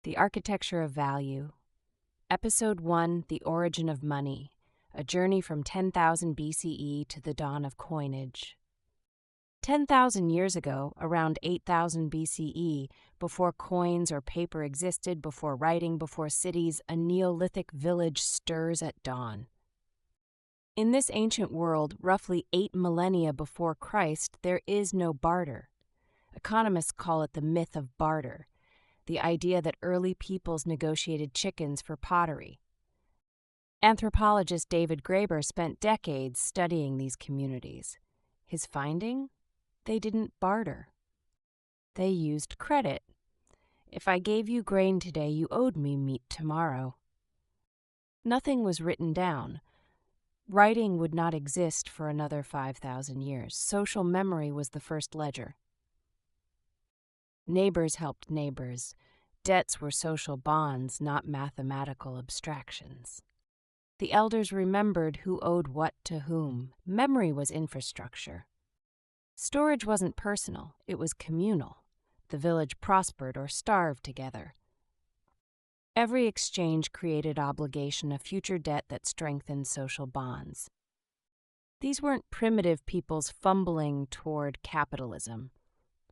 The Architecture of Value. Episode 1, The Origin of Money, a journey from 10,000 BCE to the dawn of coinage. 10,000 years ago, around 8,000 BCE, before coins or paper existed, before writing, before cities, a Neolithic village stirs at dawn. In this ancient world, roughly 8 millennia before Christ, there is no barter. Economists call it the myth of barter, the idea that early peoples negotiated chickens for pottery. Anthropologist David Graeber spent decades studying these communities. His finding? They didn't barter. They used credit. If I gave you grain today, you owed me meat tomorrow. Nothing was written down. Writing would not exist for another 5,000 years. Social memory was the first ledger. Neighbors helped neighbors. Debts were social bonds, not mathematical abstractions. The elders remembered who owed what to whom. Memory was infrastructure. Storage wasn't personal, it was communal. The village prospered or starved together. Every exchange created obligation, a future debt that strengthened social bonds. These weren't primitive peoples fumbling toward capitalism.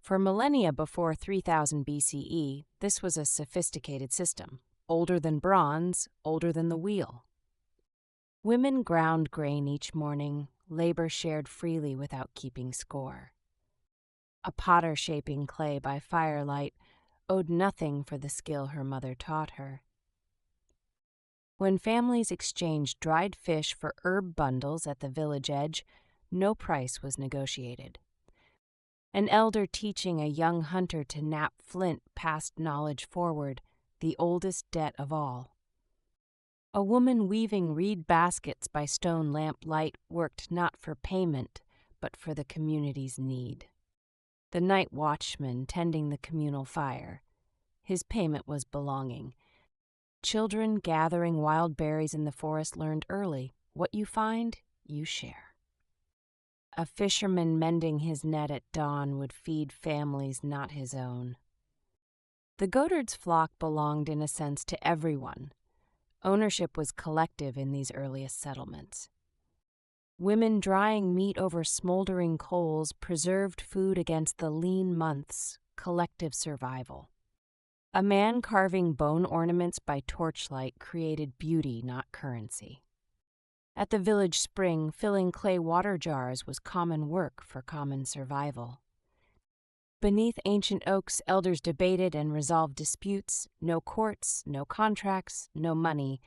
For millennia before 3000 BCE, this was a sophisticated system, older than bronze, older than the wheel. Women ground grain each morning, labor shared freely without keeping score. A potter shaping clay by firelight owed nothing for the skill her mother taught her. When families exchanged dried fish for herb bundles at the village edge, no price was negotiated. An elder teaching a young hunter to knap flint passed knowledge forward, the oldest debt of all. A woman weaving reed baskets by stone lamp light worked not for payment, but for the community's need. The night watchman tending the communal fire. His payment was belonging. Children gathering wild berries in the forest learned early, what you find, you share. A fisherman mending his net at dawn would feed families not his own. The goatherd's flock belonged in a sense to everyone. Ownership was collective in these earliest settlements. Women drying meat over smoldering coals preserved food against the lean months, collective survival. A man carving bone ornaments by torchlight created beauty, not currency. At the village spring, filling clay water jars was common work for common survival. Beneath ancient oaks, elders debated and resolved disputes. No courts, no contracts, no money.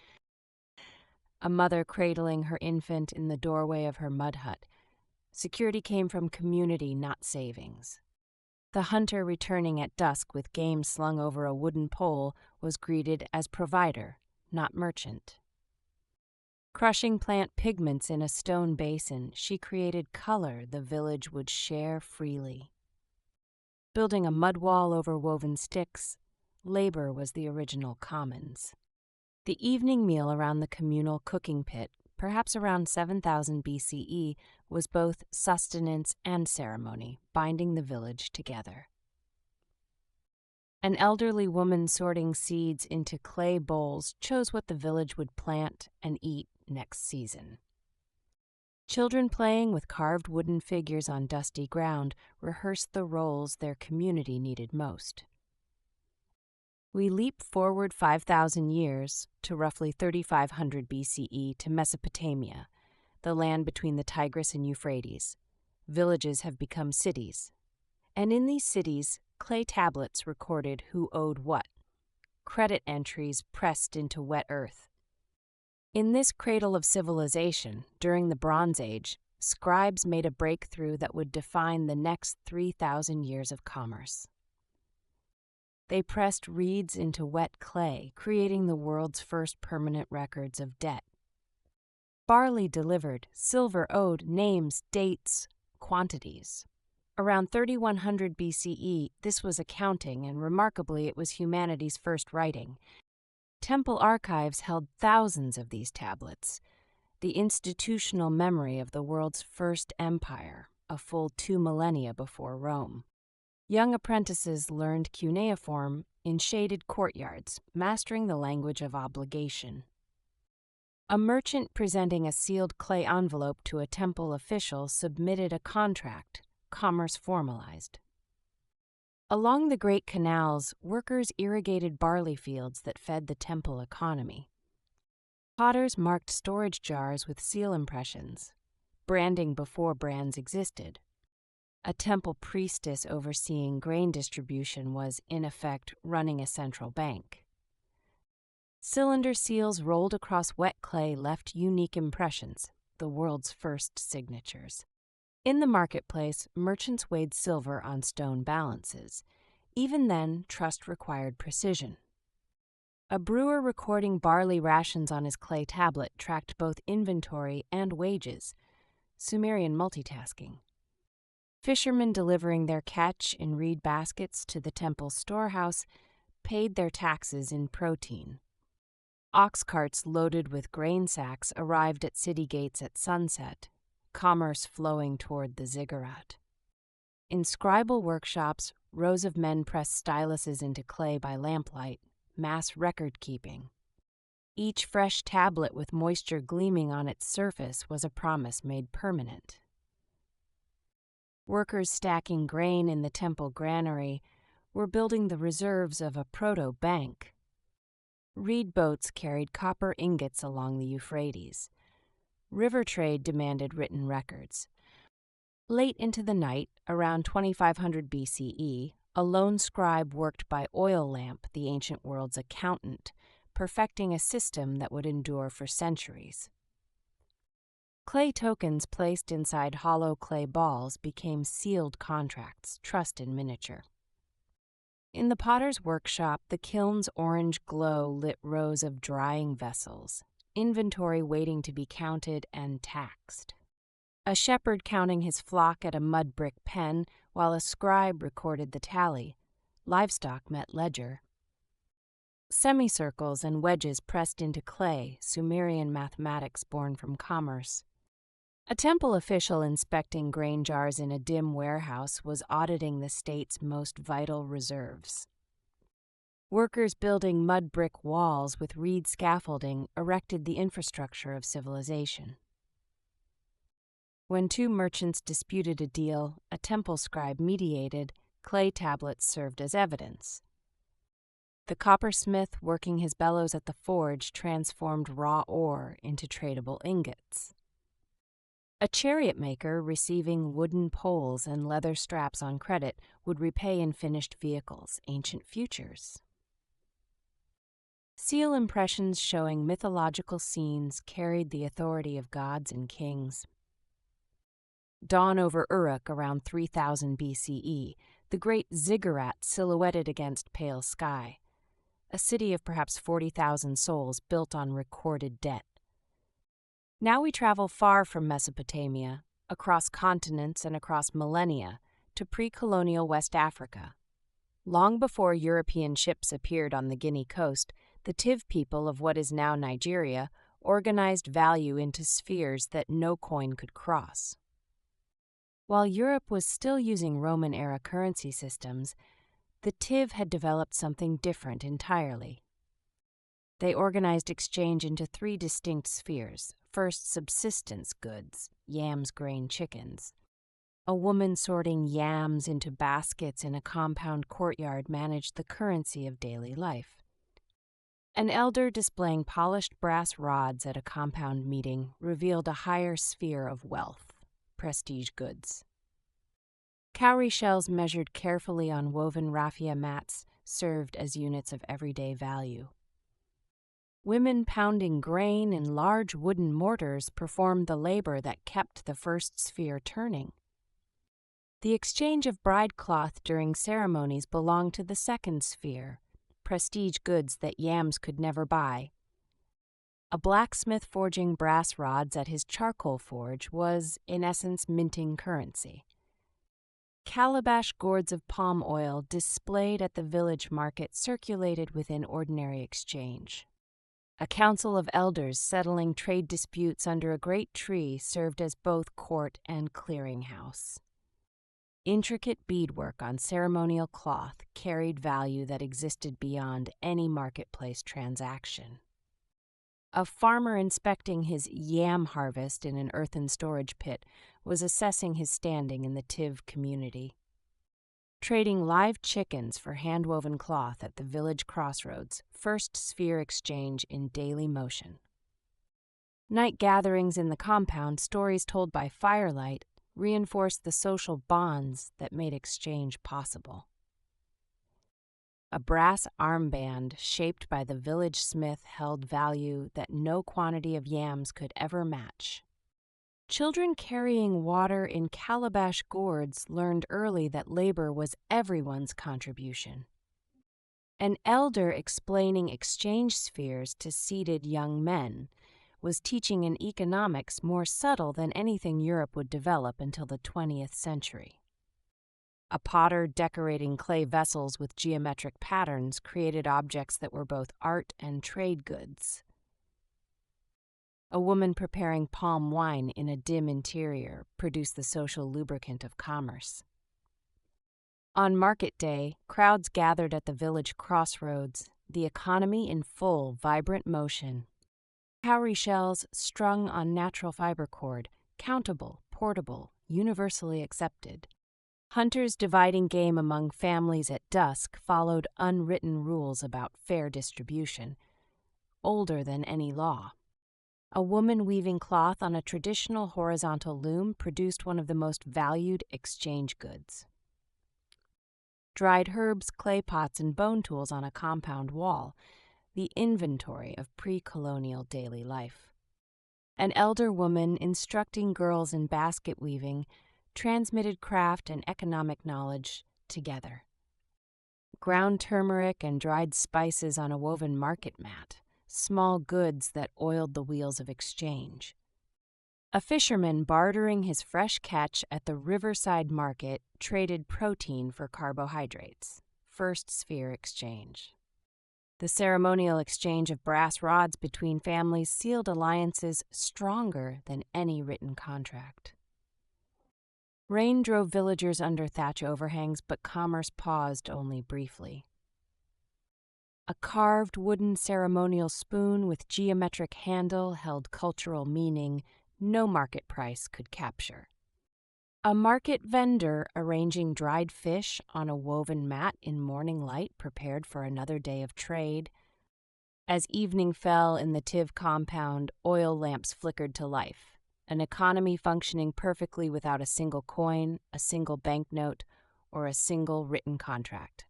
A mother cradling her infant in the doorway of her mud hut. Security came from community, not savings. The hunter returning at dusk with game slung over a wooden pole was greeted as provider, not merchant. Crushing plant pigments in a stone basin, she created color the village would share freely. Building a mud wall over woven sticks, labor was the original commons. The evening meal around the communal cooking pit, perhaps around 7000 BCE, was both sustenance and ceremony, binding the village together. An elderly woman sorting seeds into clay bowls chose what the village would plant and eat next season. Children playing with carved wooden figures on dusty ground rehearsed the roles their community needed most. We leap forward 5,000 years to roughly 3,500 BCE to Mesopotamia, the land between the Tigris and Euphrates. Villages have become cities. And in these cities, clay tablets recorded who owed what. Credit entries pressed into wet earth. In this cradle of civilization, during the Bronze Age, scribes made a breakthrough that would define the next 3,000 years of commerce. They pressed reeds into wet clay, creating the world's first permanent records of debt. Barley delivered, silver owed, names, dates, quantities. Around 3100 BCE, this was accounting, and remarkably, it was humanity's first writing. Temple archives held thousands of these tablets, the institutional memory of the world's first empire, a full 2 millennia before Rome. Young apprentices learned cuneiform in shaded courtyards, mastering the language of obligation. A merchant presenting a sealed clay envelope to a temple official submitted a contract, commerce formalized. Along the great canals, workers irrigated barley fields that fed the temple economy. Potters marked storage jars with seal impressions, branding before brands existed. A temple priestess overseeing grain distribution was, in effect, running a central bank. Cylinder seals rolled across wet clay left unique impressions, the world's first signatures. In the marketplace, merchants weighed silver on stone balances. Even then, trust required precision. A brewer recording barley rations on his clay tablet tracked both inventory and wages, Sumerian multitasking. Fishermen delivering their catch in reed baskets to the temple's storehouse paid their taxes in protein. Ox carts loaded with grain sacks arrived at city gates at sunset, commerce flowing toward the ziggurat. In scribal workshops, rows of men pressed styluses into clay by lamplight, mass record-keeping. Each fresh tablet with moisture gleaming on its surface was a promise made permanent. Workers stacking grain in the temple granary were building the reserves of a proto-bank. Reed boats carried copper ingots along the Euphrates. River trade demanded written records. Late into the night, around 2500 BCE, a lone scribe worked by oil lamp, the ancient world's accountant, perfecting a system that would endure for centuries. Clay tokens placed inside hollow clay balls became sealed contracts, trust in miniature. In the potter's workshop, the kiln's orange glow lit rows of drying vessels, inventory waiting to be counted and taxed. A shepherd counting his flock at a mud brick pen, while a scribe recorded the tally. Livestock met ledger. Semicircles and wedges pressed into clay, Sumerian mathematics born from commerce. A temple official inspecting grain jars in a dim warehouse was auditing the state's most vital reserves. Workers building mud brick walls with reed scaffolding erected the infrastructure of civilization. When two merchants disputed a deal, a temple scribe mediated, clay tablets served as evidence. The coppersmith working his bellows at the forge transformed raw ore into tradable ingots. A chariot maker receiving wooden poles and leather straps on credit would repay in finished vehicles, ancient futures. Seal impressions showing mythological scenes carried the authority of gods and kings. Dawn over Uruk around 3000 BCE, the great ziggurat silhouetted against pale sky. A city of perhaps 40,000 souls built on recorded debt. Now we travel far from Mesopotamia, across continents and across millennia, to pre-colonial West Africa. Long before European ships appeared on the Guinea coast, the Tiv people of what is now Nigeria organized value into spheres that no coin could cross. While Europe was still using Roman-era currency systems, the Tiv had developed something different entirely. They organized exchange into three distinct spheres. First, subsistence goods, yams, grain, chickens. A woman sorting yams into baskets in a compound courtyard managed the currency of daily life. An elder displaying polished brass rods at a compound meeting revealed a higher sphere of wealth, prestige goods. Cowrie shells measured carefully on woven raffia mats served as units of everyday value. Women pounding grain in large wooden mortars performed the labor that kept the first sphere turning. The exchange of bride cloth during ceremonies belonged to the second sphere, prestige goods that yams could never buy. A blacksmith forging brass rods at his charcoal forge was, in essence, minting currency. Calabash gourds of palm oil displayed at the village market circulated within ordinary exchange. A council of elders settling trade disputes under a great tree served as both court and clearinghouse. Intricate beadwork on ceremonial cloth carried value that existed beyond any marketplace transaction. A farmer inspecting his yam harvest in an earthen storage pit was assessing his standing in the Tiv community. Trading live chickens for hand-woven cloth at the village crossroads, first sphere exchange in daily motion. Night gatherings in the compound, stories told by firelight, reinforced the social bonds that made exchange possible. A brass armband shaped by the village smith held value that no quantity of yams could ever match. Children carrying water in calabash gourds learned early that labor was everyone's contribution. An elder explaining exchange spheres to seated young men was teaching an economics more subtle than anything Europe would develop until the 20th century. A potter decorating clay vessels with geometric patterns created objects that were both art and trade goods. A woman preparing palm wine in a dim interior produced the social lubricant of commerce. On market day, crowds gathered at the village crossroads, the economy in full, vibrant motion. Cowrie shells strung on natural fiber cord, countable, portable, universally accepted. Hunters dividing game among families at dusk followed unwritten rules about fair distribution, older than any law. A woman weaving cloth on a traditional horizontal loom produced one of the most valued exchange goods. Dried herbs, clay pots, and bone tools on a compound wall, the inventory of pre-colonial daily life. An elder woman instructing girls in basket weaving transmitted craft and economic knowledge together. Ground turmeric and dried spices on a woven market mat, small goods that oiled the wheels of exchange. A fisherman bartering his fresh catch at the riverside market traded protein for carbohydrates, first sphere exchange. The ceremonial exchange of brass rods between families sealed alliances stronger than any written contract. Rain drove villagers under thatch overhangs, but commerce paused only briefly. A carved wooden ceremonial spoon with geometric handle held cultural meaning no market price could capture. A market vendor arranging dried fish on a woven mat in morning light prepared for another day of trade. As evening fell in the Tiv compound, oil lamps flickered to life, an economy functioning perfectly without a single coin, a single banknote, or a single written contract.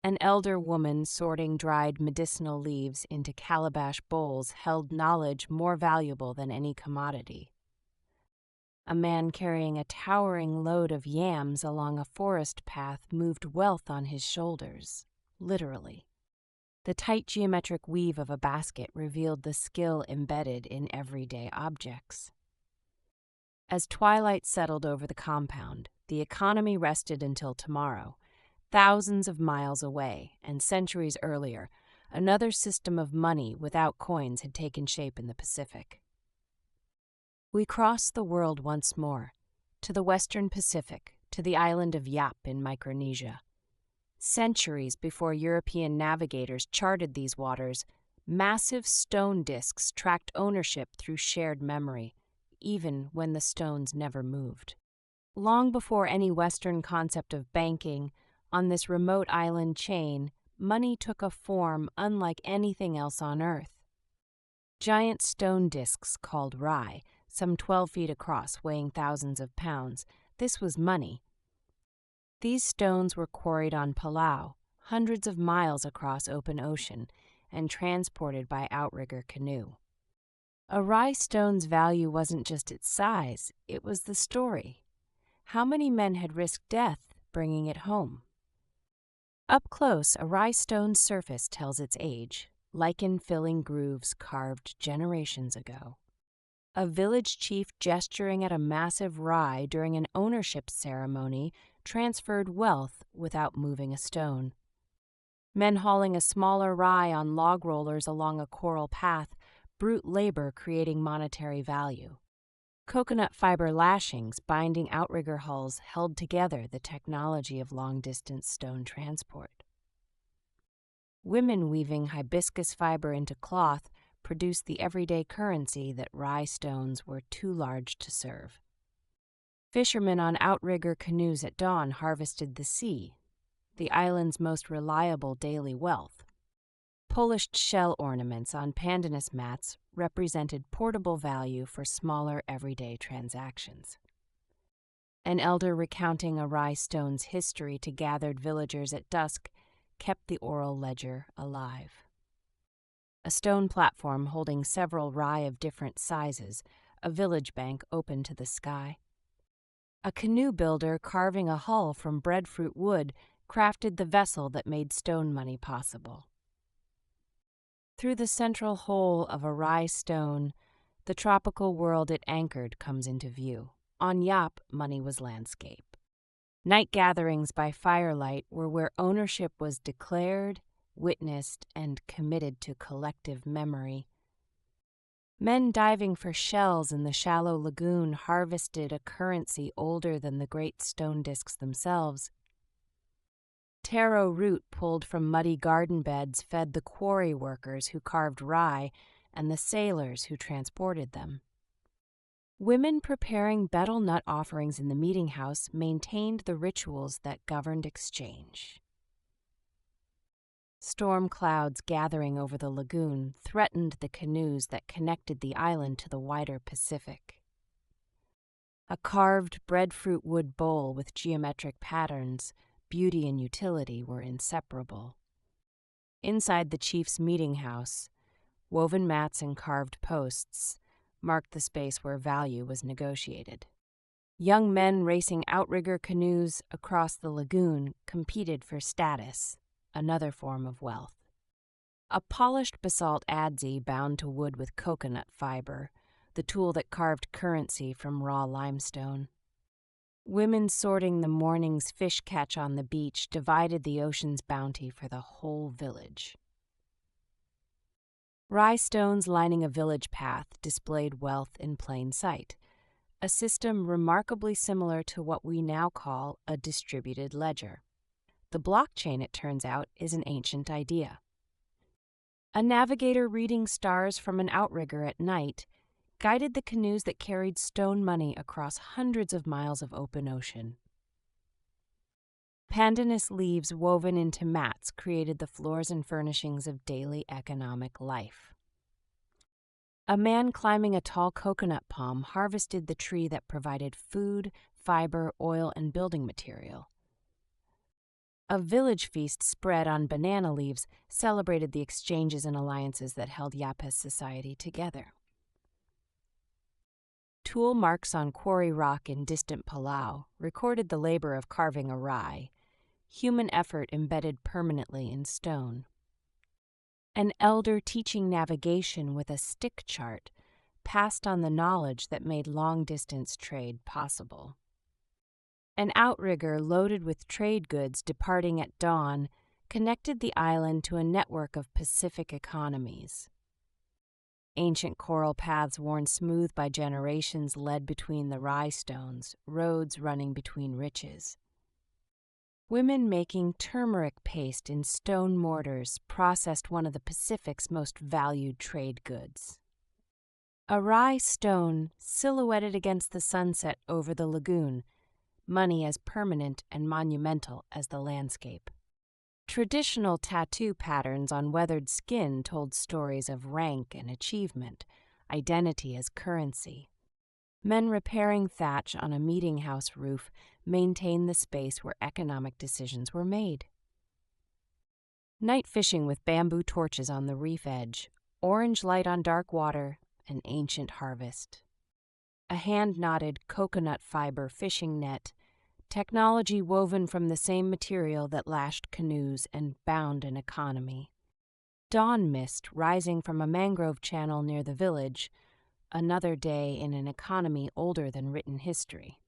An elder woman sorting dried medicinal leaves into calabash bowls held knowledge more valuable than any commodity. A man carrying a towering load of yams along a forest path moved wealth on his shoulders, literally. The tight geometric weave of a basket revealed the skill embedded in everyday objects. As twilight settled over the compound, the economy rested until tomorrow. Thousands of miles away, and centuries earlier, another system of money without coins had taken shape in the Pacific. We crossed the world once more, to the western Pacific, to the island of Yap in Micronesia. Centuries before European navigators charted these waters, massive stone discs tracked ownership through shared memory, even when the stones never moved. Long before any Western concept of banking, on this remote island chain, money took a form unlike anything else on Earth. Giant stone discs called rai, some 12 feet across, weighing thousands of pounds, this was money. These stones were quarried on Palau, hundreds of miles across open ocean, and transported by outrigger canoe. A rai stone's value wasn't just its size, it was the story. How many men had risked death bringing it home? Up close, a rai stone's surface tells its age, lichen-filling grooves carved generations ago. A village chief gesturing at a massive rai during an ownership ceremony transferred wealth without moving a stone. Men hauling a smaller rai on log rollers along a coral path, brute labor creating monetary value. Coconut fiber lashings binding outrigger hulls held together the technology of long-distance stone transport. Women weaving hibiscus fiber into cloth produced the everyday currency that rye stones were too large to serve. Fishermen on outrigger canoes at dawn harvested the sea, the island's most reliable daily wealth. Polished shell ornaments on pandanus mats represented portable value for smaller everyday transactions. An elder recounting a rye stone's history to gathered villagers at dusk kept the oral ledger alive. A stone platform holding several rye of different sizes, a village bank open to the sky. A canoe builder carving a hull from breadfruit wood crafted the vessel that made stone money possible. Through the central hole of a rye stone, the tropical world it anchored comes into view. On Yap, money was landscape. Night gatherings by firelight were where ownership was declared, witnessed, and committed to collective memory. Men diving for shells in the shallow lagoon harvested a currency older than the great stone discs themselves. Taro root pulled from muddy garden beds fed the quarry workers who carved rye and the sailors who transported them. Women preparing betel nut offerings in the meeting house maintained the rituals that governed exchange. Storm clouds gathering over the lagoon threatened the canoes that connected the island to the wider Pacific. A carved breadfruit wood bowl with geometric patterns, beauty and utility were inseparable. Inside the chief's meeting house, woven mats and carved posts marked the space where value was negotiated. Young men racing outrigger canoes across the lagoon competed for status, another form of wealth. A polished basalt adze bound to wood with coconut fiber, the tool that carved currency from raw limestone. Women sorting the morning's fish catch on the beach divided the ocean's bounty for the whole village. Rye stones lining a village path displayed wealth in plain sight, a system remarkably similar to what we now call a distributed ledger. The blockchain, it turns out, is an ancient idea. A navigator reading stars from an outrigger at night guided the canoes that carried stone money across hundreds of miles of open ocean. Pandanus leaves woven into mats created the floors and furnishings of daily economic life. A man climbing a tall coconut palm harvested the tree that provided food, fiber, oil, and building material. A village feast spread on banana leaves celebrated the exchanges and alliances that held Yapes society together. Tool marks on quarry rock in distant Palau recorded the labor of carving a rye, human effort embedded permanently in stone. An elder teaching navigation with a stick chart passed on the knowledge that made long-distance trade possible. An outrigger loaded with trade goods departing at dawn connected the island to a network of Pacific economies. Ancient coral paths worn smooth by generations led between the rye stones, roads running between riches. Women making turmeric paste in stone mortars processed one of the Pacific's most valued trade goods. A rye stone silhouetted against the sunset over the lagoon, money as permanent and monumental as the landscape. Traditional tattoo patterns on weathered skin told stories of rank and achievement, identity as currency. Men repairing thatch on a meeting house roof maintained the space where economic decisions were made. Night fishing with bamboo torches on the reef edge, orange light on dark water, an ancient harvest. A hand-knotted coconut fiber fishing net, technology woven from the same material that lashed canoes and bound an economy. Dawn mist rising from a mangrove channel near the village, another day in an economy older than written history.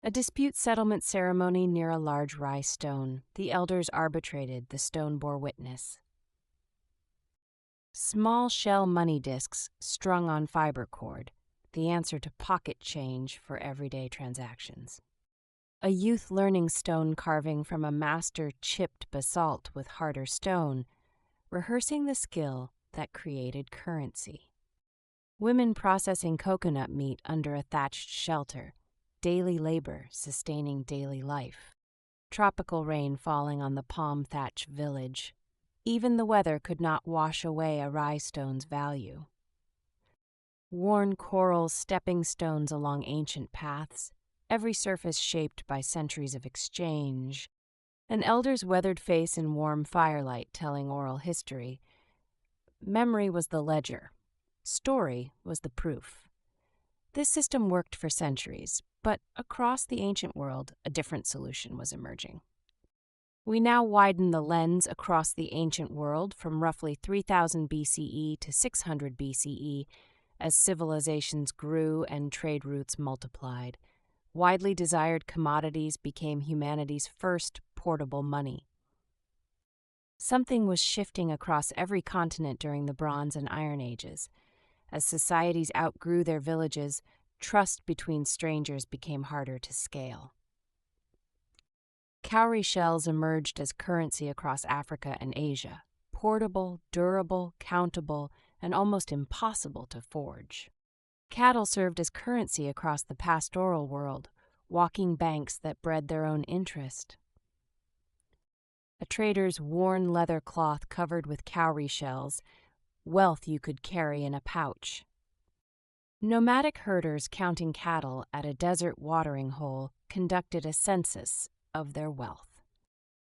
A dispute settlement ceremony near a large rye stone. The elders arbitrated, the stone bore witness. Small shell money discs strung on fiber cord. the answer to pocket change for everyday transactions. A youth learning stone carving from a master chipped basalt with harder stone, rehearsing the skill that created currency. Women processing coconut meat under a thatched shelter, daily labor sustaining daily life. Tropical rain falling on the palm thatch village. Even the weather could not wash away a rye stone's value. Worn coral stepping stones along ancient paths, every surface shaped by centuries of exchange. An elder's weathered face in warm firelight telling oral history. Memory was the ledger. Story was the proof. This system worked for centuries, but across the ancient world, a different solution was emerging. We now widen the lens across the ancient world from roughly 3000 BCE to 600 BCE as civilizations grew and trade routes multiplied. Widely desired commodities became humanity's first portable money. Something was shifting across every continent during the Bronze and Iron Ages. As societies outgrew their villages, trust between strangers became harder to scale. Cowrie shells emerged as currency across Africa and Asia, portable, durable, countable, and almost impossible to forge. Cattle served as currency across the pastoral world, walking banks that bred their own interest. A trader's worn leather cloth covered with cowrie shells, wealth you could carry in a pouch. Nomadic herders counting cattle at a desert watering hole conducted a census of their wealth.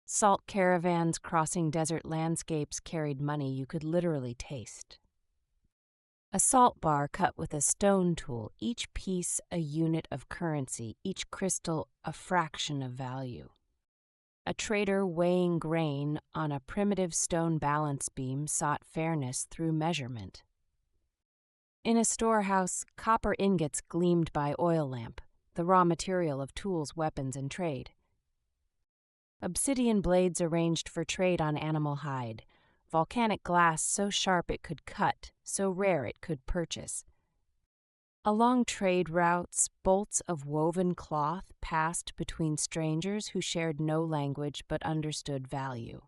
Salt caravans crossing desert landscapes carried money you could literally taste. A salt bar cut with a stone tool, each piece a unit of currency, each crystal a fraction of value. A trader weighing grain on a primitive stone balance beam sought fairness through measurement. In a storehouse, copper ingots gleamed by oil lamp, the raw material of tools, weapons, and trade. Obsidian blades arranged for trade on animal hide, volcanic glass so sharp it could cut, so rare it could purchase. Along trade routes, bolts of woven cloth passed between strangers who shared no language but understood value.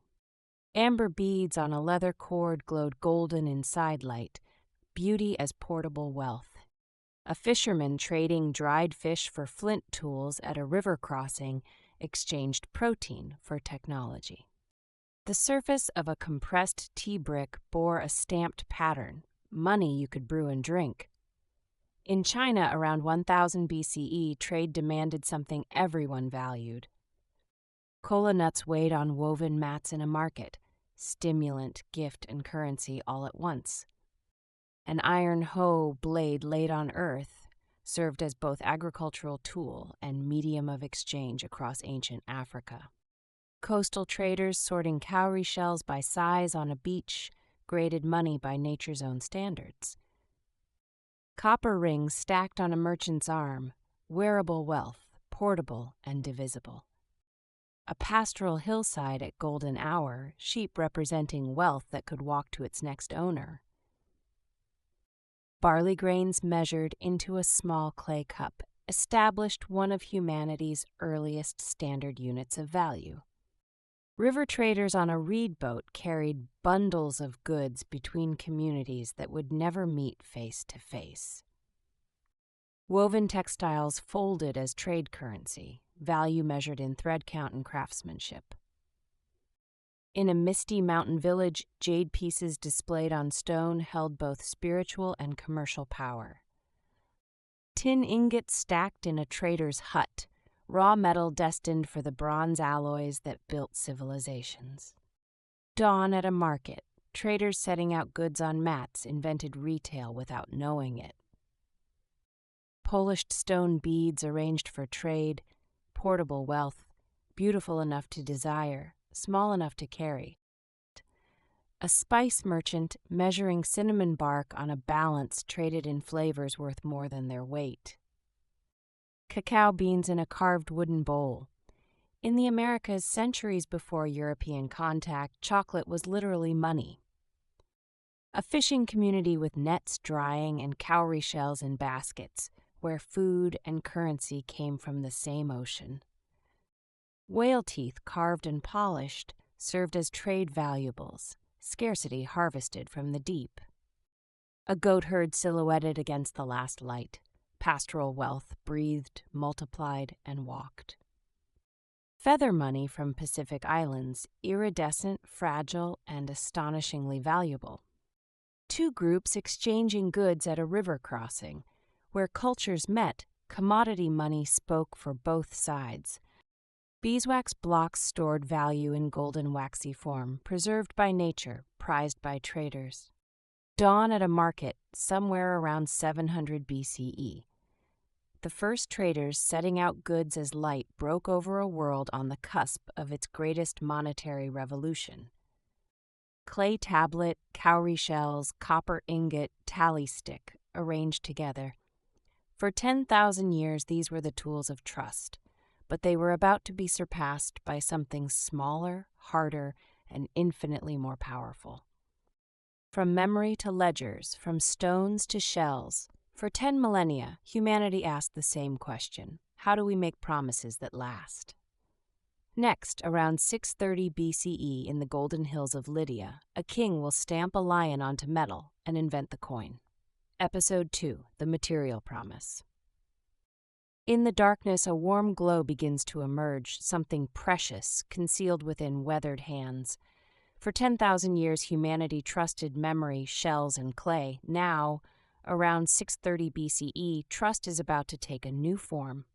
Amber beads on a leather cord glowed golden in sidelight, beauty as portable wealth. A fisherman trading dried fish for flint tools at a river crossing exchanged protein for technology. The surface of a compressed tea brick bore a stamped pattern, money you could brew and drink. In China around 1000 BCE, trade demanded something everyone valued. Kola nuts weighed on woven mats in a market, stimulant, gift, and currency all at once. An iron hoe blade laid on earth served as both agricultural tool and medium of exchange across ancient Africa. Coastal traders sorting cowrie shells by size on a beach graded money by nature's own standards. Copper rings stacked on a merchant's arm, wearable wealth, portable and divisible. A pastoral hillside at golden hour, sheep representing wealth that could walk to its next owner. Barley grains measured into a small clay cup established one of humanity's earliest standard units of value. River traders on a reed boat carried bundles of goods between communities that would never meet face to face. Woven textiles folded as trade currency, value measured in thread count and craftsmanship. In a misty mountain village, jade pieces displayed on stone held both spiritual and commercial power. Tin ingots stacked in a trader's hut, raw metal destined for the bronze alloys that built civilizations. Dawn at a market, traders setting out goods on mats invented retail without knowing it. Polished stone beads arranged for trade, portable wealth, beautiful enough to desire, small enough to carry. A spice merchant measuring cinnamon bark on a balance traded in flavors worth more than their weight. Cacao beans in a carved wooden bowl. In the Americas, centuries before European contact, chocolate was literally money. A fishing community with nets drying and cowrie shells in baskets, where food and currency came from the same ocean. Whale teeth carved and polished served as trade valuables, scarcity harvested from the deep. A goat herd silhouetted against the last light, pastoral wealth breathed, multiplied, and walked. Feather money from Pacific Islands, iridescent, fragile, and astonishingly valuable. Two groups exchanging goods at a river crossing. Where cultures met, commodity money spoke for both sides. Beeswax blocks stored value in golden waxy form, preserved by nature, prized by traders. Dawn at a market somewhere around 700 BCE. The first traders setting out goods as light broke over a world on the cusp of its greatest monetary revolution. Clay tablet, cowrie shells, copper ingot, tally stick, arranged together. For 10,000 years these were the tools of trust, but they were about to be surpassed by something smaller, harder, and infinitely more powerful. From memory to ledgers, from stones to shells, for 10 millennia, humanity asked the same question: how do we make promises that last? Next, around 630 BCE in the Golden Hills of Lydia, a king will stamp a lion onto metal and invent the coin. Episode 2, The Material Promise. In the darkness, a warm glow begins to emerge, something precious, concealed within weathered hands. For 10,000 years, humanity trusted memory, shells, and clay. Now, around 630 BCE, trust is about to take a new form.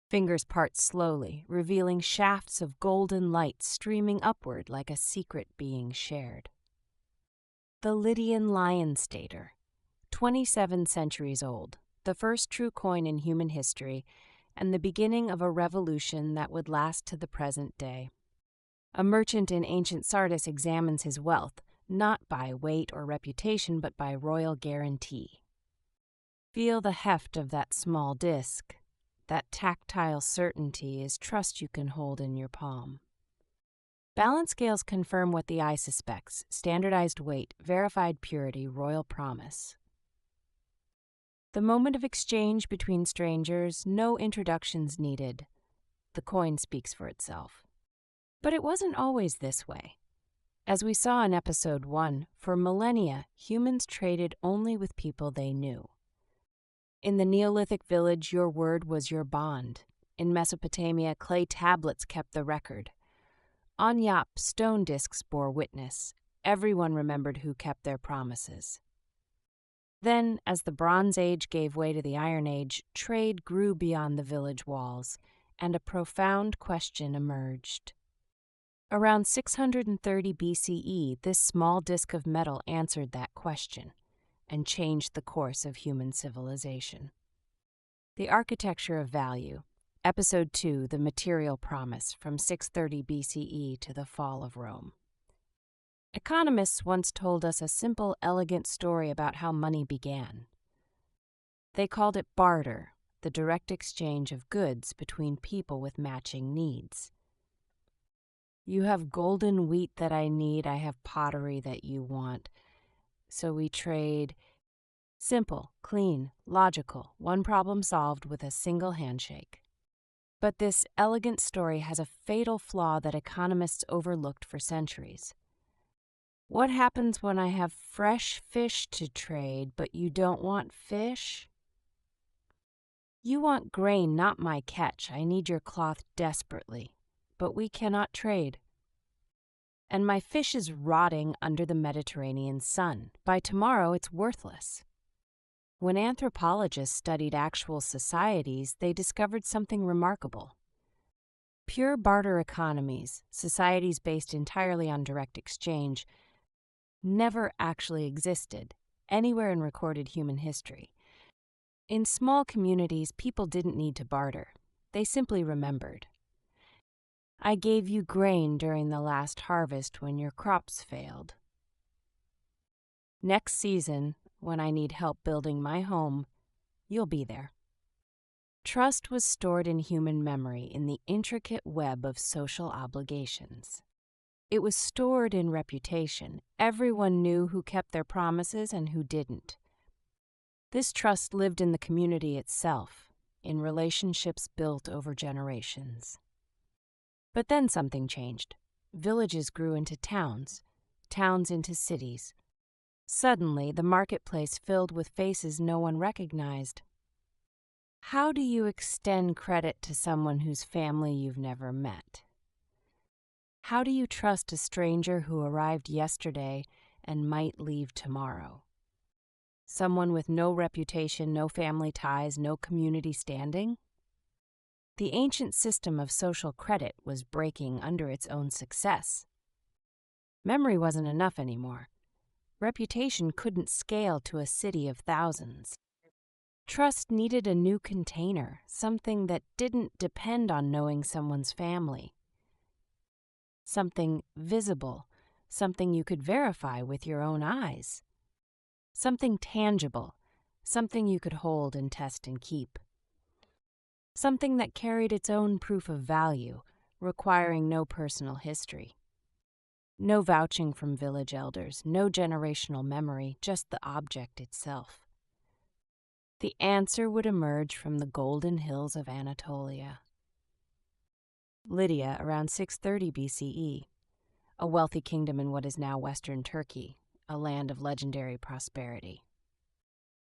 Fingers part slowly, revealing shafts of golden light streaming upward like a secret being shared. The Lydian lion stater, 27 centuries old, the first true coin in human history, and the beginning of a revolution that would last to the present day. A merchant in ancient Sardis examines his wealth, not by weight or reputation, but by royal guarantee. Feel the heft of that small disc. That tactile certainty is trust you can hold in your palm. Balance scales confirm what the eye suspects: standardized weight, verified purity, royal promise. The moment of exchange between strangers, no introductions needed. The coin speaks for itself. But it wasn't always this way. As we saw in Episode 1, for millennia, humans traded only with people they knew. In the Neolithic village, your word was your bond. In Mesopotamia, clay tablets kept the record. On Yap, stone discs bore witness. Everyone remembered who kept their promises. Then, as the Bronze Age gave way to the Iron Age, trade grew beyond the village walls, and a profound question emerged. Around 630 BCE, this small disk of metal answered that question and changed the course of human civilization. The Architecture of Value, Episode 2, The Material Promise, from 630 BCE to the Fall of Rome. Economists once told us a simple, elegant story about how money began. They called it barter, the direct exchange of goods between people with matching needs. You have golden wheat that I need, I have pottery that you want. So we trade. Simple, clean, logical, one problem solved with a single handshake. But this elegant story has a fatal flaw that economists overlooked for centuries. What happens when I have fresh fish to trade, but you don't want fish? You want grain, not my catch. I need your cloth desperately, but we cannot trade. And my fish is rotting under the Mediterranean sun. By tomorrow, it's worthless. When anthropologists studied actual societies, they discovered something remarkable. Pure barter economies, societies based entirely on direct exchange, never actually existed anywhere in recorded human history. In small communities, people didn't need to barter. They simply remembered. I gave you grain during the last harvest when your crops failed. Next season, when I need help building my home, you'll be there. Trust was stored in human memory in the intricate web of social obligations. It was stored in reputation. Everyone knew who kept their promises and who didn't. This trust lived in the community itself, in relationships built over generations. But then something changed. Villages grew into towns, towns into cities. Suddenly, the marketplace filled with faces no one recognized. How do you extend credit to someone whose family you've never met? How do you trust a stranger who arrived yesterday and might leave tomorrow? Someone with no reputation, no family ties, no community standing? The ancient system of social credit was breaking under its own success. Memory wasn't enough anymore. Reputation couldn't scale to a city of thousands. Trust needed a new container, something that didn't depend on knowing someone's family. Something visible, something you could verify with your own eyes. Something tangible, something you could hold and test and keep. Something that carried its own proof of value, requiring no personal history. No vouching from village elders, no generational memory, just the object itself. The answer would emerge from the golden hills of Anatolia. Lydia, around 630 BCE, a wealthy kingdom in what is now western Turkey, a land of legendary prosperity.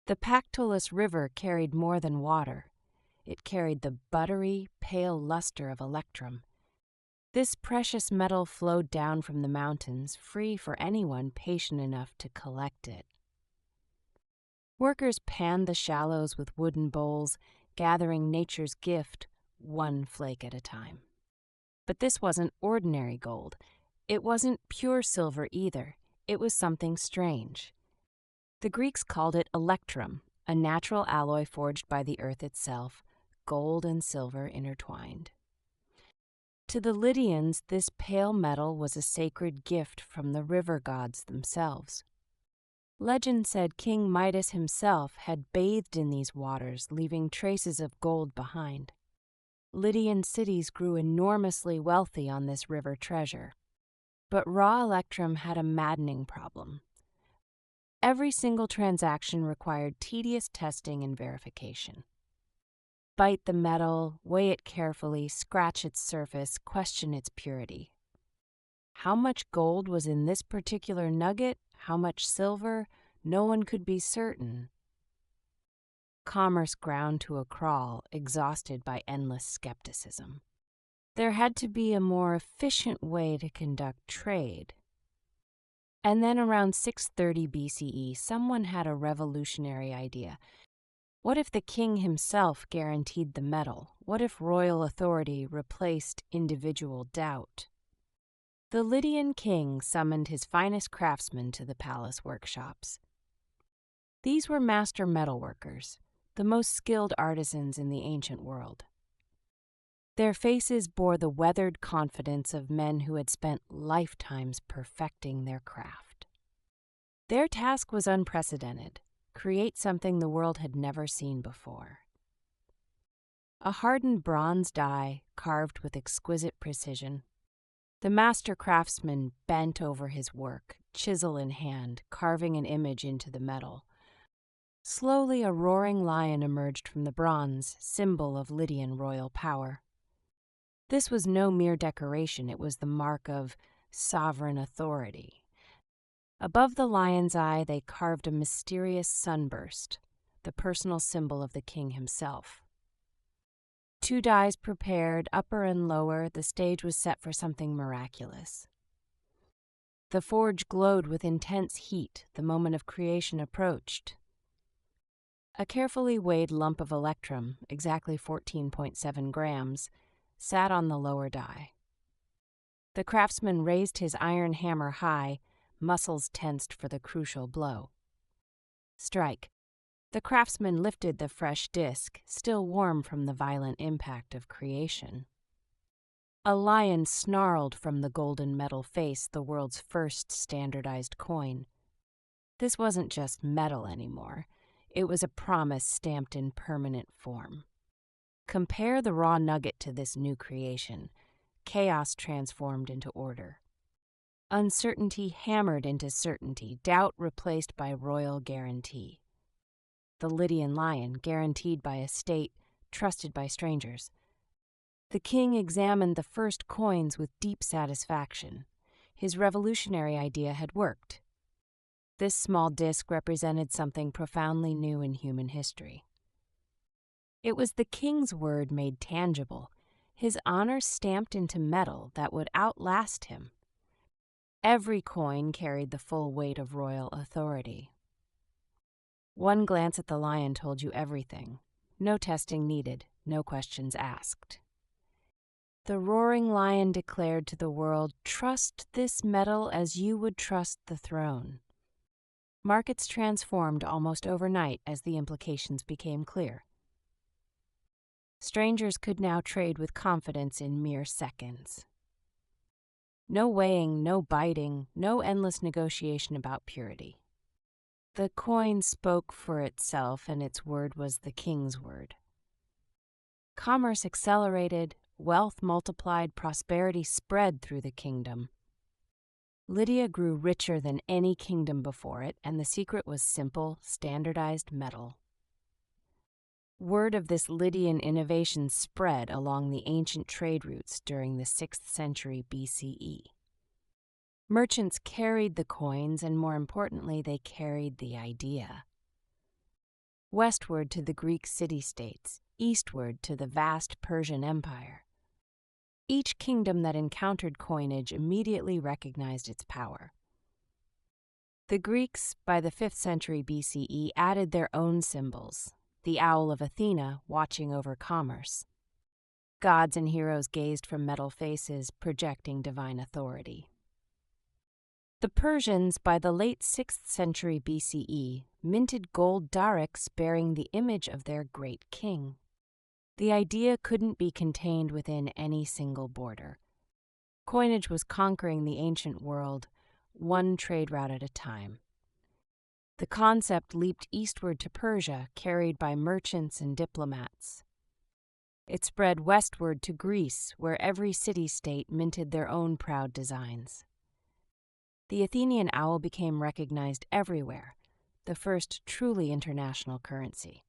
The Pactolus River carried more than water. It carried the buttery, pale luster of electrum. This precious metal flowed down from the mountains, free for anyone patient enough to collect it. Workers panned the shallows with wooden bowls, gathering nature's gift, one flake at a time. But this wasn't ordinary gold. It wasn't pure silver either. It was something strange. The Greeks called it electrum, a natural alloy forged by the earth itself, gold and silver intertwined. To the Lydians, this pale metal was a sacred gift from the river gods themselves. Legend said King Midas himself had bathed in these waters, leaving traces of gold behind. Lydian cities grew enormously wealthy on this river treasure. But raw electrum had a maddening problem. Every single transaction required tedious testing and verification. Bite the metal, weigh it carefully, scratch its surface, question its purity. How much gold was in this particular nugget? How much silver? No one could be certain. Commerce ground to a crawl, exhausted by endless skepticism. There had to be a more efficient way to conduct trade. And then around 630 BCE, someone had a revolutionary idea. What if the king himself guaranteed the metal? What if royal authority replaced individual doubt? The Lydian king summoned his finest craftsmen to the palace workshops. These were master metalworkers, the most skilled artisans in the ancient world. Their faces bore the weathered confidence of men who had spent lifetimes perfecting their craft. Their task was unprecedented: create something the world had never seen before. A hardened bronze die, carved with exquisite precision. The master craftsman bent over his work, chisel in hand, carving an image into the metal. Slowly, a roaring lion emerged from the bronze, symbol of Lydian royal power. This was no mere decoration, it was the mark of sovereign authority. Above the lion's eye, they carved a mysterious sunburst, the personal symbol of the king himself. 2 dies prepared, upper and lower, the stage was set for something miraculous. The forge glowed with intense heat, the moment of creation approached. A carefully weighed lump of electrum, exactly 14.7 grams, sat on the lower die. The craftsman raised his iron hammer high, muscles tensed for the crucial blow. Strike. The craftsman lifted the fresh disc, still warm from the violent impact of creation. A lion snarled from the golden metal face, the world's first standardized coin. This wasn't just metal anymore. It was a promise stamped in permanent form. Compare the raw nugget to this new creation. Chaos transformed into order. Uncertainty hammered into certainty, doubt replaced by royal guarantee. The Lydian lion, guaranteed by a state, trusted by strangers. The king examined the first coins with deep satisfaction. His revolutionary idea had worked. This small disc represented something profoundly new in human history. It was the king's word made tangible, his honor stamped into metal that would outlast him. Every coin carried the full weight of royal authority. One glance at the lion told you everything. No testing needed, no questions asked. The roaring lion declared to the world, "Trust this metal as you would trust the throne." Markets transformed almost overnight as the implications became clear. Strangers could now trade with confidence in mere seconds. No weighing, no biting, no endless negotiation about purity. The coin spoke for itself, and its word was the king's word. Commerce accelerated, wealth multiplied, prosperity spread through the kingdom. Lydia grew richer than any kingdom before it, and the secret was simple, standardized metal. Word of this Lydian innovation spread along the ancient trade routes during the 6th century BCE. Merchants carried the coins, and more importantly, they carried the idea. Westward to the Greek city-states, eastward to the vast Persian Empire. Each kingdom that encountered coinage immediately recognized its power. The Greeks, by the 5th century BCE, added their own symbols, the owl of Athena watching over commerce. Gods and heroes gazed from metal faces, projecting divine authority. The Persians, by the late 6th century BCE, minted gold darics bearing the image of their great king. The idea couldn't be contained within any single border. Coinage was conquering the ancient world, one trade route at a time. The concept leaped eastward to Persia, carried by merchants and diplomats. It spread westward to Greece, where every city-state minted their own proud designs. The Athenian owl became recognized everywhere, the first truly international currency.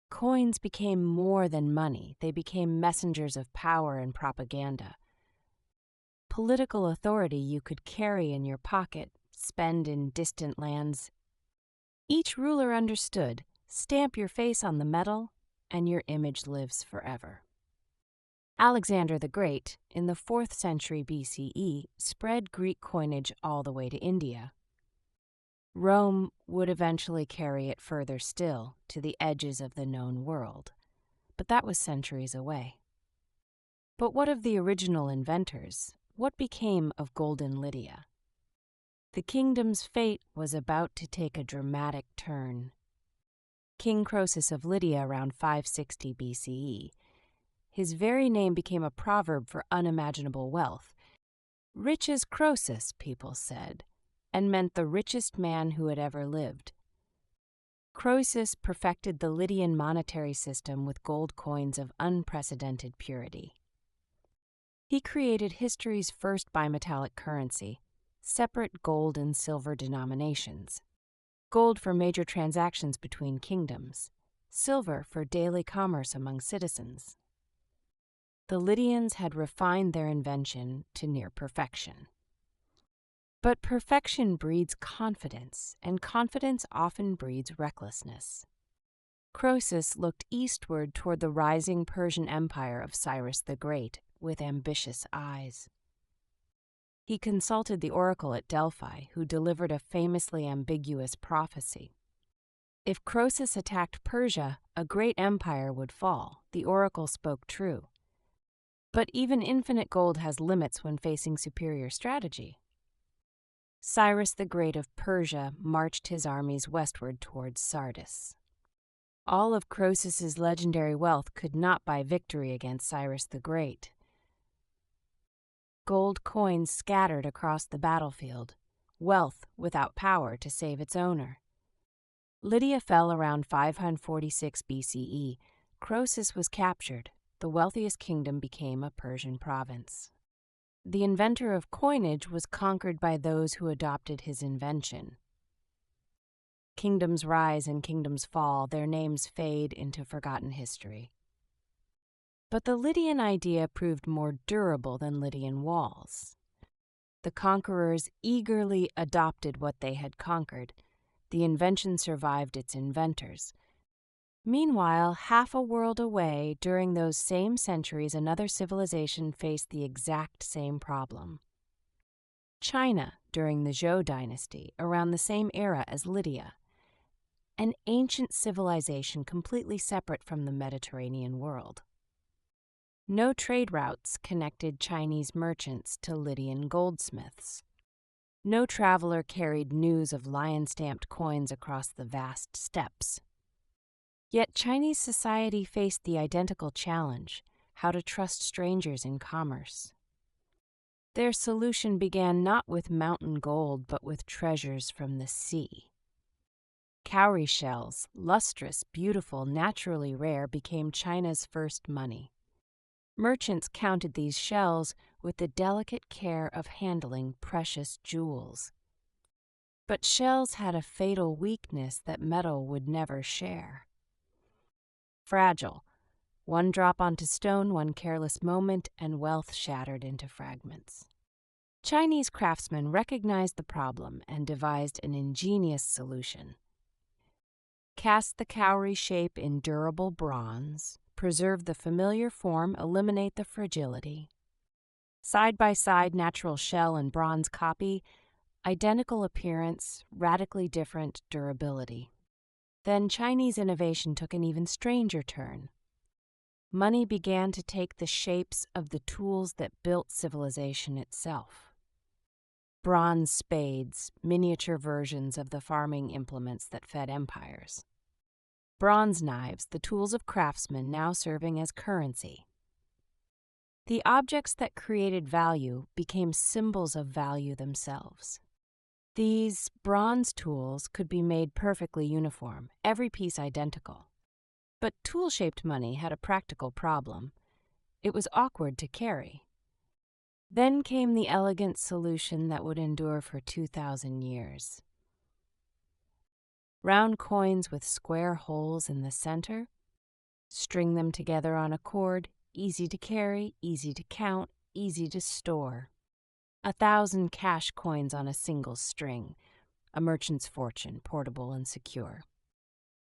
Coins became more than money. They became messengers of power and propaganda. Political authority you could carry in your pocket, spend in distant lands. Each ruler understood, stamp your face on the metal, and your image lives forever. Alexander the Great, in the 4th century BCE, spread Greek coinage all the way to India. Rome would eventually carry it further still, to the edges of the known world, but that was centuries away. But what of the original inventors? What became of Golden Lydia? The kingdom's fate was about to take a dramatic turn. King Croesus of Lydia around 560 BCE. His very name became a proverb for unimaginable wealth. Rich as Croesus, people said, and meant the richest man who had ever lived. Croesus perfected the Lydian monetary system with gold coins of unprecedented purity. He created history's first bimetallic currency, separate gold and silver denominations. Gold for major transactions between kingdoms, silver for daily commerce among citizens. The Lydians had refined their invention to near perfection. But perfection breeds confidence, and confidence often breeds recklessness. Croesus looked eastward toward the rising Persian Empire of Cyrus the Great with ambitious eyes. He consulted the oracle at Delphi, who delivered a famously ambiguous prophecy. If Croesus attacked Persia, a great empire would fall. The oracle spoke true. But even infinite gold has limits when facing superior strategy. Cyrus the Great of Persia marched his armies westward towards Sardis. All of Croesus's legendary wealth could not buy victory against Cyrus the Great. Gold coins scattered across the battlefield, wealth without power to save its owner. Lydia fell around 546 BCE. Croesus was captured. The wealthiest kingdom became a Persian province. The inventor of coinage was conquered by those who adopted his invention. Kingdoms rise and kingdoms fall, their names fade into forgotten history. But the Lydian idea proved more durable than Lydian walls. The conquerors eagerly adopted what they had conquered. The invention survived its inventors. Meanwhile, half a world away, during those same centuries, another civilization faced the exact same problem. China, during the Zhou dynasty, around the same era as Lydia. An ancient civilization completely separate from the Mediterranean world. No trade routes connected Chinese merchants to Lydian goldsmiths. No traveler carried news of lion-stamped coins across the vast steppes. Yet Chinese society faced the identical challenge: how to trust strangers in commerce. Their solution began not with mountain gold, but with treasures from the sea. Cowrie shells, lustrous, beautiful, naturally rare, became China's first money. Merchants counted these shells with the delicate care of handling precious jewels. But shells had a fatal weakness that metal would never share. Fragile. One drop onto stone, one careless moment, and wealth shattered into fragments. Chinese craftsmen recognized the problem and devised an ingenious solution. Cast the cowrie shape in durable bronze, preserve the familiar form, eliminate the fragility. Side by side, natural shell and bronze copy, identical appearance, radically different durability. Then Chinese innovation took an even stranger turn. Money began to take the shapes of the tools that built civilization itself. Bronze spades, miniature versions of the farming implements that fed empires. Bronze knives, the tools of craftsmen, now serving as currency. The objects that created value became symbols of value themselves. These bronze tools could be made perfectly uniform, every piece identical. But tool-shaped money had a practical problem. It was awkward to carry. Then came the elegant solution that would endure for 2,000 years. Round coins with square holes in the center. String them together on a cord, easy to carry, easy to count, easy to store. 1,000 cash coins on a single string, a merchant's fortune, portable and secure.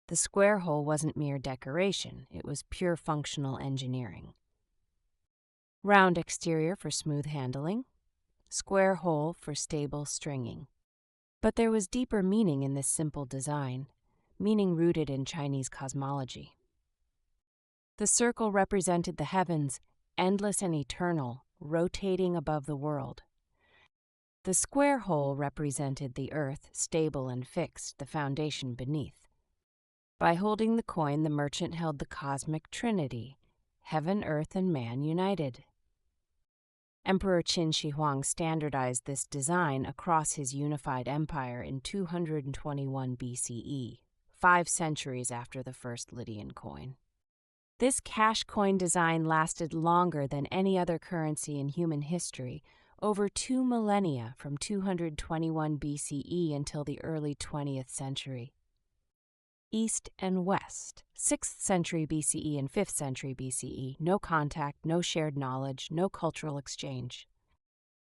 The square hole wasn't mere decoration, it was pure functional engineering. Round exterior for smooth handling, square hole for stable stringing. But there was deeper meaning in this simple design, meaning rooted in Chinese cosmology. The circle represented the heavens, endless and eternal, rotating above the world. The square hole represented the earth, stable and fixed, the foundation beneath. By holding the coin, the merchant held the cosmic trinity, heaven, earth, and man united. Emperor Qin Shi Huang standardized this design across his unified empire in 221 BCE, 5 centuries after the first Lydian coin. This cash coin design lasted longer than any other currency in human history, over 2 millennia from 221 BCE until the early 20th century. East and West, 6th century BCE and 5th century BCE, no contact, no shared knowledge, no cultural exchange.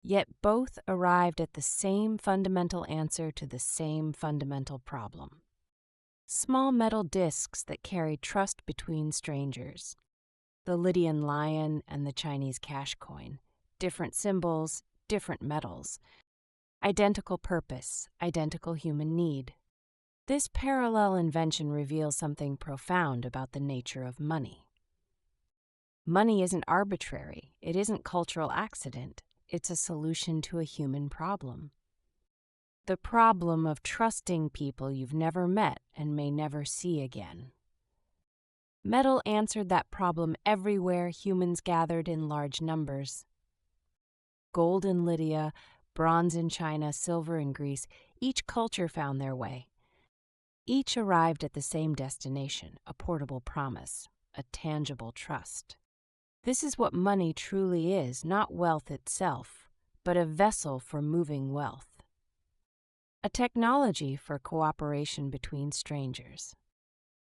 Yet both arrived at the same fundamental answer to the same fundamental problem. Small metal discs that carried trust between strangers. The Lydian lion and the Chinese cash coin. Different symbols, different metals. Identical purpose, identical human need. This parallel invention reveals something profound about the nature of money. Money isn't arbitrary, it isn't cultural accident, it's a solution to a human problem. The problem of trusting people you've never met and may never see again. Metal answered that problem everywhere humans gathered in large numbers. Gold in Lydia, bronze in China, silver in Greece, each culture found their way. Each arrived at the same destination, a portable promise, a tangible trust. This is what money truly is, not wealth itself, but a vessel for moving wealth. A technology for cooperation between strangers.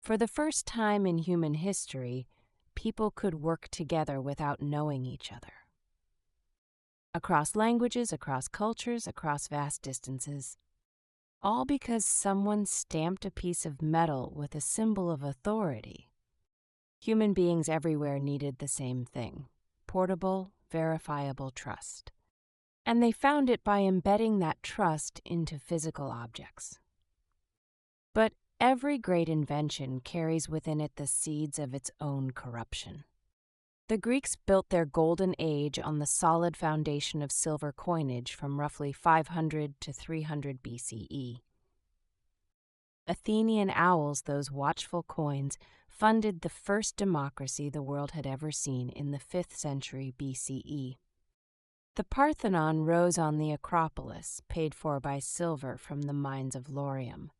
For the first time in human history, people could work together without knowing each other. Across languages, across cultures, across vast distances. All because someone stamped a piece of metal with a symbol of authority. Human beings everywhere needed the same thing: portable, verifiable trust. And they found it by embedding that trust into physical objects. But every great invention carries within it the seeds of its own corruption. The Greeks built their golden age on the solid foundation of silver coinage from roughly 500 to 300 BCE. Athenian owls, those watchful coins, funded the first democracy the world had ever seen in the 5th century BCE. The Parthenon rose on the Acropolis, paid for by silver from the mines of Laurium.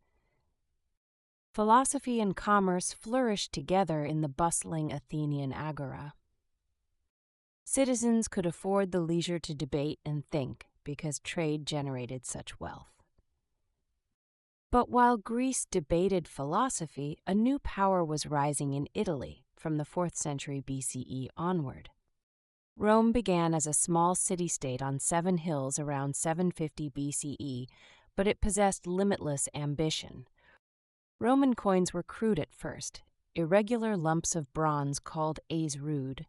Philosophy and commerce flourished together in the bustling Athenian agora. Citizens could afford the leisure to debate and think because trade generated such wealth. But while Greece debated philosophy, a new power was rising in Italy from the 4th century BCE onward. Rome began as a small city-state on 7 hills around 750 BCE, but it possessed limitless ambition. Roman coins were crude at first, irregular lumps of bronze called as rude.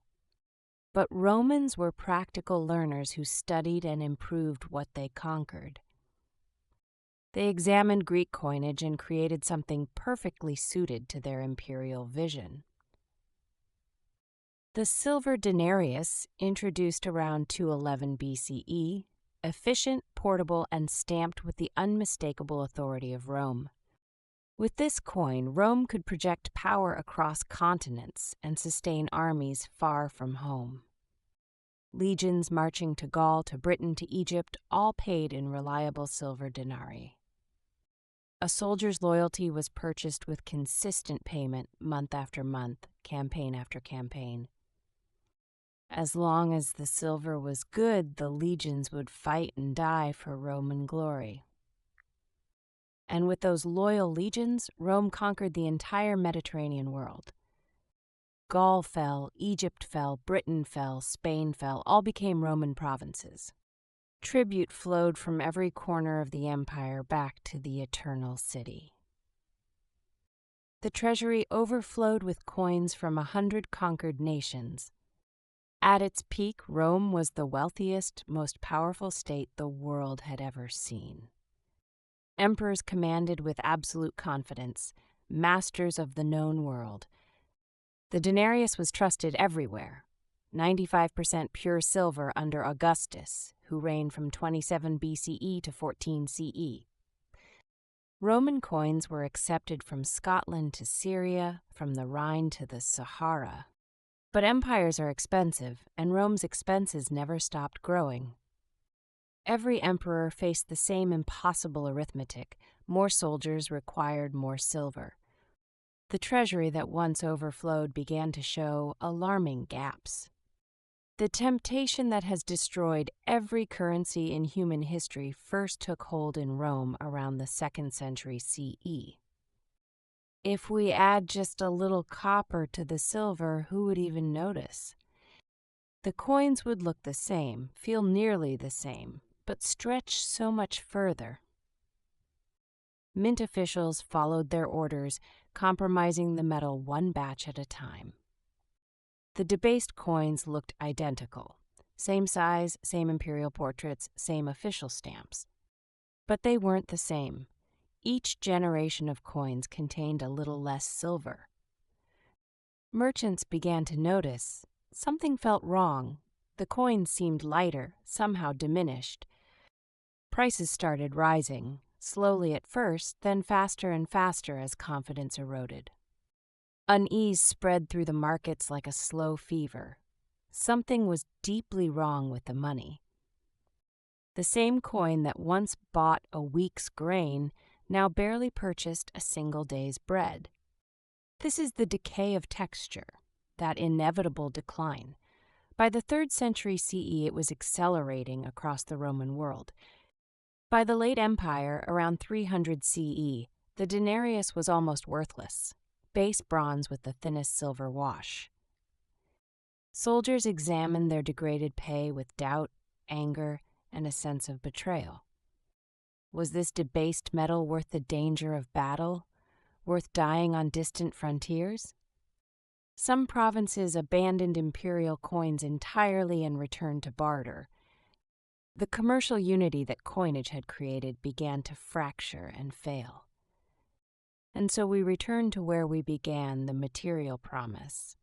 But Romans were practical learners who studied and improved what they conquered. They examined Greek coinage and created something perfectly suited to their imperial vision. The silver denarius, introduced around 211 BCE, efficient, portable, and stamped with the unmistakable authority of Rome. With this coin, Rome could project power across continents and sustain armies far from home. Legions marching to Gaul, to Britain, to Egypt, all paid in reliable silver denarii. A soldier's loyalty was purchased with consistent payment month after month, campaign after campaign. As long as the silver was good, the legions would fight and die for Roman glory. And with those loyal legions, Rome conquered the entire Mediterranean world. Gaul fell, Egypt fell, Britain fell, Spain fell, all became Roman provinces. Tribute flowed from every corner of the empire back to the eternal city. The treasury overflowed with coins from 100 conquered nations. At its peak, Rome was the wealthiest, most powerful state the world had ever seen. Emperors commanded with absolute confidence, masters of the known world. The denarius was trusted everywhere, 95% pure silver under Augustus, who reigned from 27 BCE to 14 CE. Roman coins were accepted from Scotland to Syria, from the Rhine to the Sahara. But empires are expensive, and Rome's expenses never stopped growing. Every emperor faced the same impossible arithmetic: more soldiers required more silver. The treasury that once overflowed began to show alarming gaps. The temptation that has destroyed every currency in human history first took hold in Rome around the 2nd century CE. If we add just a little copper to the silver, who would even notice? The coins would look the same, feel nearly the same, but stretch so much further. Mint officials followed their orders, compromising the metal one batch at a time. The debased coins looked identical, same size, same imperial portraits, same official stamps. But they weren't the same. Each generation of coins contained a little less silver. Merchants began to notice. Something felt wrong. The coins seemed lighter, somehow diminished. Prices started rising, slowly at first, then faster and faster as confidence eroded. Unease spread through the markets like a slow fever. Something was deeply wrong with the money. The same coin that once bought a week's grain now barely purchased a single day's bread. This is the decay of texture, that inevitable decline. By the 3rd century CE, it was accelerating across the Roman world. By the late Empire, around 300 CE, the denarius was almost worthless, base bronze with the thinnest silver wash. Soldiers examined their degraded pay with doubt, anger, and a sense of betrayal. Was this debased metal worth the danger of battle, worth dying on distant frontiers? Some provinces abandoned imperial coins entirely and returned to barter. The commercial unity that coinage had created began to fracture and fail. And so we return to where we began, the material promise.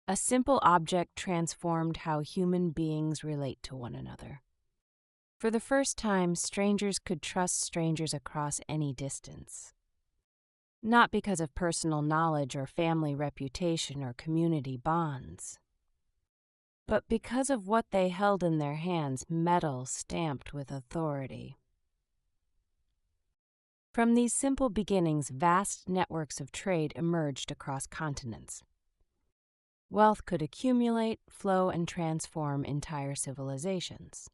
A simple object transformed how human beings relate to one another. For the first time, strangers could trust strangers across any distance. Not because of personal knowledge or family reputation or community bonds, but because of what they held in their hands, metal stamped with authority. From these simple beginnings, vast networks of trade emerged across continents. Wealth could accumulate, flow, and transform entire civilizations.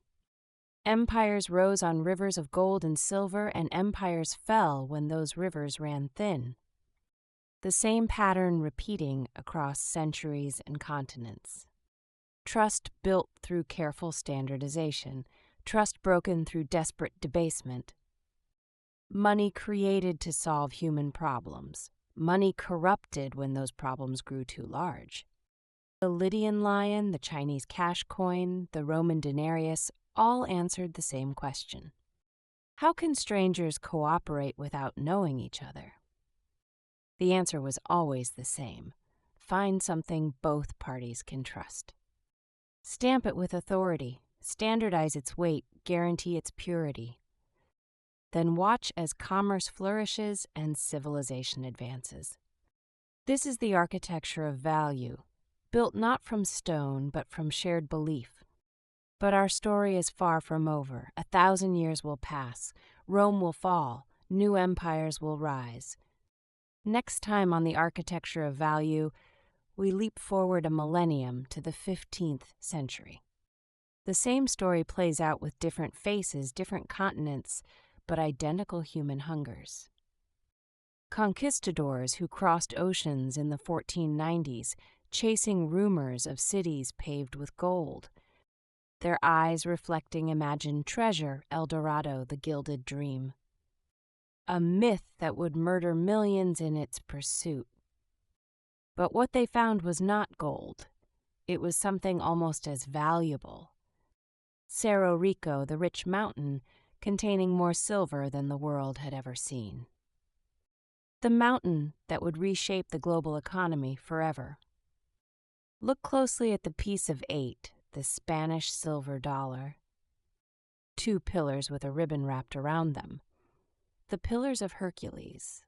Empires rose on rivers of gold and silver, and empires fell when those rivers ran thin. The same pattern repeating across centuries and continents. Trust built through careful standardization, trust broken through desperate debasement. Money created to solve human problems, money corrupted when those problems grew too large. The Lydian lion, the Chinese cash coin, the Roman denarius all answered the same question. How can strangers cooperate without knowing each other? The answer was always the same. Find something both parties can trust. Stamp it with authority, standardize its weight, guarantee its purity. Then watch as commerce flourishes and civilization advances. This is the architecture of value, built not from stone but from shared belief. But our story is far from over. 1,000 years will pass. Rome will fall. New empires will rise. Next time on the architecture of value, we leap forward a millennium to the 15th century. The same story plays out with different faces, different continents, but identical human hungers. Conquistadors who crossed oceans in the 1490s, chasing rumors of cities paved with gold. Their eyes reflecting imagined treasure, El Dorado, the gilded dream. A myth that would murder millions in its pursuit. But what they found was not gold. It was something almost as valuable. Cerro Rico, the rich mountain, containing more silver than the world had ever seen. The mountain that would reshape the global economy forever. Look closely at the piece of 8. The Spanish silver dollar. 2 pillars with a ribbon wrapped around them. The Pillars of Hercules.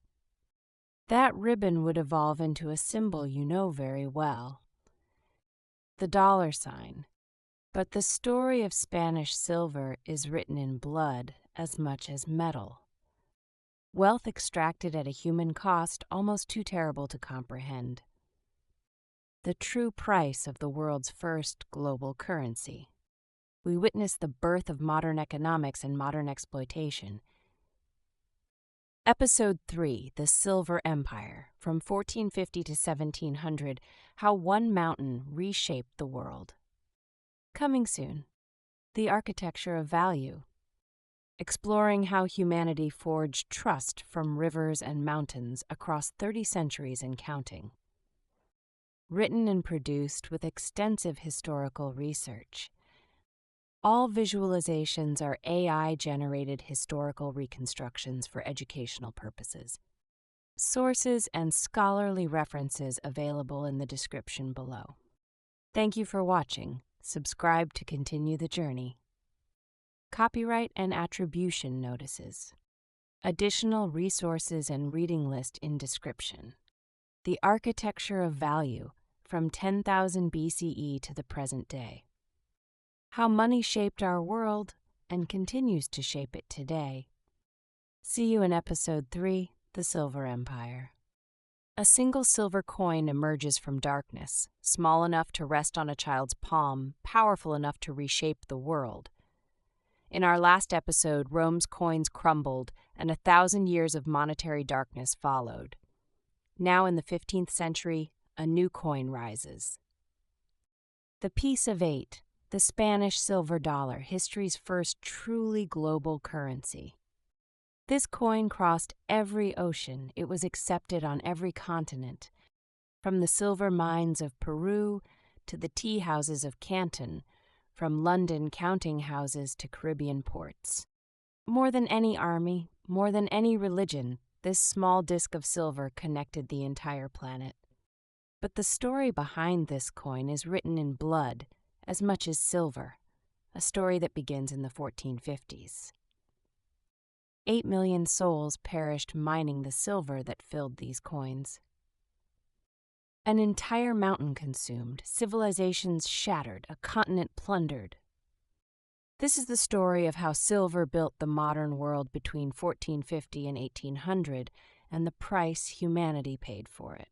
That ribbon would evolve into a symbol you know very well. The dollar sign. But the story of Spanish silver is written in blood as much as metal. Wealth extracted at a human cost almost too terrible to comprehend. The true price of the world's first global currency. We witness the birth of modern economics and modern exploitation. Episode 3, The Silver Empire, from 1450 to 1700, How One Mountain Reshaped the World. Coming soon. The Architecture of Value. Exploring how humanity forged trust from rivers and mountains across 30 centuries and counting. Written and produced with extensive historical research. All visualizations are AI-generated historical reconstructions for educational purposes. Sources and scholarly references available in the description below. Thank you for watching. Subscribe to continue the journey. Copyright and attribution notices. Additional resources and reading list in description. The Architecture of Value, from 10,000 BCE to the present day. How money shaped our world and continues to shape it today. See you in Episode 3, The Silver Empire. a single silver coin emerges from darkness, small enough to rest on a child's palm, powerful enough to reshape the world. In our last episode, Rome's coins crumbled, and 1,000 years of monetary darkness followed. Now in the 15th century, a new coin rises. The Piece of Eight, the Spanish silver dollar, history's first truly global currency. This coin crossed every ocean. It was accepted on every continent, from the silver mines of Peru to the tea houses of Canton, from London counting houses to Caribbean ports. More than any army, more than any religion, this small disk of silver connected the entire planet. But the story behind this coin is written in blood as much as silver, a story that begins in the 1450s. 8 million souls perished mining the silver that filled these coins. An entire mountain consumed, civilizations shattered, a continent plundered. This is the story of how silver built the modern world between 1450 and 1800 and the price humanity paid for it.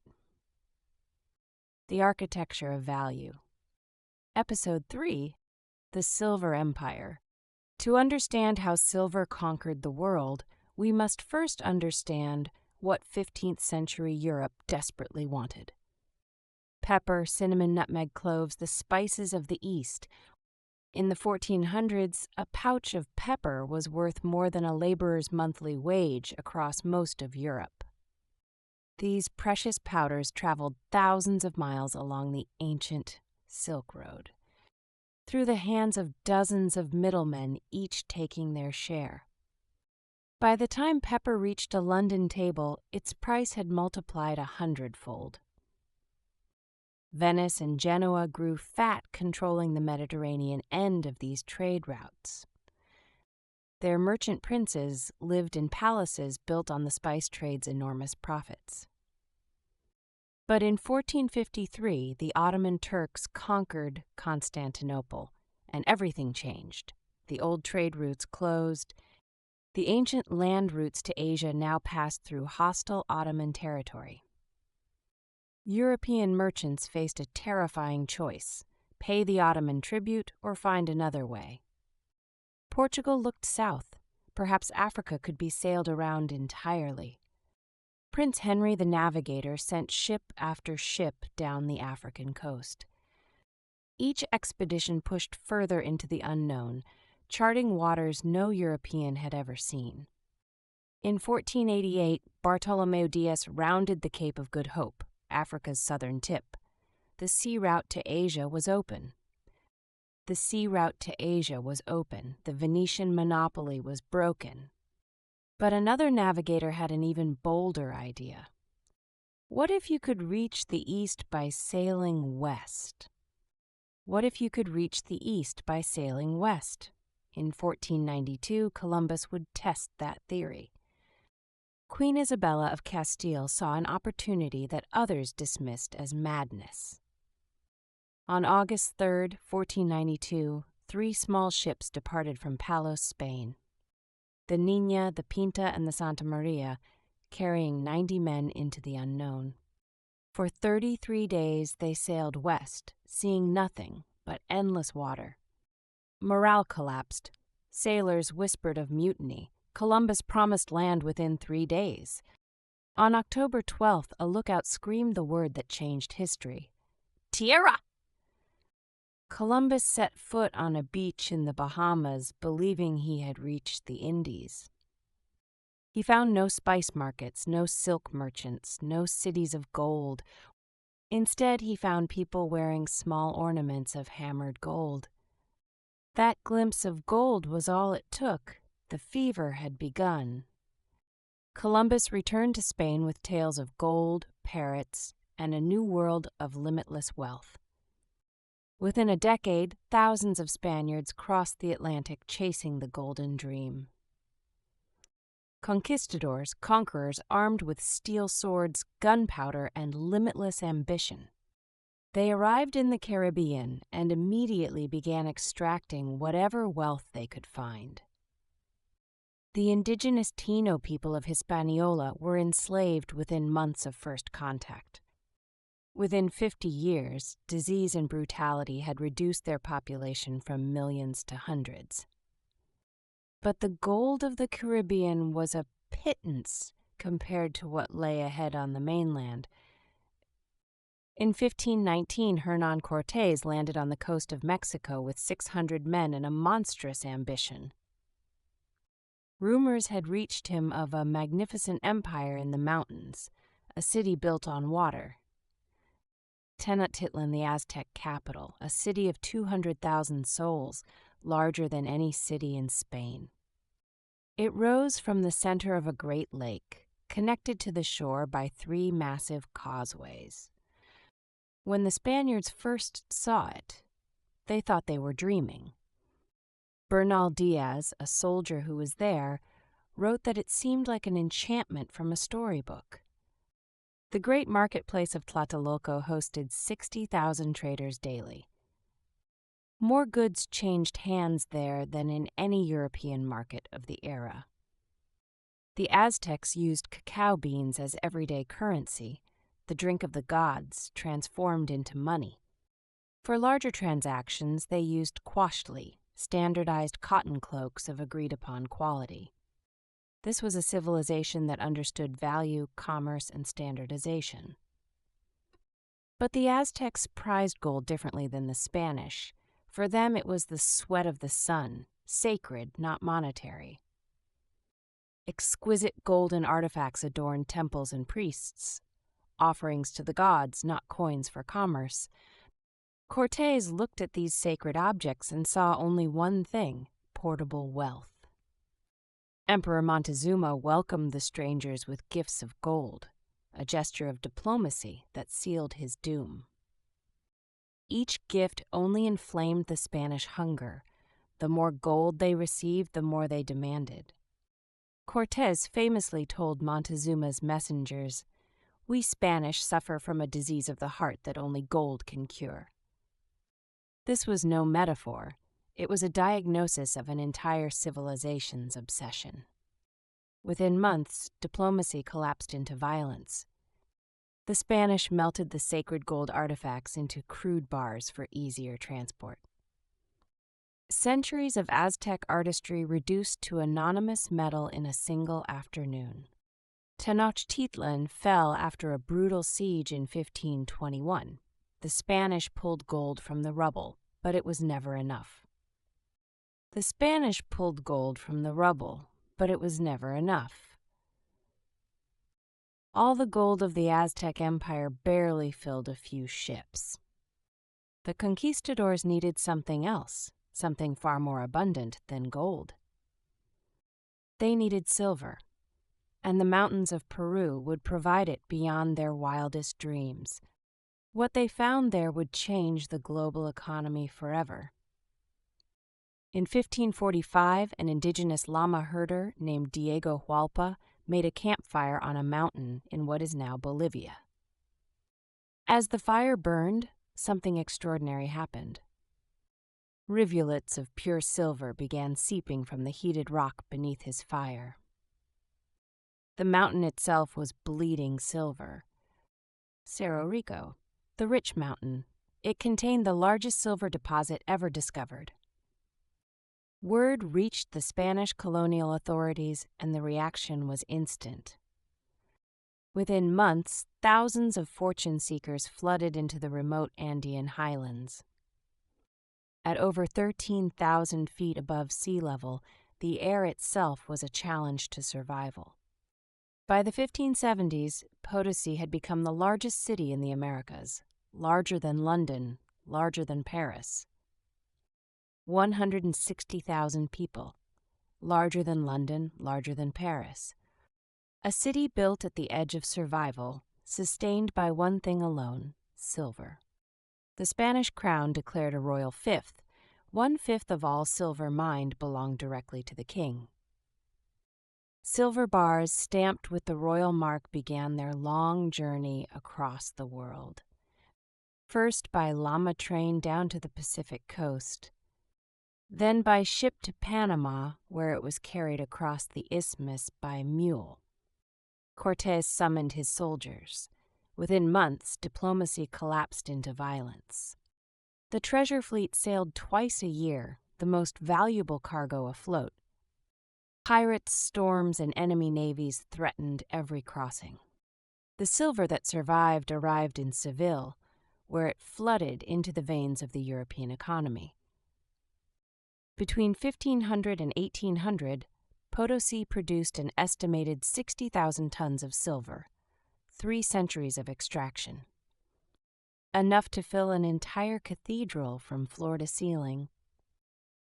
The architecture of value. Episode 3, The Silver Empire. To understand how silver conquered the world, we must first understand what 15th century Europe desperately wanted. Pepper, cinnamon, nutmeg, cloves, the spices of the East. In the 1400s, a pouch of pepper was worth more than a laborer's monthly wage across most of Europe. These precious powders traveled thousands of miles along the ancient Silk Road, through the hands of dozens of middlemen, each taking their share. By the time pepper reached a London table, its price had multiplied 100-fold. Venice and Genoa grew fat, controlling the Mediterranean end of these trade routes. Their merchant princes lived in palaces built on the spice trade's enormous profits. But in 1453, the Ottoman Turks conquered Constantinople, and everything changed. The old trade routes closed. The ancient land routes to Asia now passed through hostile Ottoman territory. European merchants faced a terrifying choice: pay the Ottoman tribute or find another way. Portugal looked south. Perhaps Africa could be sailed around entirely. Prince Henry the Navigator sent ship after ship down the African coast. Each expedition pushed further into the unknown, charting waters no European had ever seen. In 1488, Bartolomeu Diaz rounded the Cape of Good Hope, Africa's southern tip. The sea route to Asia was open. The Venetian monopoly was broken. But another navigator had an even bolder idea. What if you could reach the East by sailing west? In 1492, Columbus would test that theory. Queen Isabella of Castile saw an opportunity that others dismissed as madness. On August 3, 1492, 3 small ships departed from Palos, Spain. The Niña, the Pinta, and the Santa Maria, carrying 90 men into the unknown. For 33 days they sailed west, seeing nothing but endless water. Morale collapsed. Sailors whispered of mutiny. Columbus promised land within 3 days. On October 12th, a lookout screamed the word that changed history: Tierra! Columbus set foot on a beach in the Bahamas, believing he had reached the Indies. He found no spice markets, no silk merchants, no cities of gold. Instead, he found people wearing small ornaments of hammered gold. That glimpse of gold was all it took. The fever had begun. Columbus returned to Spain with tales of gold, parrots, and a new world of limitless wealth. Within a decade, thousands of Spaniards crossed the Atlantic chasing the golden dream. Conquistadors, conquerors armed with steel swords, gunpowder, and limitless ambition. They arrived in the Caribbean and immediately began extracting whatever wealth they could find. The indigenous Taino people of Hispaniola were enslaved within months of first contact. Within 50 years, disease and brutality had reduced their population from millions to hundreds. But the gold of the Caribbean was a pittance compared to what lay ahead on the mainland. In 1519, Hernán Cortés landed on the coast of Mexico with 600 men and a monstrous ambition. Rumors had reached him of a magnificent empire in the mountains, a city built on water. Tenochtitlan, the Aztec capital, a city of 200,000 souls, larger than any city in Spain. It rose from the center of a great lake, connected to the shore by 3 massive causeways. When the Spaniards first saw it, they thought they were dreaming. Bernal Diaz, a soldier who was there, wrote that it seemed like an enchantment from a storybook. The great marketplace of Tlatelolco hosted 60,000 traders daily. More goods changed hands there than in any European market of the era. The Aztecs used cacao beans as everyday currency, the drink of the gods transformed into money. For larger transactions, they used quachtli, standardized cotton cloaks of agreed-upon quality. This was a civilization that understood value, commerce, and standardization. But the Aztecs prized gold differently than the Spanish. For them, it was the sweat of the sun, sacred, not monetary. Exquisite golden artifacts adorned temples and priests, offerings to the gods, not coins for commerce. Cortés looked at these sacred objects and saw only one thing: portable wealth. Emperor Montezuma welcomed the strangers with gifts of gold, a gesture of diplomacy that sealed his doom. Each gift only inflamed the Spanish hunger. The more gold they received, the more they demanded. Cortés famously told Montezuma's messengers, "We Spanish suffer from a disease of the heart that only gold can cure." This was no metaphor. It was a diagnosis of an entire civilization's obsession. Within months, diplomacy collapsed into violence. The Spanish melted the sacred gold artifacts into crude bars for easier transport. Centuries of Aztec artistry reduced to anonymous metal in a single afternoon. Tenochtitlan fell after a brutal siege in 1521. The Spanish pulled gold from the rubble, but it was never enough. The Spanish pulled gold from the rubble, but it was never enough. All the gold of the Aztec Empire barely filled a few ships. The conquistadors needed something else, something far more abundant than gold. They needed silver, and the mountains of Peru would provide it beyond their wildest dreams. What they found there would change the global economy forever. In 1545, an indigenous llama herder named Diego Hualpa made a campfire on a mountain in what is now Bolivia. As the fire burned, something extraordinary happened. Rivulets of pure silver began seeping from the heated rock beneath his fire. The mountain itself was bleeding silver. Cerro Rico, the rich mountain, it contained the largest silver deposit ever discovered. Word reached the Spanish colonial authorities, and the reaction was instant. Within months, thousands of fortune seekers flooded into the remote Andean highlands. At over 13,000 feet above sea level, the air itself was a challenge to survival. By the 1570s, Potosi had become the largest city in the Americas, larger than London, larger than Paris. 160,000 people, larger than London, larger than Paris. A city built at the edge of survival, sustained by one thing alone: silver. The Spanish crown declared a royal fifth. 1/5 of all silver mined belonged directly to the king. Silver bars stamped with the royal mark began their long journey across the world. First by llama train down to the Pacific coast. then by ship to Panama, where it was carried across the isthmus by mule. Cortés summoned his soldiers. Within months, diplomacy collapsed into violence. The treasure fleet sailed twice a year, the most valuable cargo afloat. Pirates, storms, and enemy navies threatened every crossing. The silver that survived arrived in Seville, where it flooded into the veins of the European economy. Between 1500 and 1800, Potosí produced an estimated 60,000 tons of silver, 3 centuries of extraction. Enough to fill an entire cathedral from floor to ceiling.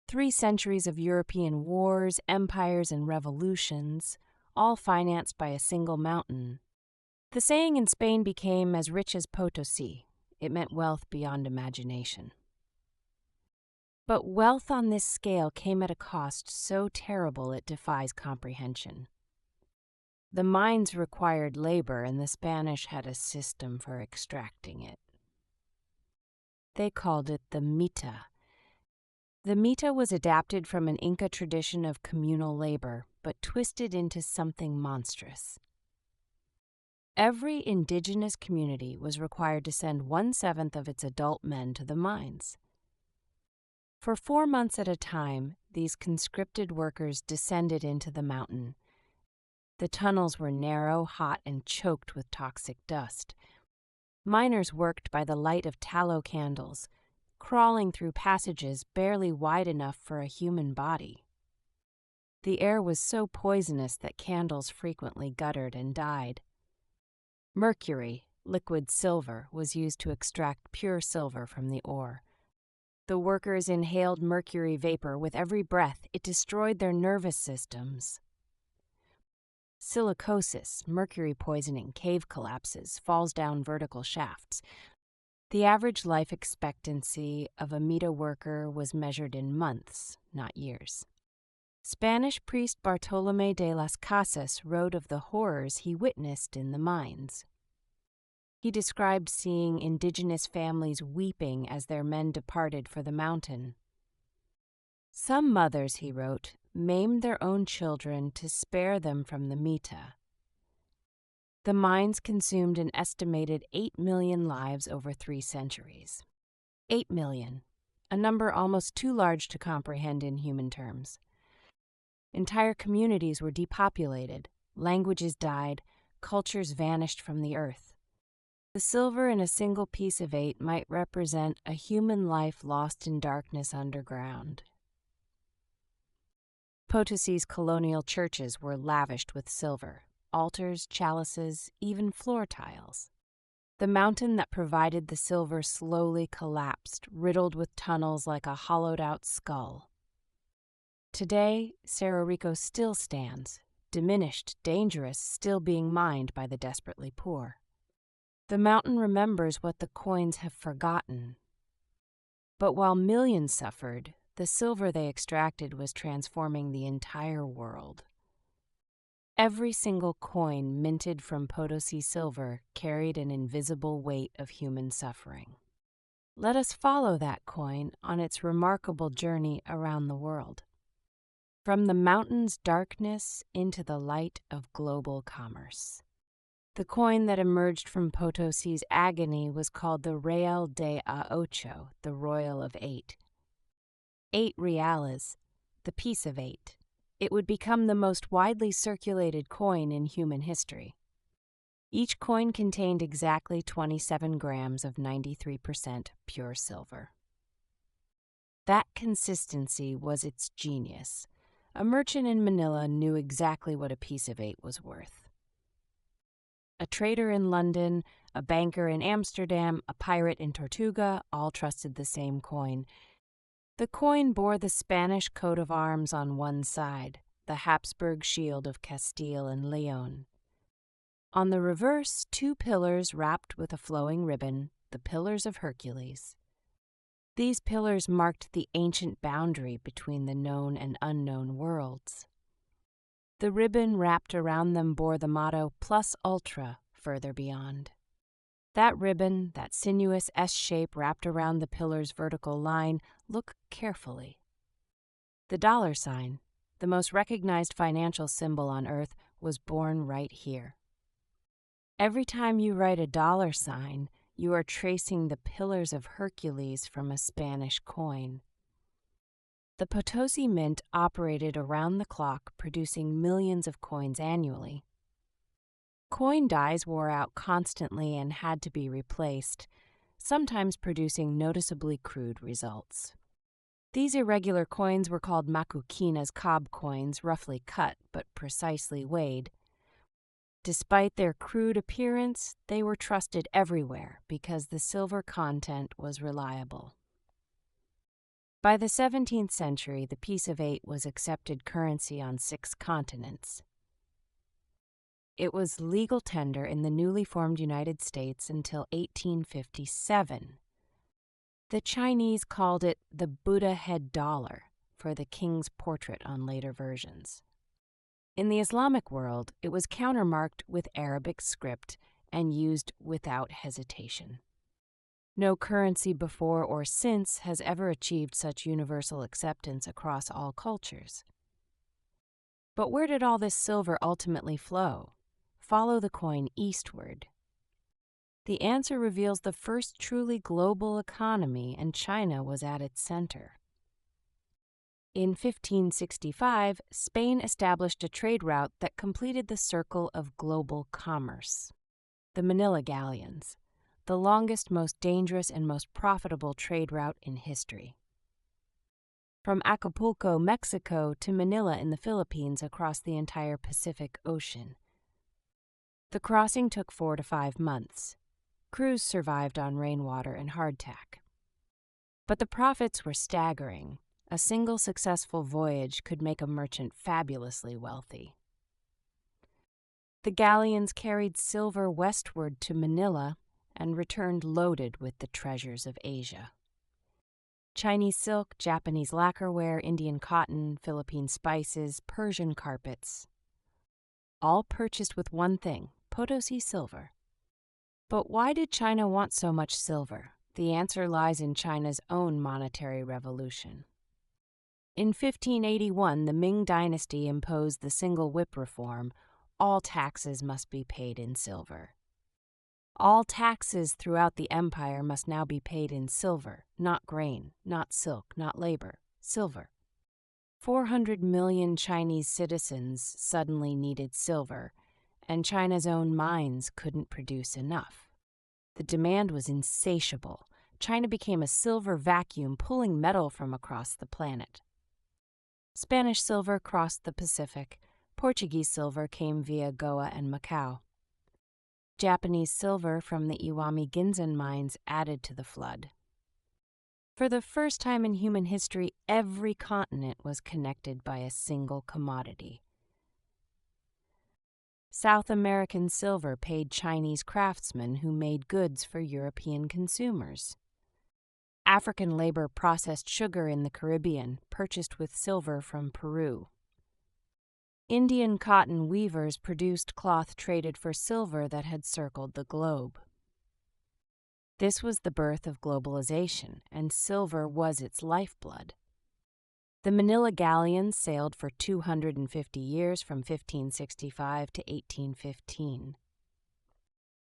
3 centuries of European wars, empires, and revolutions, all financed by a single mountain. The saying in Spain became as rich as Potosí. It meant wealth beyond imagination. But wealth on this scale came at a cost so terrible it defies comprehension. The mines required labor, and the Spanish had a system for extracting it. They called it the mita. The mita was adapted from an Inca tradition of communal labor, but twisted into something monstrous. Every indigenous community was required to send 1/7 of its adult men to the mines. For 4 months at a time, these conscripted workers descended into the mountain. The tunnels were narrow, hot, and choked with toxic dust. Miners worked by the light of tallow candles, crawling through passages barely wide enough for a human body. The air was so poisonous that candles frequently guttered and died. Mercury, liquid silver, was used to extract pure silver from the ore. The workers inhaled mercury vapor with every breath. It destroyed their nervous systems. Silicosis, mercury poisoning, cave collapses, falls down vertical shafts. The average life expectancy of a mita worker was measured in months, not years. Spanish priest Bartolomé de las Casas wrote of the horrors he witnessed in the mines. He described seeing indigenous families weeping as their men departed for the mountain. Some mothers, he wrote, maimed their own children to spare them from the mita. The mines consumed an estimated 8 million lives over 3 centuries. 8 million, a number almost too large to comprehend in human terms. Entire communities were depopulated, languages died, cultures vanished from the earth. The silver in a single piece of 8 might represent a human life lost in darkness underground. Potosí's colonial churches were lavished with silver, altars, chalices, even floor tiles. The mountain that provided the silver slowly collapsed, riddled with tunnels like a hollowed-out skull. Today, Cerro Rico still stands, diminished, dangerous, still being mined by the desperately poor. The mountain remembers what the coins have forgotten. But while millions suffered, the silver they extracted was transforming the entire world. Every single coin minted from Potosí silver carried an invisible weight of human suffering. Let us follow that coin on its remarkable journey around the world. From the mountain's darkness into the light of global commerce. The coin that emerged from Potosí's agony was called the Real de a Ocho, the Royal of 8. 8 reales, the piece of 8. It would become the most widely circulated coin in human history. Each coin contained exactly 27 grams of 93% pure silver. That consistency was its genius. A merchant in Manila knew exactly what a piece of 8 was worth. A trader in London, a banker in Amsterdam, a pirate in Tortuga all trusted the same coin. The coin bore the Spanish coat of arms on one side, the Habsburg shield of Castile and Leon. On the reverse, 2 pillars wrapped with a flowing ribbon, the Pillars of Hercules. These pillars marked the ancient boundary between the known and unknown worlds. The ribbon wrapped around them bore the motto Plus Ultra, further beyond. That ribbon, that sinuous S shape wrapped around the pillar's vertical line, look carefully. The dollar sign, the most recognized financial symbol on Earth, was born right here. Every time you write a dollar sign, you are tracing the Pillars of Hercules from a Spanish coin. The Potosi Mint operated around the clock, producing millions of coins annually. Coin dies wore out constantly and had to be replaced, sometimes producing noticeably crude results. These irregular coins were called makukinas, cob coins, roughly cut but precisely weighed. Despite their crude appearance, they were trusted everywhere because the silver content was reliable. By the 17th century, the piece of 8 was accepted currency on 6 continents. It was legal tender in the newly formed United States until 1857. The Chinese called it the Buddha head dollar for the king's portrait on later versions. In the Islamic world, it was countermarked with Arabic script and used without hesitation. No currency before or since has ever achieved such universal acceptance across all cultures. But where did all this silver ultimately flow? Follow the coin eastward. The answer reveals the first truly global economy, and China was at its center. In 1565, Spain established a trade route that completed the circle of global commerce. The Manila Galleons, the longest, most dangerous, and most profitable trade route in history. From Acapulco, Mexico, to Manila in the Philippines across the entire Pacific Ocean. The crossing took 4 to 5 months. Crews survived on rainwater and hardtack. But the profits were staggering. A single successful voyage could make a merchant fabulously wealthy. The galleons carried silver westward to Manila and returned loaded with the treasures of Asia. Chinese silk, Japanese lacquerware, Indian cotton, Philippine spices, Persian carpets. All purchased with one thing, Potosi silver. But why did China want so much silver? The answer lies in China's own monetary revolution. In 1581, the Ming Dynasty imposed the single whip reform. All taxes must be paid in silver. All taxes throughout the empire must now be paid in silver, not grain, not silk, not labor, silver. 400 million Chinese citizens suddenly needed silver, and China's own mines couldn't produce enough. The demand was insatiable. China became a silver vacuum, pulling metal from across the planet. Spanish silver crossed the Pacific. Portuguese silver came via Goa and Macau. Japanese silver from the Iwami Ginzan mines added to the flood. For the first time in human history, every continent was connected by a single commodity. South American silver paid Chinese craftsmen who made goods for European consumers. African labor processed sugar in the Caribbean, purchased with silver from Peru. Indian cotton weavers produced cloth traded for silver that had circled the globe. This was the birth of globalization, and silver was its lifeblood. The Manila galleons sailed for 250 years from 1565 to 1815.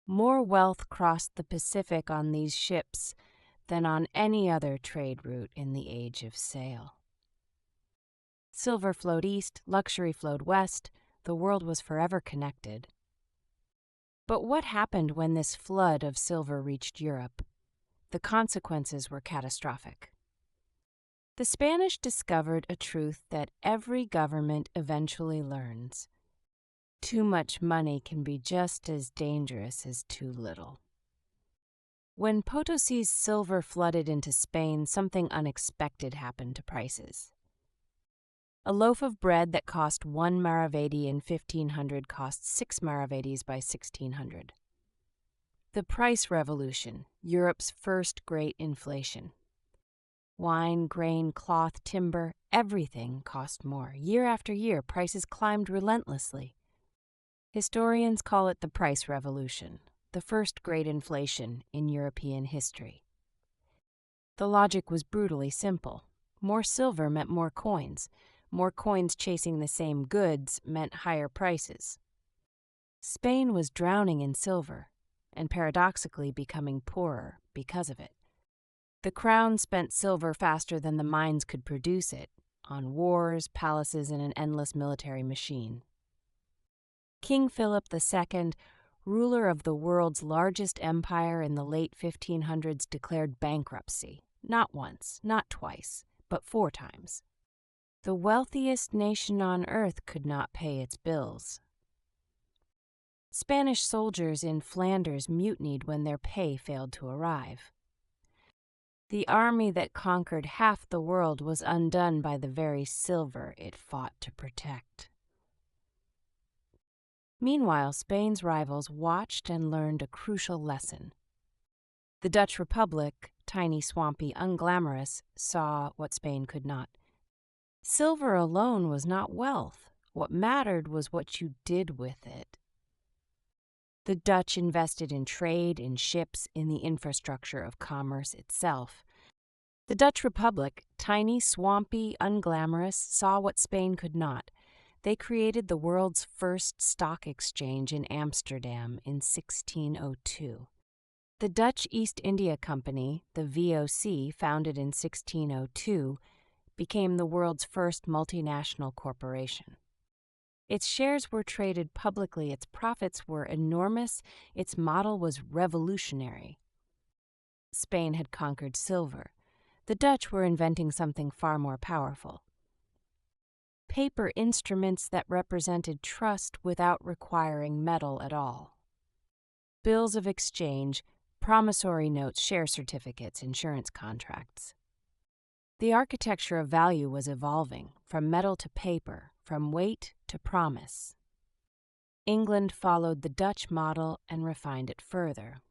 More wealth crossed the Pacific on these ships than on any other trade route in the age of sail. Silver flowed east, luxury flowed west, the world was forever connected. But what happened when this flood of silver reached Europe? The consequences were catastrophic. The Spanish discovered a truth that every government eventually learns. Too much money can be just as dangerous as too little. When Potosi's silver flooded into Spain, something unexpected happened to prices. A loaf of bread that cost 1 maravedì in 1500 cost 6 maravedis by 1600. The price revolution, Europe's first great inflation. Wine, grain, cloth, timber, everything cost more. Year after year, prices climbed relentlessly. Historians call it the price revolution, the first great inflation in European history. The logic was brutally simple. More silver meant more coins. More coins chasing the same goods meant higher prices. Spain was drowning in silver, and paradoxically becoming poorer because of it. The crown spent silver faster than the mines could produce it, on wars, palaces, and an endless military machine. King Philip II, ruler of the world's largest empire in the late 1500s, declared bankruptcy, not once, not twice, but 4 times. The wealthiest nation on earth could not pay its bills. Spanish soldiers in Flanders mutinied when their pay failed to arrive. The army that conquered half the world was undone by the very silver it fought to protect. Meanwhile, Spain's rivals watched and learned a crucial lesson. The Dutch Republic, tiny, swampy, unglamorous, saw what Spain could not. Silver alone was not wealth. What mattered was what you did with it. The Dutch invested in trade, in ships, in the infrastructure of commerce itself. The Dutch Republic, tiny, swampy, unglamorous, saw what Spain could not. They created the world's first stock exchange in Amsterdam in 1602. The Dutch East India Company, the VOC, founded in 1602, became the world's first multinational corporation. Its shares were traded publicly, its profits were enormous, its model was revolutionary. Spain had conquered silver. The Dutch were inventing something far more powerful. Paper instruments that represented trust without requiring metal at all. Bills of exchange, promissory notes, share certificates, insurance contracts. The architecture of value was evolving, from metal to paper, from weight to promise. England followed the Dutch model and refined it further.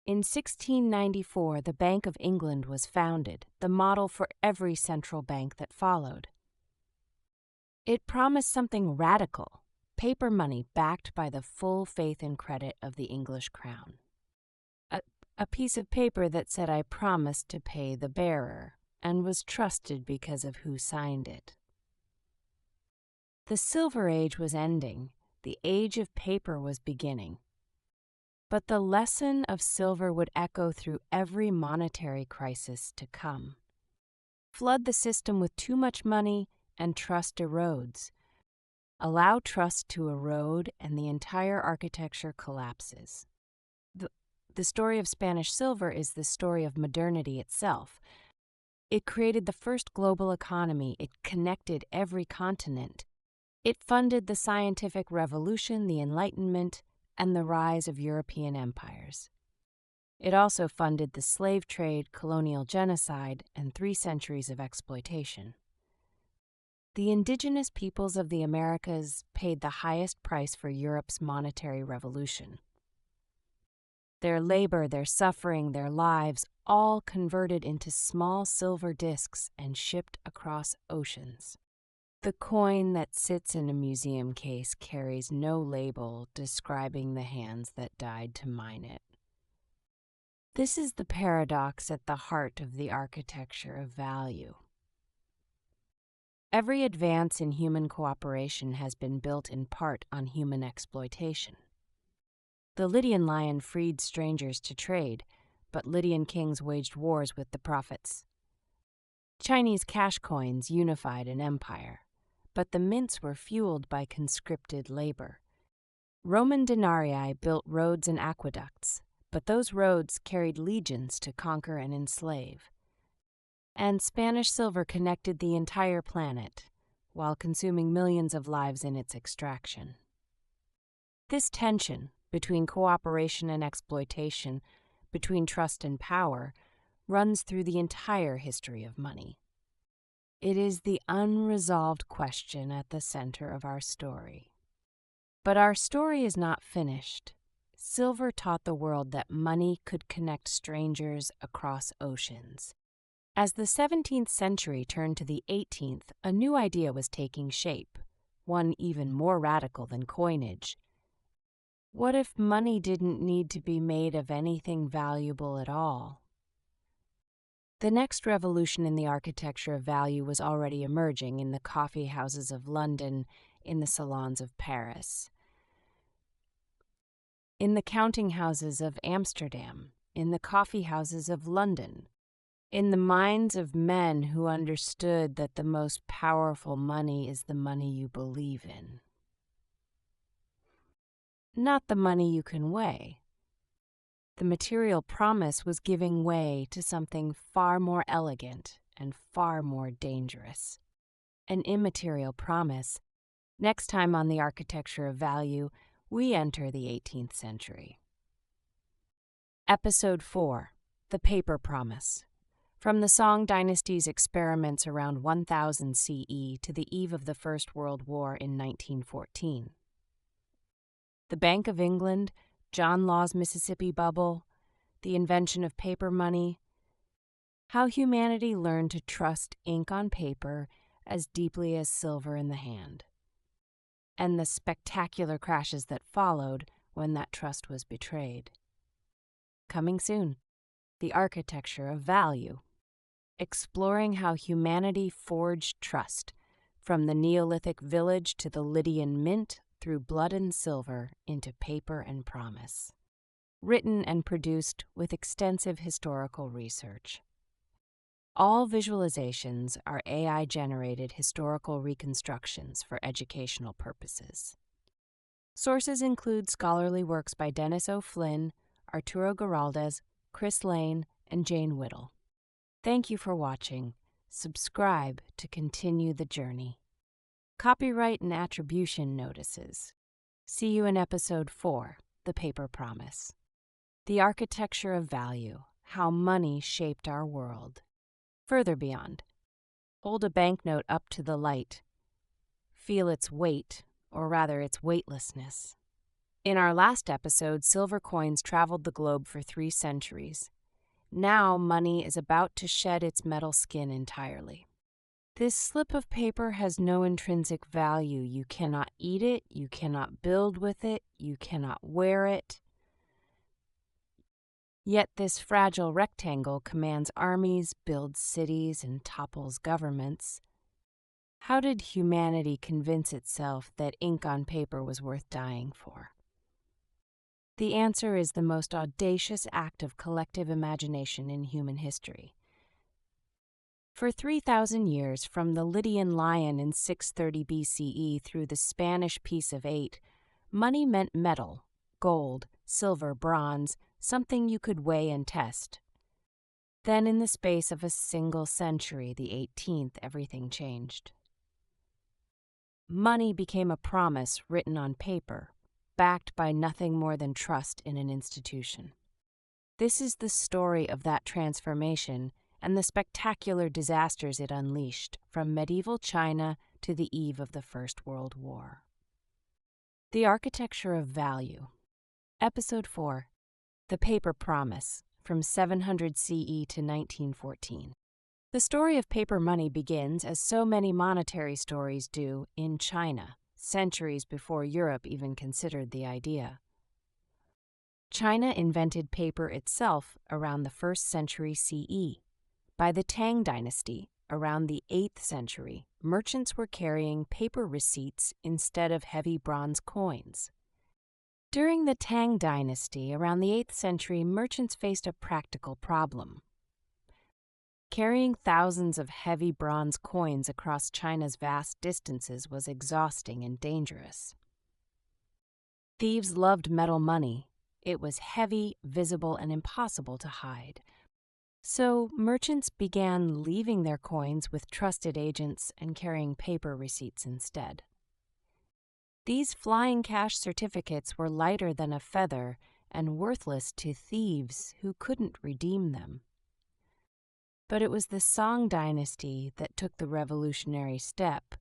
In 1694, the Bank of England was founded, the model for every central bank that followed. It promised something radical, paper money backed by the full faith and credit of the English crown. A piece of paper that said, "I promised to pay the bearer," and was trusted because of who signed it. The Silver Age was ending. The age of paper was beginning. But the lesson of silver would echo through every monetary crisis to come. Flood the system with too much money, and trust erodes. Allow trust to erode, and the entire architecture collapses. The story of Spanish silver is the story of modernity itself. It created the first global economy. It connected every continent. It funded the scientific revolution, the Enlightenment, and the rise of European empires. It also funded the slave trade, colonial genocide, and 3 centuries of exploitation. The indigenous peoples of the Americas paid the highest price for Europe's monetary revolution. Their labor, their suffering, their lives, all converted into small silver discs and shipped across oceans. The coin that sits in a museum case carries no label describing the hands that died to mine it. This is the paradox at the heart of the architecture of value. Every advance in human cooperation has been built in part on human exploitation. The Lydian lion freed strangers to trade, but Lydian kings waged wars with the prophets. Chinese cash coins unified an empire, but the mints were fueled by conscripted labor. Roman denarii built roads and aqueducts, but those roads carried legions to conquer and enslave. And Spanish silver connected the entire planet, while consuming millions of lives in its extraction. This tension between cooperation and exploitation, between trust and power, runs through the entire history of money. It is the unresolved question at the center of our story. But our story is not finished. Silver taught the world that money could connect strangers across oceans. As the 17th century turned to the 18th, a new idea was taking shape, one even more radical than coinage. What if money didn't need to be made of anything valuable at all? The next revolution in the architecture of value was already emerging in the coffee houses of London, in the salons of Paris, in the counting houses of Amsterdam, in the coffee houses of London, in the minds of men who understood that the most powerful money is the money you believe in. Not the money you can weigh. The material promise was giving way to something far more elegant and far more dangerous. An immaterial promise. Next time on the Architecture of Value, we enter the 18th century. Episode 4. The Paper Promise. From the Song Dynasty's experiments around 1000 CE to the eve of the First World War in 1914. The Bank of England, John Law's Mississippi Bubble, the invention of paper money, how humanity learned to trust ink on paper as deeply as silver in the hand, and the spectacular crashes that followed when that trust was betrayed. Coming soon, the Architecture of Value, exploring how humanity forged trust, from the Neolithic village to the Lydian mint, through blood and silver into paper and promise. Written and produced with extensive historical research. All visualizations are AI-generated historical reconstructions for educational purposes. Sources include scholarly works by Dennis O'Flynn, Arturo Giraldes, Chris Lane, and Jane Whittle. Thank you for watching. Subscribe to continue the journey. Copyright and attribution notices. See you in Episode 4, The Paper Promise. The Architecture of Value, How Money Shaped Our World. Further beyond. Hold a banknote up to the light. Feel its weight, or rather its weightlessness. In our last episode, silver coins traveled the globe for 3 centuries. Now money is about to shed its metal skin entirely. This slip of paper has no intrinsic value. You cannot eat it, you cannot build with it, you cannot wear it. Yet this fragile rectangle commands armies, builds cities, and topples governments. How did humanity convince itself that ink on paper was worth dying for? The answer is the most audacious act of collective imagination in human history. For 3,000 years, from the Lydian lion in 630 BCE through the Spanish Peace of Eight, money meant metal, gold, silver, bronze, something you could weigh and test. Then in the space of a single century, the 18th, everything changed. Money became a promise written on paper, backed by nothing more than trust in an institution. This is the story of that transformation and the spectacular disasters it unleashed, from medieval China to the eve of the First World War. The Architecture of Value. Episode 4. The Paper Promise, from 700 CE to 1914. The story of paper money begins, as so many monetary stories do, in China, centuries before Europe even considered the idea. China invented paper itself around the 1st century CE. By the Tang Dynasty, around the 8th century, merchants were carrying paper receipts instead of heavy bronze coins. During the Tang Dynasty, around the 8th century, merchants faced a practical problem. Carrying thousands of heavy bronze coins across China's vast distances was exhausting and dangerous. Thieves loved metal money. It was heavy, visible, and impossible to hide. So merchants began leaving their coins with trusted agents and carrying paper receipts instead. These flying cash certificates were lighter than a feather and worthless to thieves who couldn't redeem them. But it was the Song Dynasty that took the revolutionary step.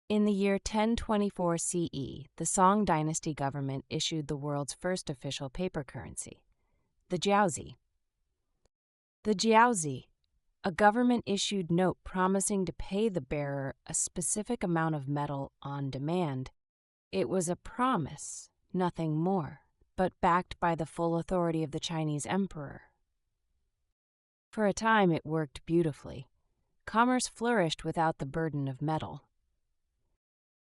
In the year 1024 CE, the Song Dynasty government issued the world's first official paper currency, the jiaozi. The jiaozi, a government-issued note promising to pay the bearer a specific amount of metal on demand. It was a promise, nothing more, but backed by the full authority of the Chinese emperor. For a time, it worked beautifully. Commerce flourished without the burden of metal.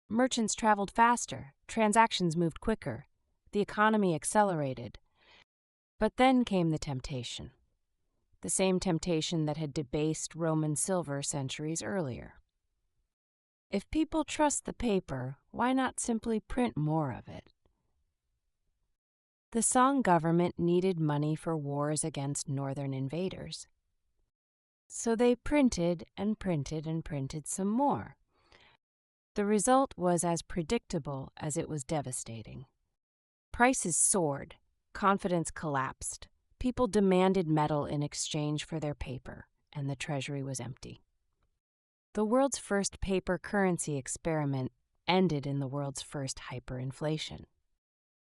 Merchants traveled faster, transactions moved quicker, the economy accelerated. But then came the temptation. The same temptation that had debased Roman silver centuries earlier. If people trust the paper, why not simply print more of it? The Song government needed money for wars against northern invaders. So they printed and printed and printed some more. The result was as predictable as it was devastating. Prices soared, confidence collapsed. People demanded metal in exchange for their paper, and the treasury was empty. The world's first paper currency experiment ended in the world's first hyperinflation.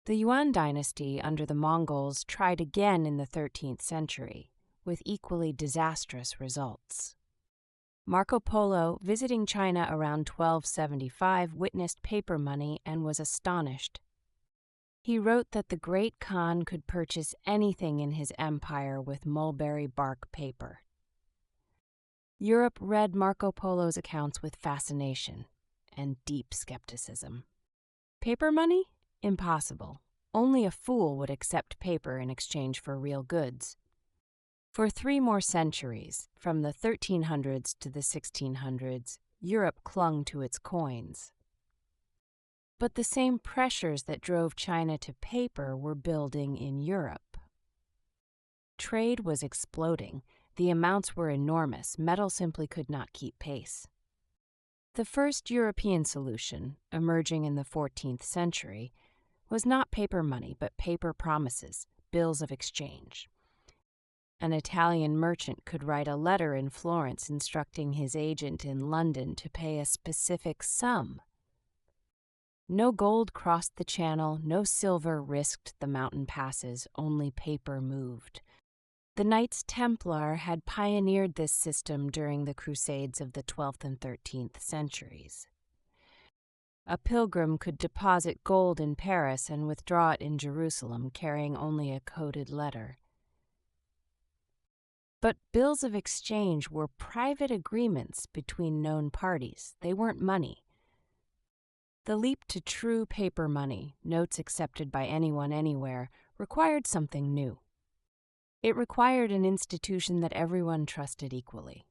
The Yuan dynasty under the Mongols tried again in the 13th century, with equally disastrous results. Marco Polo, visiting China around 1275, witnessed paper money and was astonished. He wrote that the Great Khan could purchase anything in his empire with mulberry bark paper. Europe read Marco Polo's accounts with fascination and deep skepticism. Paper money? Impossible. Only a fool would accept paper in exchange for real goods. For 3 more centuries, from the 1300s to the 1600s, Europe clung to its coins. But the same pressures that drove China to paper were building in Europe. Trade was exploding. The amounts were enormous. Metal simply could not keep pace. The first European solution, emerging in the 14th century, was not paper money but paper promises, bills of exchange. An Italian merchant could write a letter in Florence instructing his agent in London to pay a specific sum. No gold crossed the channel, no silver risked the mountain passes, only paper moved. The Knights Templar had pioneered this system during the Crusades of the 12th and 13th centuries. A pilgrim could deposit gold in Paris and withdraw it in Jerusalem, carrying only a coded letter. But bills of exchange were private agreements between known parties. They weren't money. The leap to true paper money, notes accepted by anyone anywhere, required something new. It required an institution that everyone trusted equally.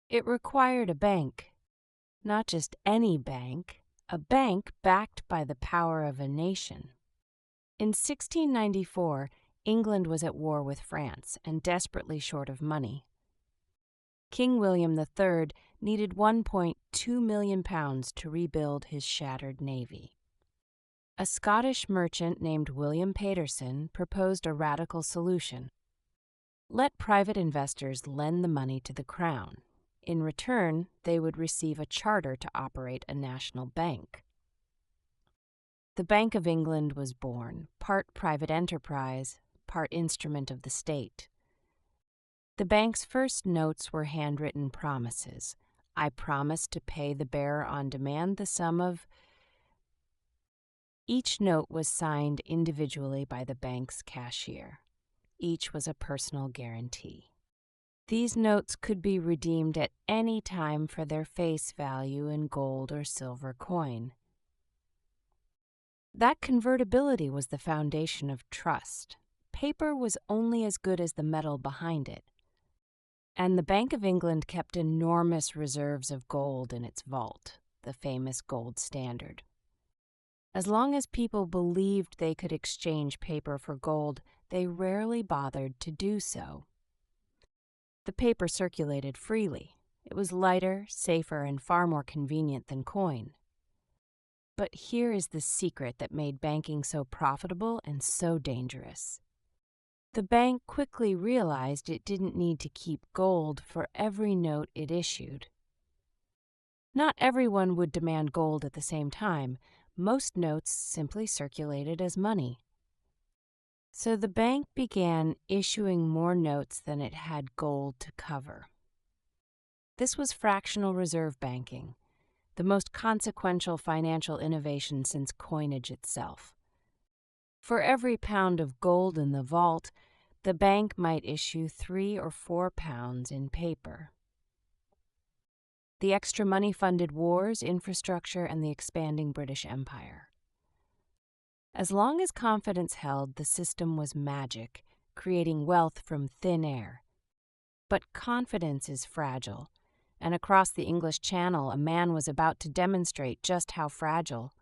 It required a bank. Not just any bank, a bank backed by the power of a nation. In 1694, England was at war with France and desperately short of money. King William III needed £1.2 million to rebuild his shattered navy. A Scottish merchant named William Paterson proposed a radical solution. Let private investors lend the money to the crown. In return, they would receive a charter to operate a national bank. The Bank of England was born, part private enterprise, part instrument of the state. The bank's first notes were handwritten promises. I promise to pay the bearer on demand the sum of... Each note was signed individually by the bank's cashier. Each was a personal guarantee. These notes could be redeemed at any time for their face value in gold or silver coin. That convertibility was the foundation of trust. Paper was only as good as the metal behind it. And the Bank of England kept enormous reserves of gold in its vault, the famous gold standard. As long as people believed they could exchange paper for gold, they rarely bothered to do so. The paper circulated freely. It was lighter, safer, and far more convenient than coin. But here is the secret that made banking so profitable and so dangerous. The bank quickly realized it didn't need to keep gold for every note it issued. Not everyone would demand gold at the same time. Most notes simply circulated as money. So the bank began issuing more notes than it had gold to cover. This was fractional reserve banking, the most consequential financial innovation since coinage itself. For every pound of gold in the vault, The bank might issue 3 or 4 pounds in paper. The extra money funded wars, infrastructure, and the expanding British Empire. As long as confidence held, the system was magic, creating wealth from thin air. But confidence is fragile, and across the English Channel, a man was about to demonstrate just how fragile.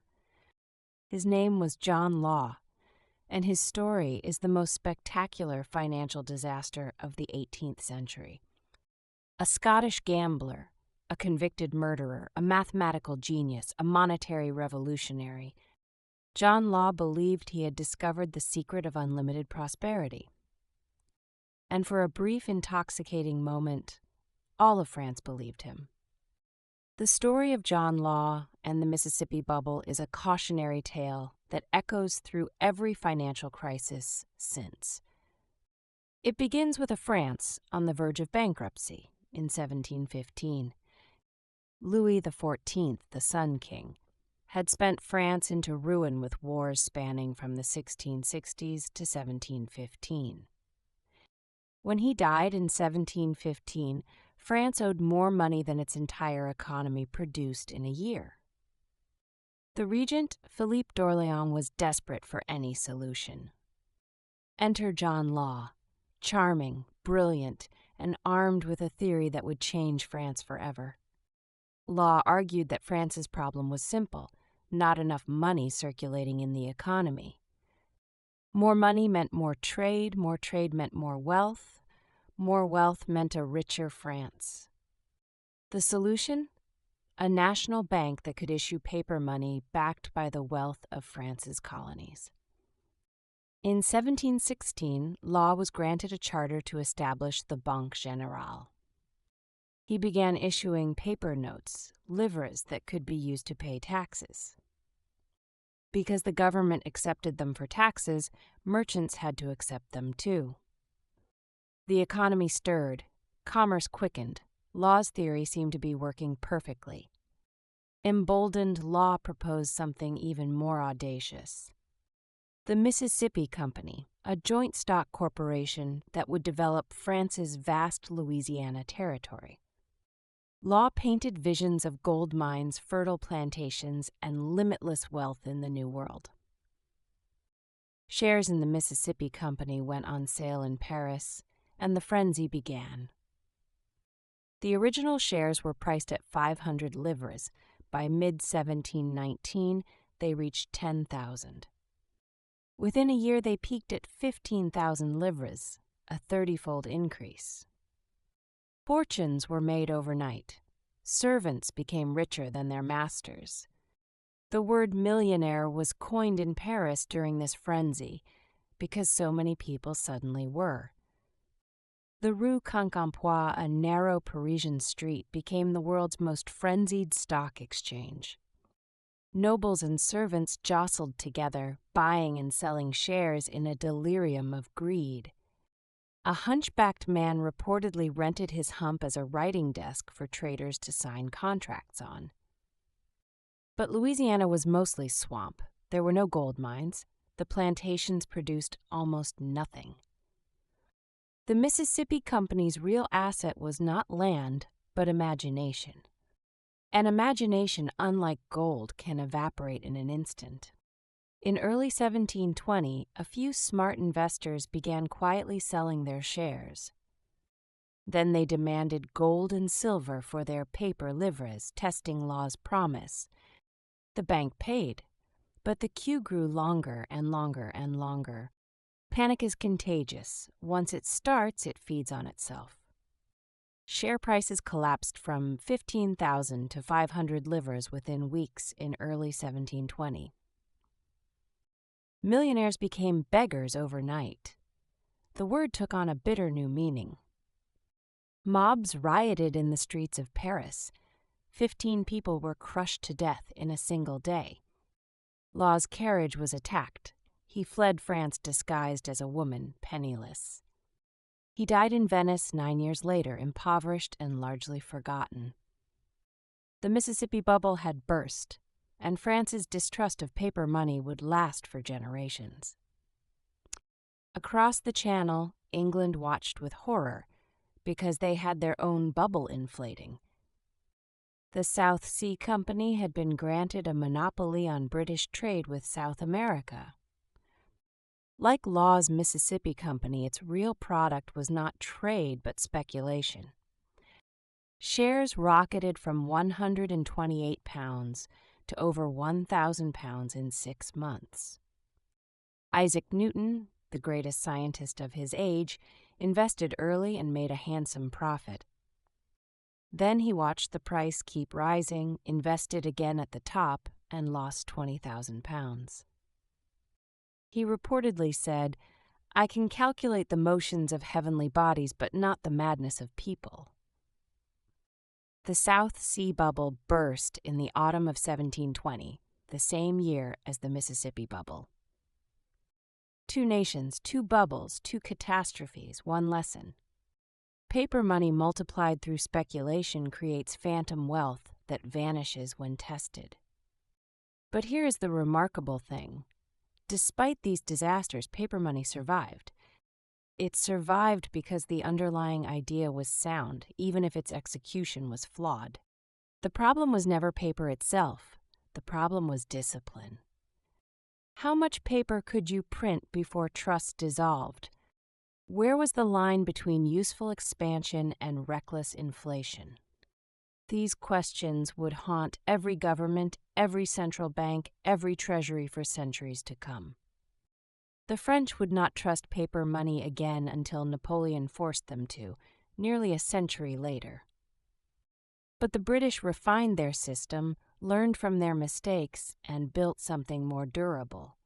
His name was John Law, and his story is the most spectacular financial disaster of the 18th century. A Scottish gambler, a convicted murderer, a mathematical genius, a monetary revolutionary, John Law believed he had discovered the secret of unlimited prosperity. And for a brief, intoxicating moment, all of France believed him. The story of John Law and the Mississippi Bubble is a cautionary tale that echoes through every financial crisis since. It begins with a France on the verge of bankruptcy in 1715. Louis XIV, the Sun King, had spent France into ruin with wars spanning from the 1660s to 1715. When he died in 1715, France owed more money than its entire economy produced in a year. The regent, Philippe d'Orléans, was desperate for any solution. Enter John Law, charming, brilliant, and armed with a theory that would change France forever. Law argued that France's problem was simple: not enough money circulating in the economy. More money meant more trade meant more wealth meant a richer France. The solution? A national bank that could issue paper money backed by the wealth of France's colonies. In 1716, Law was granted a charter to establish the Banque Générale. He began issuing paper notes, livres that could be used to pay taxes. Because the government accepted them for taxes, merchants had to accept them too. The economy stirred, commerce quickened. Law's theory seemed to be working perfectly. Emboldened, Law proposed something even more audacious. The Mississippi Company, a joint stock corporation that would develop France's vast Louisiana territory. Law painted visions of gold mines, fertile plantations, and limitless wealth in the New World. Shares in the Mississippi Company went on sale in Paris, and the frenzy began. The original shares were priced at 500 livres. By mid-1719, they reached 10,000. Within a year, they peaked at 15,000 livres, a 30-fold increase. Fortunes were made overnight. Servants became richer than their masters. The word millionaire was coined in Paris during this frenzy because so many people suddenly were. The Rue Quincampoix, a narrow Parisian street, became the world's most frenzied stock exchange. Nobles and servants jostled together, buying and selling shares in a delirium of greed. A hunchbacked man reportedly rented his hump as a writing desk for traders to sign contracts on. But Louisiana was mostly swamp. There were no gold mines. The plantations produced almost nothing. The Mississippi Company's real asset was not land, but imagination. And imagination, unlike gold, can evaporate in an instant. In early 1720, a few smart investors began quietly selling their shares. Then they demanded gold and silver for their paper livres, testing Law's promise. The bank paid, but the queue grew longer and longer and longer. Panic is contagious. Once it starts, it feeds on itself. Share prices collapsed from 15,000 to 500 livres within weeks in early 1720. Millionaires became beggars overnight. The word took on a bitter new meaning. Mobs rioted in the streets of Paris. 15 people were crushed to death in a single day. Law's carriage was attacked. He fled France disguised as a woman, penniless. He died in Venice 9 years later, impoverished and largely forgotten. The Mississippi Bubble had burst, and France's distrust of paper money would last for generations. Across the Channel, England watched with horror because they had their own bubble inflating. The South Sea Company had been granted a monopoly on British trade with South America. Like Law's Mississippi Company, its real product was not trade but speculation. Shares rocketed from £128 to over £1,000 in 6 months. Isaac Newton, the greatest scientist of his age, invested early and made a handsome profit. Then he watched the price keep rising, invested again at the top, and lost £20,000. He reportedly said, "I can calculate the motions of heavenly bodies, but not the madness of people." The South Sea Bubble burst in the autumn of 1720, the same year as the Mississippi Bubble. 2 nations, 2 bubbles, 2 catastrophes, 1 lesson. Paper money multiplied through speculation creates phantom wealth that vanishes when tested. But here is the remarkable thing. Despite these disasters, paper money survived. It survived because the underlying idea was sound, even if its execution was flawed. The problem was never paper itself. The problem was discipline. How much paper could you print before trust dissolved? Where was the line between useful expansion and reckless inflation? These questions would haunt every government, every central bank, every treasury for centuries to come. The French would not trust paper money again until Napoleon forced them to, nearly a century later. But the British refined their system, learned from their mistakes, and built something more durable.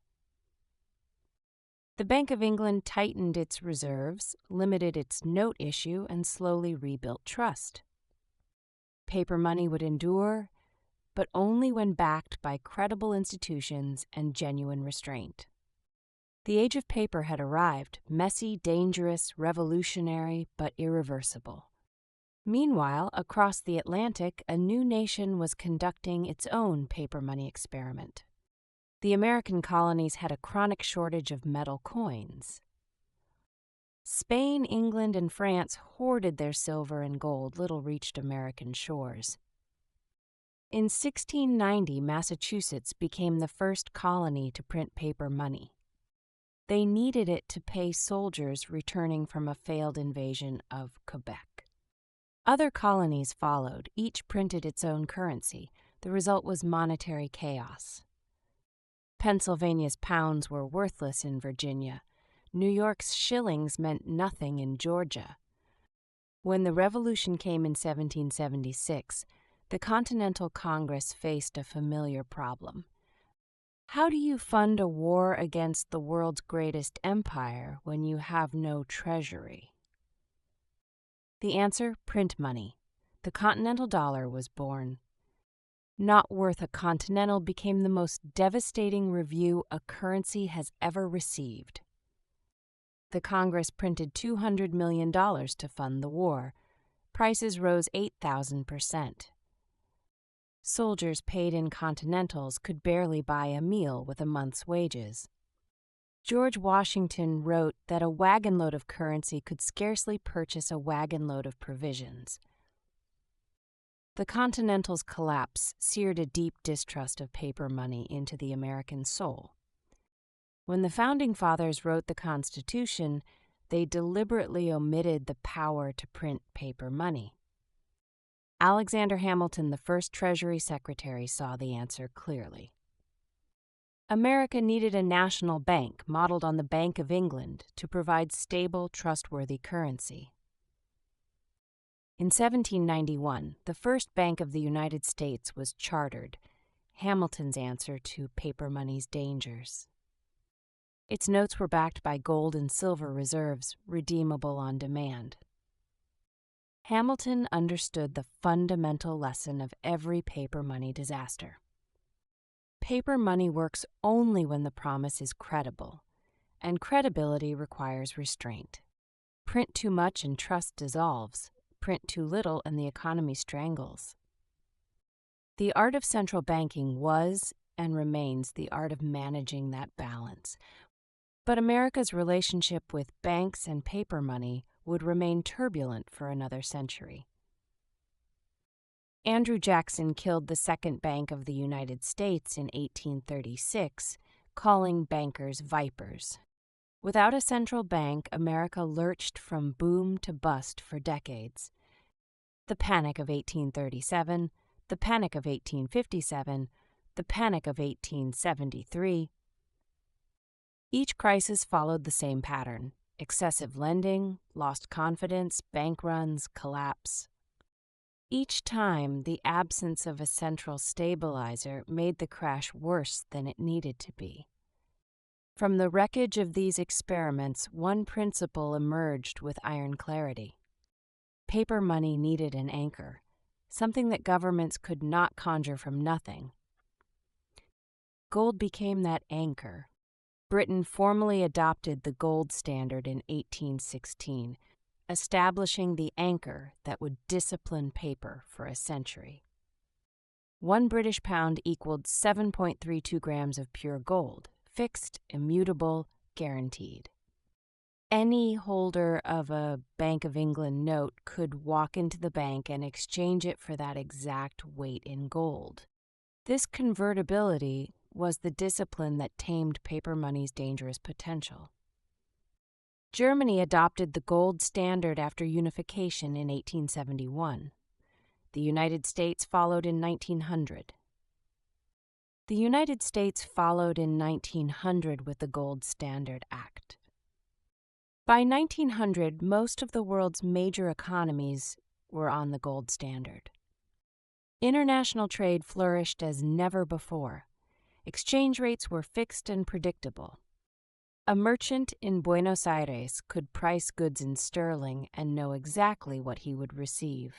The Bank of England tightened its reserves, limited its note issue, and slowly rebuilt trust. Paper money would endure, but only when backed by credible institutions and genuine restraint. The age of paper had arrived, messy, dangerous, revolutionary, but irreversible. Meanwhile, across the Atlantic, a new nation was conducting its own paper money experiment. The American colonies had a chronic shortage of metal coins. Spain, England, and France hoarded their silver and gold, little reached American shores. In 1690, Massachusetts became the first colony to print paper money. They needed it to pay soldiers returning from a failed invasion of Quebec. Other colonies followed, each printed its own currency. The result was monetary chaos. Pennsylvania's pounds were worthless in Virginia. New York's shillings meant nothing in Georgia. When the Revolution came in 1776, the Continental Congress faced a familiar problem. How do you fund a war against the world's greatest empire when you have no treasury? The answer: print money. The Continental dollar was born. Not worth a continental became the most devastating review a currency has ever received. The Congress printed $200 million to fund the war. Prices rose 8,000%. Soldiers paid in continentals could barely buy a meal with a month's wages. George Washington wrote that a wagon load of currency could scarcely purchase a wagon load of provisions. The Continental's collapse seared a deep distrust of paper money into the American soul. When the Founding Fathers wrote the Constitution, they deliberately omitted the power to print paper money. Alexander Hamilton, the first Treasury Secretary, saw the answer clearly. America needed a national bank modeled on the Bank of England to provide stable, trustworthy currency. In 1791, the first Bank of the United States was chartered, Hamilton's answer to paper money's dangers. Its notes were backed by gold and silver reserves, redeemable on demand. Hamilton understood the fundamental lesson of every paper money disaster. Paper money works only when the promise is credible, and credibility requires restraint. Print too much and trust dissolves. Print too little and the economy strangles. The art of central banking was and remains the art of managing that balance. But America's relationship with banks and paper money would remain turbulent for another century. Andrew Jackson killed the Second Bank of the United States in 1836, calling bankers vipers. Without a central bank, America lurched from boom to bust for decades. The Panic of 1837, the Panic of 1857, the Panic of 1873. Each crisis followed the same pattern: excessive lending, lost confidence, bank runs, collapse. Each time, the absence of a central stabilizer made the crash worse than it needed to be. From the wreckage of these experiments, one principle emerged with iron clarity. Paper money needed an anchor, something that governments could not conjure from nothing. Gold became that anchor. Britain formally adopted the gold standard in 1816, establishing the anchor that would discipline paper for a century. 1 British pound equaled 7.32 grams of pure gold, fixed, immutable, guaranteed. Any holder of a Bank of England note could walk into the bank and exchange it for that exact weight in gold. This convertibility was the discipline that tamed paper money's dangerous potential. Germany adopted the gold standard after unification in 1871. The United States followed in 1900. The United States followed in 1900 with the Gold Standard Act. By 1900, most of the world's major economies were on the gold standard. International trade flourished as never before. Exchange rates were fixed and predictable. A merchant in Buenos Aires could price goods in sterling and know exactly what he would receive.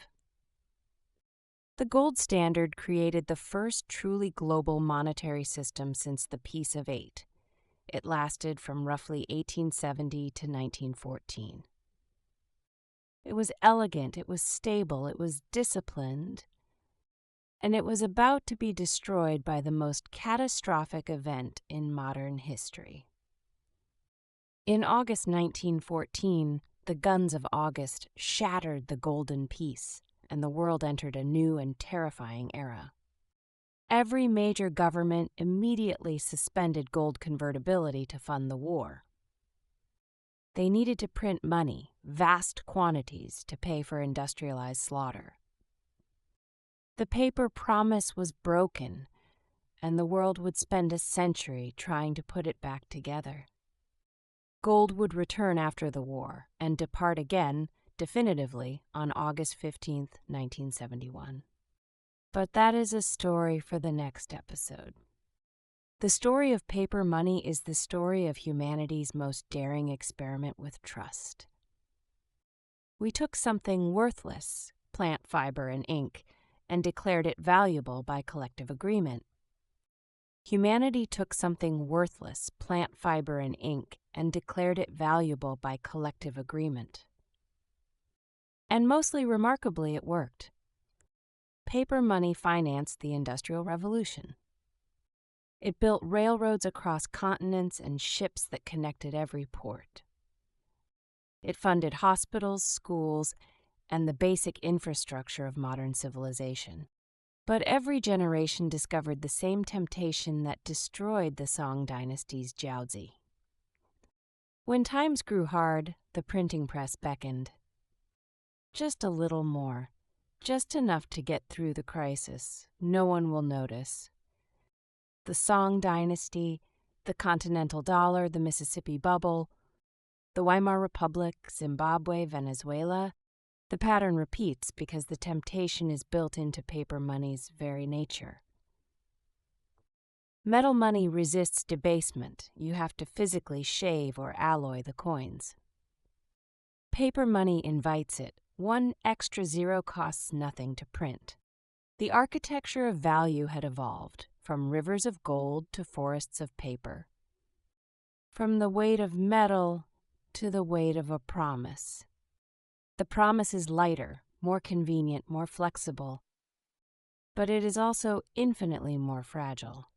The gold standard created the first truly global monetary system since the Peace of Eight. It lasted from roughly 1870 to 1914. It was elegant, it was stable, it was disciplined, and it was about to be destroyed by the most catastrophic event in modern history. In August 1914, the guns of August shattered the Golden Peace, and the world entered a new and terrifying era. Every major government immediately suspended gold convertibility to fund the war. They needed to print money, vast quantities, to pay for industrialized slaughter. The paper promise was broken, and the world would spend a century trying to put it back together. Gold would return after the war and depart again, definitively, on August 15, 1971. But that is a story for the next episode. The story of paper money is the story of humanity's most daring experiment with trust. We took something worthless, plant fiber and ink, and declared it valuable by collective agreement. Humanity took something worthless, plant fiber and ink, and declared it valuable by collective agreement. And mostly remarkably, it worked. Paper money financed the Industrial Revolution. It built railroads across continents and ships that connected every port. It funded hospitals, schools, and the basic infrastructure of modern civilization. But every generation discovered the same temptation that destroyed the Song dynasty's jiaozi. When times grew hard, the printing press beckoned. Just a little more. Just enough to get through the crisis. No one will notice. The Song dynasty, the Continental Dollar, the Mississippi Bubble, the Weimar Republic, Zimbabwe, Venezuela. The pattern repeats because the temptation is built into paper money's very nature. Metal money resists debasement. You have to physically shave or alloy the coins. Paper money invites it. One extra zero costs nothing to print. The architecture of value had evolved, from rivers of gold to forests of paper. From the weight of metal to the weight of a promise. The promise is lighter, more convenient, more flexible, but it is also infinitely more fragile.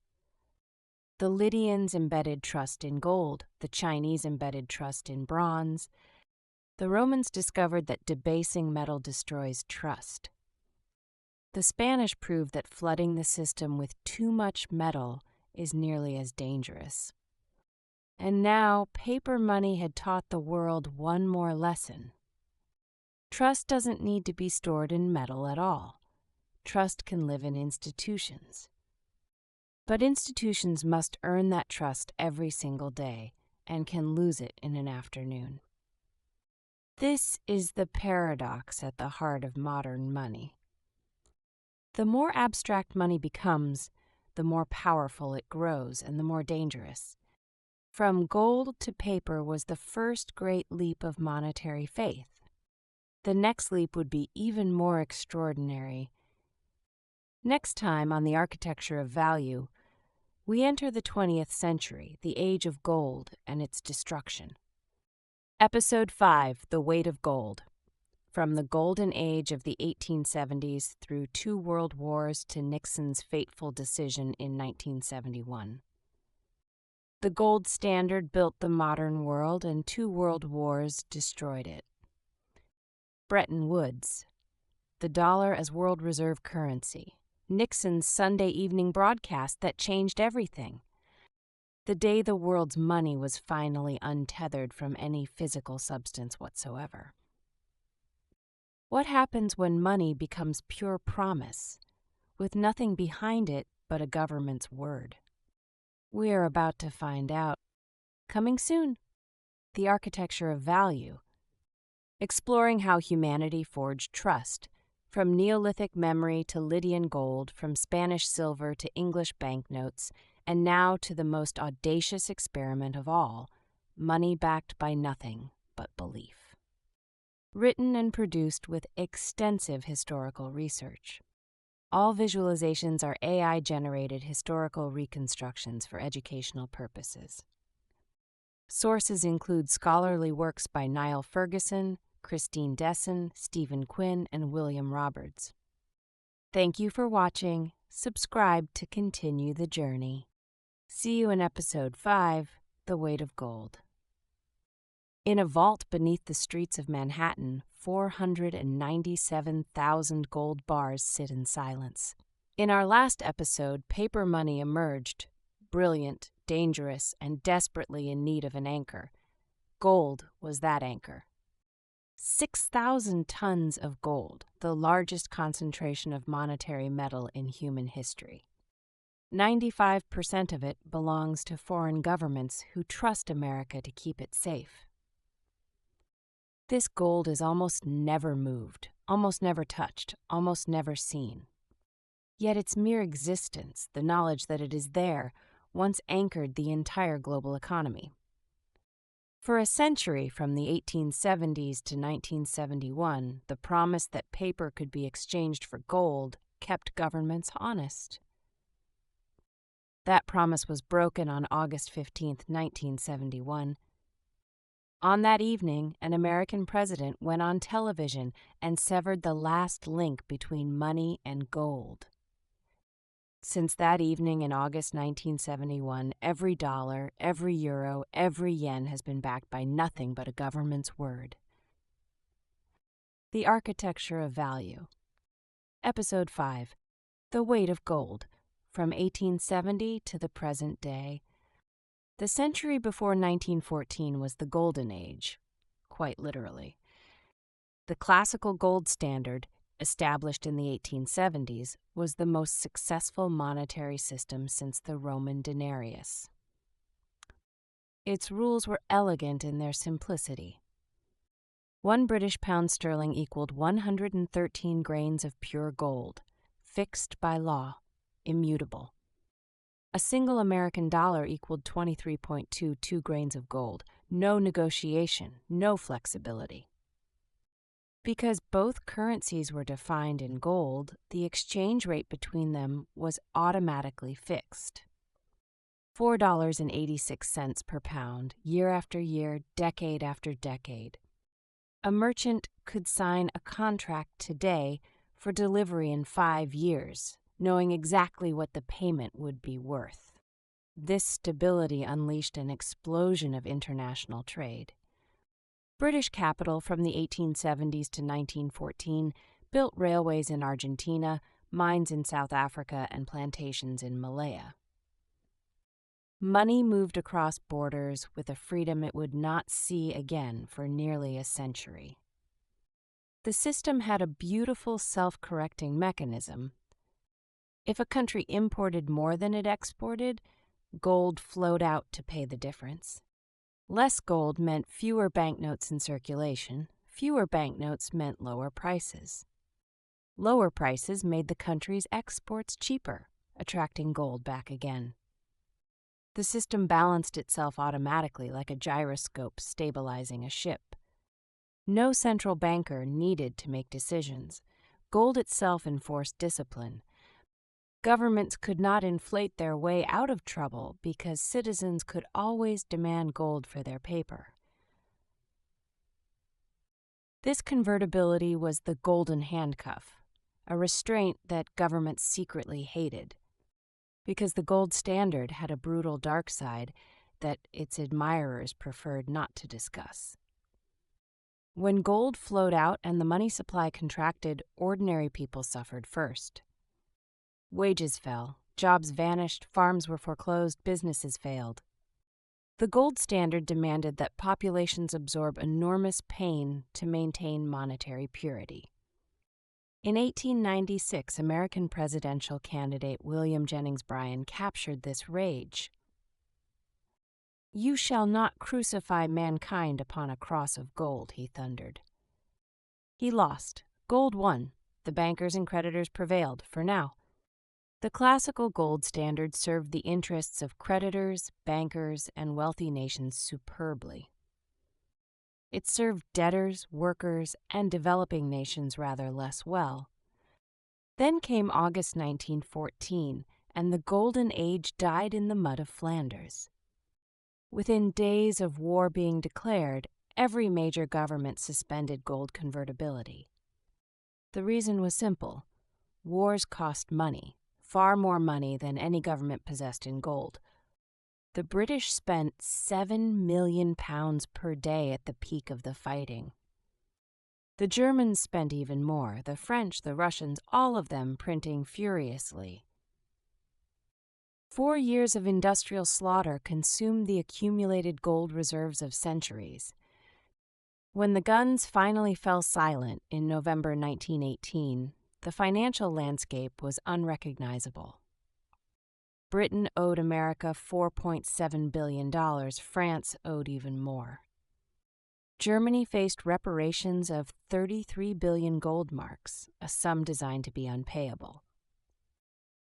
The Lydians embedded trust in gold, the Chinese embedded trust in bronze. The Romans discovered that debasing metal destroys trust. The Spanish proved that flooding the system with too much metal is nearly as dangerous. And now, paper money had taught the world one more lesson. Trust doesn't need to be stored in metal at all. Trust can live in institutions. But institutions must earn that trust every single day and can lose it in an afternoon. This is the paradox at the heart of modern money. The more abstract money becomes, the more powerful it grows and the more dangerous. From gold to paper was the first great leap of monetary faith. The next leap would be even more extraordinary. Next time on The Architecture of Value, we enter the 20th century, the age of gold and its destruction. Episode 5, The Weight of Gold. From the golden age of the 1870s through 2 world wars to Nixon's fateful decision in 1971. The gold standard built the modern world and 2 world wars destroyed it. Bretton Woods. The dollar as world reserve currency. Nixon's Sunday evening broadcast that changed everything. The day the world's money was finally untethered from any physical substance whatsoever. What happens when money becomes pure promise, with nothing behind it but a government's word? We are about to find out. Coming soon, The Architecture of Value, exploring how humanity forged trust, from Neolithic memory to Lydian gold, from Spanish silver to English banknotes, and now to the most audacious experiment of all, money backed by nothing but belief. Written and produced with extensive historical research. All visualizations are AI-generated historical reconstructions for educational purposes. Sources include scholarly works by Niall Ferguson, Christine Desson, Stephen Quinn, and William Roberts. Thank you for watching. Subscribe to continue the journey. See you in Episode 5, The Weight of Gold. In a vault beneath the streets of Manhattan, 497,000 gold bars sit in silence. In our last episode, paper money emerged, brilliant, dangerous, and desperately in need of an anchor. Gold was that anchor. 6,000 tons of gold, the largest concentration of monetary metal in human history. 95% of it belongs to foreign governments who trust America to keep it safe. This gold is almost never moved, almost never touched, almost never seen. Yet its mere existence, the knowledge that it is there, once anchored the entire global economy. For a century, from the 1870s to 1971, the promise that paper could be exchanged for gold kept governments honest. That promise was broken on August 15, 1971. On that evening, an American president went on television and severed the last link between money and gold. Since that evening in August 1971, every dollar, every euro, every yen has been backed by nothing but a government's word. The Architecture of Value. Episode 5. The Weight of Gold. From 1870 to the present day. The century before 1914 was the Golden Age, quite literally. The classical gold standard, established in the 1870s, was the most successful monetary system since the Roman denarius. Its rules were elegant in their simplicity. 1 British pound sterling equaled 113 grains of pure gold, fixed by law, immutable. A single American dollar equaled 23.22 grains of gold, no negotiation, no flexibility. Because both currencies were defined in gold, the exchange rate between them was automatically fixed. $4.86 per pound, year after year, decade after decade. A merchant could sign a contract today for delivery in 5 years, knowing exactly what the payment would be worth. This stability unleashed an explosion of international trade. British capital from the 1870s to 1914 built railways in Argentina, mines in South Africa, and plantations in Malaya. Money moved across borders with a freedom it would not see again for nearly a century. The system had a beautiful self-correcting mechanism. If a country imported more than it exported, gold flowed out to pay the difference. Less gold meant fewer banknotes in circulation. Fewer banknotes meant lower prices. Lower prices made the country's exports cheaper, attracting gold back again. The system balanced itself automatically like a gyroscope stabilizing a ship. No central banker needed to make decisions. Gold itself enforced discipline. Governments could not inflate their way out of trouble because citizens could always demand gold for their paper. This convertibility was the golden handcuff, a restraint that governments secretly hated, because the gold standard had a brutal dark side that its admirers preferred not to discuss. When gold flowed out and the money supply contracted, ordinary people suffered first. Wages fell, jobs vanished, farms were foreclosed, businesses failed. The gold standard demanded that populations absorb enormous pain to maintain monetary purity. In 1896, American presidential candidate William Jennings Bryan captured this rage. "You shall not crucify mankind upon a cross of gold," he thundered. He lost. Gold won. The bankers and creditors prevailed, for now. The classical gold standard served the interests of creditors, bankers, and wealthy nations superbly. It served debtors, workers, and developing nations rather less well. Then came August 1914, and the Golden Age died in the mud of Flanders. Within days of war being declared, every major government suspended gold convertibility. The reason was simple. Wars cost money, far more money than any government possessed in gold. The British spent £7 million per day at the peak of the fighting. The Germans spent even more, the French, the Russians, all of them printing furiously. 4 years of industrial slaughter consumed the accumulated gold reserves of centuries. When the guns finally fell silent in November 1918, the financial landscape was unrecognizable. Britain owed America $4.7 billion. France owed even more. Germany faced reparations of 33 billion gold marks, a sum designed to be unpayable.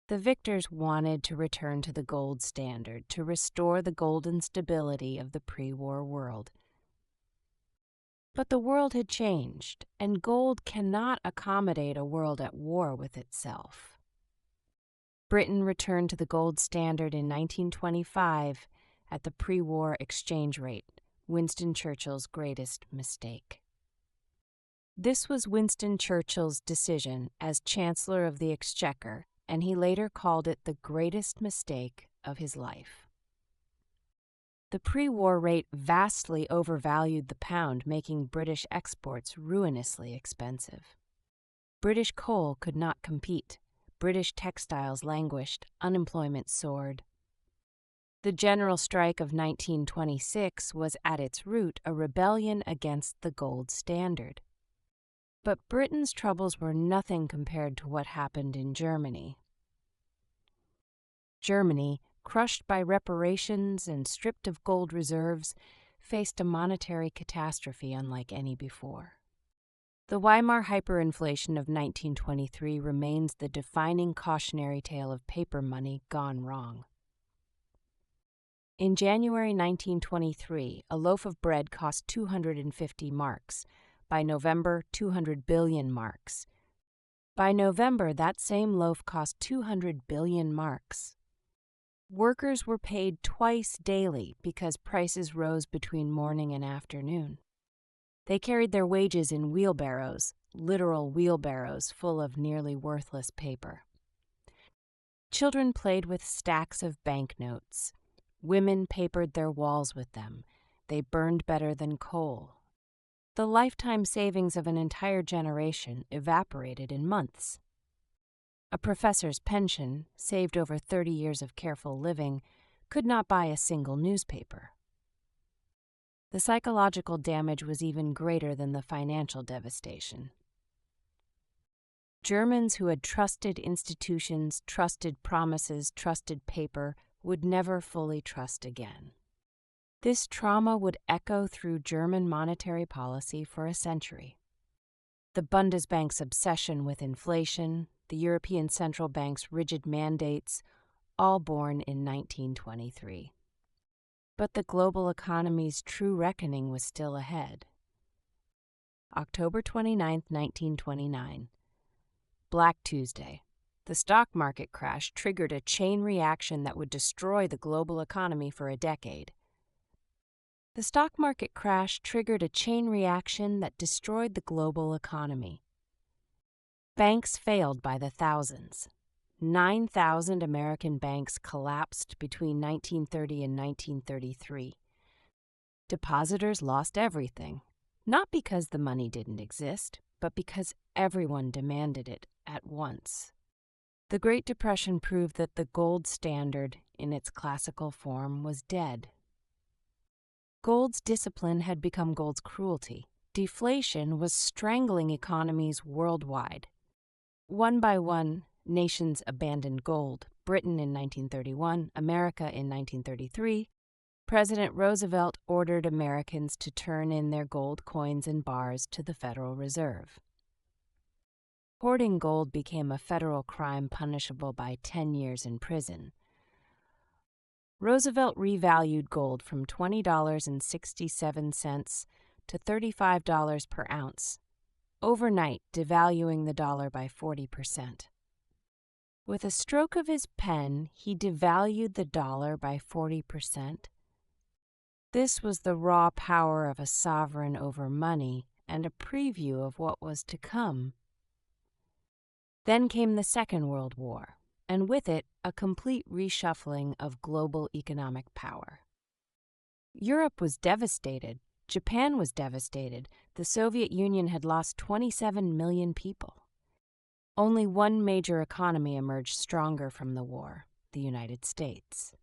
The victors wanted to return to the gold standard, to restore the golden stability of the pre-war world. But the world had changed, and gold cannot accommodate a world at war with itself. Britain returned to the gold standard in 1925 at the pre-war exchange rate, Winston Churchill's greatest mistake. This was Winston Churchill's decision as Chancellor of the Exchequer, and he later called it the greatest mistake of his life. The pre-war rate vastly overvalued the pound, making British exports ruinously expensive. British coal could not compete. British textiles languished, unemployment soared. The general strike of 1926 was at its root a rebellion against the gold standard. But Britain's troubles were nothing compared to what happened in Germany. Germany, crushed by reparations and stripped of gold reserves, faced a monetary catastrophe unlike any before. The Weimar hyperinflation of 1923 remains the defining cautionary tale of paper money gone wrong. In January 1923, a loaf of bread cost 250 marks. By November, 200 billion marks. By November, that same loaf cost 200 billion marks. Workers were paid twice daily because prices rose between morning and afternoon. They carried their wages in wheelbarrows, literal wheelbarrows full of nearly worthless paper. Children played with stacks of banknotes. Women papered their walls with them. They burned better than coal. The lifetime savings of an entire generation evaporated in months. A professor's pension, saved over 30 years of careful living, could not buy a single newspaper. The psychological damage was even greater than the financial devastation. Germans who had trusted institutions, trusted promises, trusted paper, would never fully trust again. This trauma would echo through German monetary policy for a century. The Bundesbank's obsession with inflation, the European Central Bank's rigid mandates, all born in 1923. But the global economy's true reckoning was still ahead. October 29, 1929. Black Tuesday. The stock market crash triggered a chain reaction that would destroy the global economy for a decade. The stock market crash triggered a chain reaction that destroyed the global economy. Banks failed by the thousands. 9,000 American banks collapsed between 1930 and 1933. Depositors lost everything, not because the money didn't exist, but because everyone demanded it at once. The Great Depression proved that the gold standard, in its classical form, was dead. Gold's discipline had become gold's cruelty. Deflation was strangling economies worldwide. One by one, nations abandoned gold. Britain in 1931, America in 1933. President Roosevelt ordered Americans to turn in their gold coins and bars to the Federal Reserve. Hoarding gold became a federal crime punishable by 10 years in prison. Roosevelt revalued gold from $20.67 to $35 per ounce, overnight devaluing the dollar by 40%. With a stroke of his pen, he devalued the dollar by 40%. This was the raw power of a sovereign over money and a preview of what was to come. Then came the Second World War, and with it, a complete reshuffling of global economic power. Europe was devastated. Japan was devastated. The Soviet Union had lost 27 million people. Only one major economy emerged stronger from the war, the United States.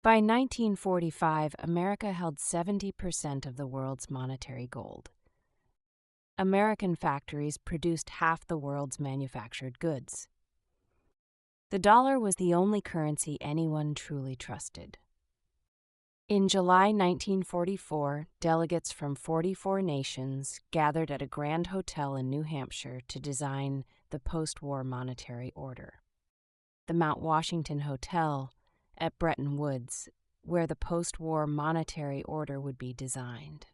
By 1945, America held 70% of the world's monetary gold. American factories produced half the world's manufactured goods. The dollar was the only currency anyone truly trusted. In July 1944, delegates from 44 nations gathered at a grand hotel in New Hampshire to design the post-war monetary order. The Mount Washington Hotel at Bretton Woods, where the post-war monetary order would be designed.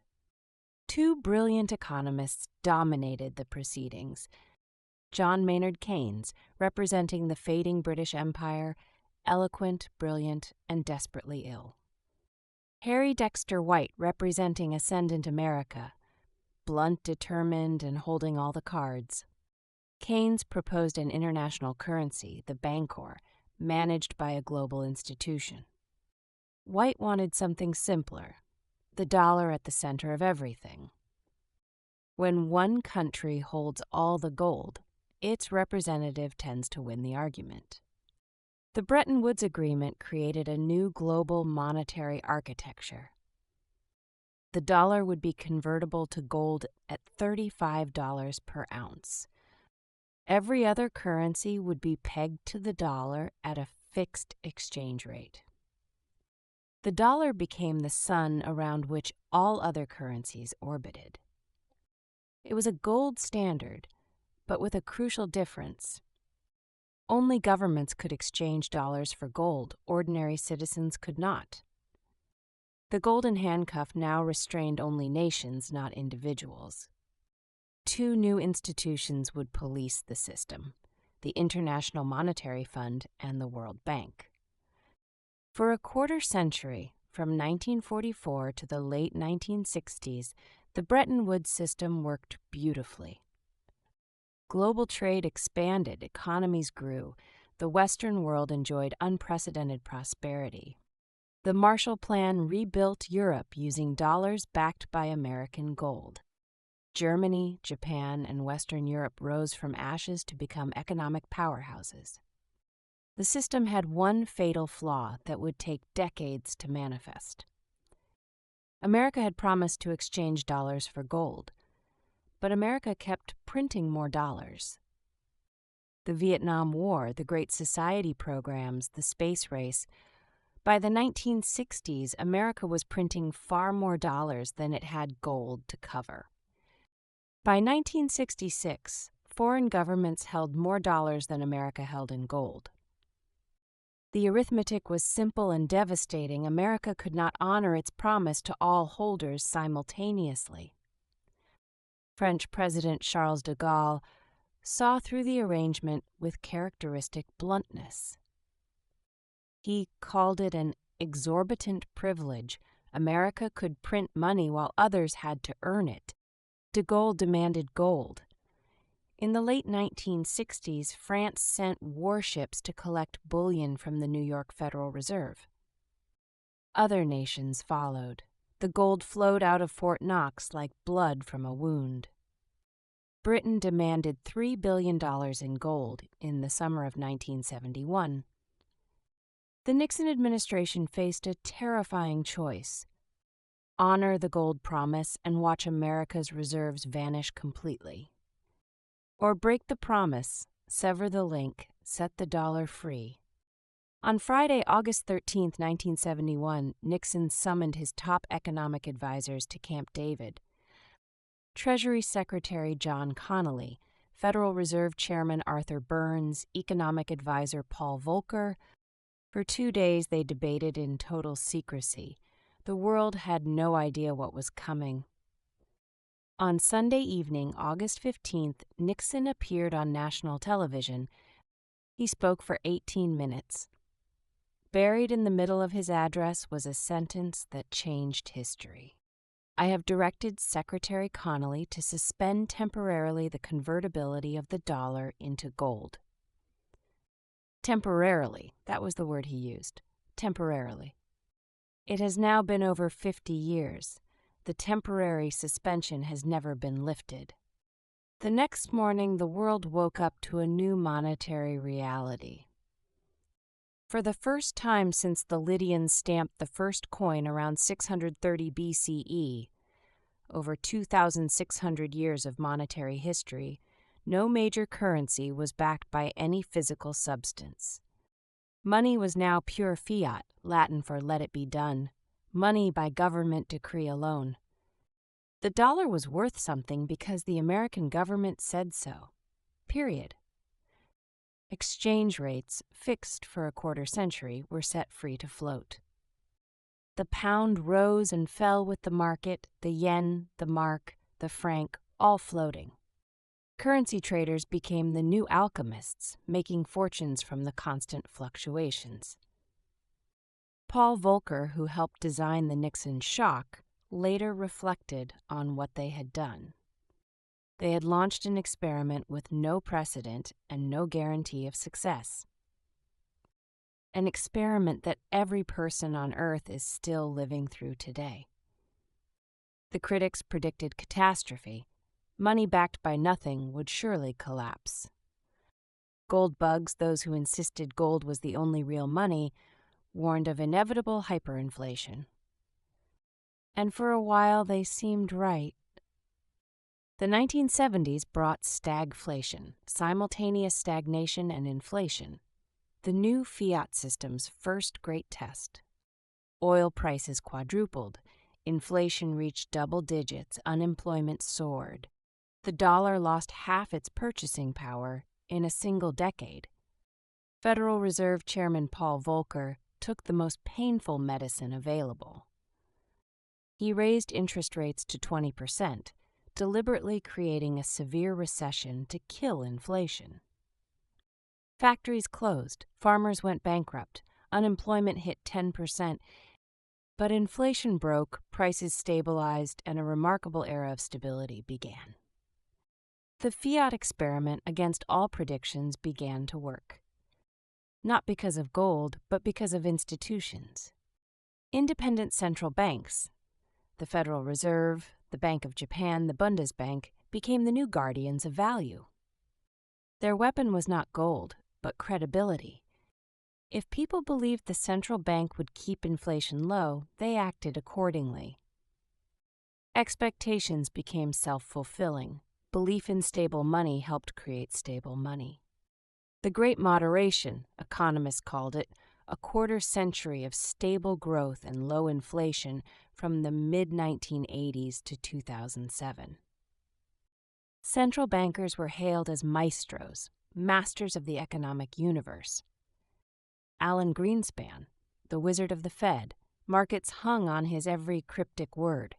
Two brilliant economists dominated the proceedings. John Maynard Keynes, representing the fading British Empire, eloquent, brilliant, and desperately ill. Harry Dexter White, representing ascendant America, blunt, determined, and holding all the cards. Keynes proposed an international currency, the Bancor, managed by a global institution. White wanted something simpler, the dollar at the center of everything. When one country holds all the gold, its representative tends to win the argument. The Bretton Woods Agreement created a new global monetary architecture. The dollar would be convertible to gold at $35 per ounce. Every other currency would be pegged to the dollar at a fixed exchange rate. The dollar became the sun around which all other currencies orbited. It was a gold standard, but with a crucial difference. Only governments could exchange dollars for gold. Ordinary citizens could not. The golden handcuff now restrained only nations, not individuals. Two new institutions would police the system: the International Monetary Fund and the World Bank. For a quarter century, from 1944 to the late 1960s, the Bretton Woods system worked beautifully. Global trade expanded, economies grew, the Western world enjoyed unprecedented prosperity. The Marshall Plan rebuilt Europe using dollars backed by American gold. Germany, Japan, and Western Europe rose from ashes to become economic powerhouses. The system had one fatal flaw that would take decades to manifest. America had promised to exchange dollars for gold, but America kept printing more dollars. The Vietnam War, the Great Society programs, the space race. By the 1960s, America was printing far more dollars than it had gold to cover. By 1966, foreign governments held more dollars than America held in gold. The arithmetic was simple and devastating. America could not honor its promise to all holders simultaneously. French President Charles de Gaulle saw through the arrangement with characteristic bluntness. He called it an exorbitant privilege. America could print money while others had to earn it. De Gaulle demanded gold. In the late 1960s, France sent warships to collect bullion from the New York Federal Reserve. Other nations followed. The gold flowed out of Fort Knox like blood from a wound. Britain demanded $3 billion in gold in the summer of 1971. The Nixon administration faced a terrifying choice: honor the gold promise and watch America's reserves vanish completely, or break the promise, sever the link, set the dollar free. On Friday, August 13, 1971, Nixon summoned his top economic advisors to Camp David. Treasury Secretary John Connally, Federal Reserve Chairman Arthur Burns, Economic Advisor Paul Volcker. For 2 days they debated in total secrecy. The world had no idea what was coming. On Sunday evening, August 15th, Nixon appeared on national television. He spoke for 18 minutes. Buried in the middle of his address was a sentence that changed history. I have directed Secretary Connally to suspend temporarily the convertibility of the dollar into gold. Temporarily, that was the word he used. Temporarily. It has now been over 50 years. The temporary suspension has never been lifted. The next morning, the world woke up to a new monetary reality. For the first time since the Lydians stamped the first coin around 630 BCE, over 2,600 years of monetary history, no major currency was backed by any physical substance. Money was now pure fiat, Latin for let it be done, money by government decree alone. The dollar was worth something because the American government said so. Period. Exchange rates, fixed for a quarter century, were set free to float. The pound rose and fell with the market, the yen, the mark, the franc, all floating. Currency traders became the new alchemists, making fortunes from the constant fluctuations. Paul Volcker, who helped design the Nixon shock, later reflected on what they had done. They had launched an experiment with no precedent and no guarantee of success. An experiment that every person on Earth is still living through today. The critics predicted catastrophe. Money backed by nothing would surely collapse. Gold bugs, those who insisted gold was the only real money, warned of inevitable hyperinflation. And for a while they seemed right. The 1970s brought stagflation, simultaneous stagnation and inflation, the new fiat system's first great test. Oil prices quadrupled, inflation reached double digits, unemployment soared. The dollar lost half its purchasing power in a single decade. Federal Reserve Chairman Paul Volcker took the most painful medicine available. He raised interest rates to 20%, deliberately creating a severe recession to kill inflation. Factories closed, farmers went bankrupt, unemployment hit 10%, but inflation broke, prices stabilized, and a remarkable era of stability began. The fiat experiment, against all predictions, began to work. Not because of gold, but because of institutions. Independent central banks, the Federal Reserve, the Bank of Japan, the Bundesbank, became the new guardians of value. Their weapon was not gold, but credibility. If people believed the central bank would keep inflation low, they acted accordingly. Expectations became self-fulfilling. Belief in stable money helped create stable money. The Great Moderation, economists called it, a quarter-century of stable growth and low inflation from the mid-1980s to 2007. Central bankers were hailed as maestros, masters of the economic universe. Alan Greenspan, the wizard of the Fed, markets hung on his every cryptic word.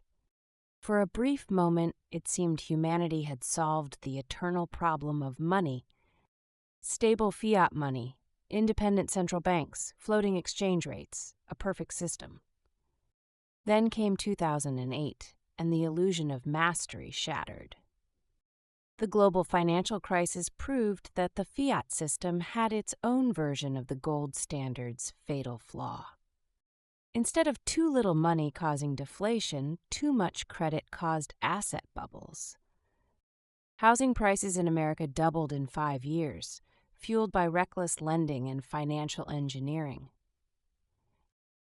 For a brief moment, it seemed humanity had solved the eternal problem of money. Stable fiat money, independent central banks, floating exchange rates, a perfect system. Then came 2008, and the illusion of mastery shattered. The global financial crisis proved that the fiat system had its own version of the gold standard's fatal flaw. Instead of too little money causing deflation, too much credit caused asset bubbles. Housing prices in America doubled in 5 years, fueled by reckless lending and financial engineering.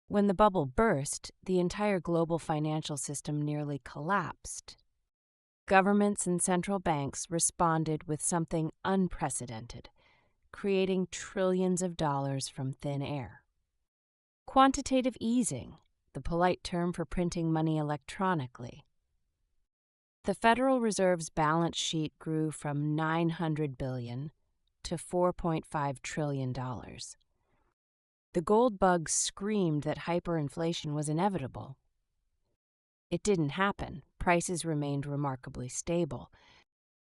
When the bubble burst, the entire global financial system nearly collapsed. Governments and central banks responded with something unprecedented, creating trillions of dollars from thin air. Quantitative easing, the polite term for printing money electronically. The Federal Reserve's balance sheet grew from $900 billion to $4.5 trillion. The gold bug screamed that hyperinflation was inevitable. It didn't happen. Prices remained remarkably stable.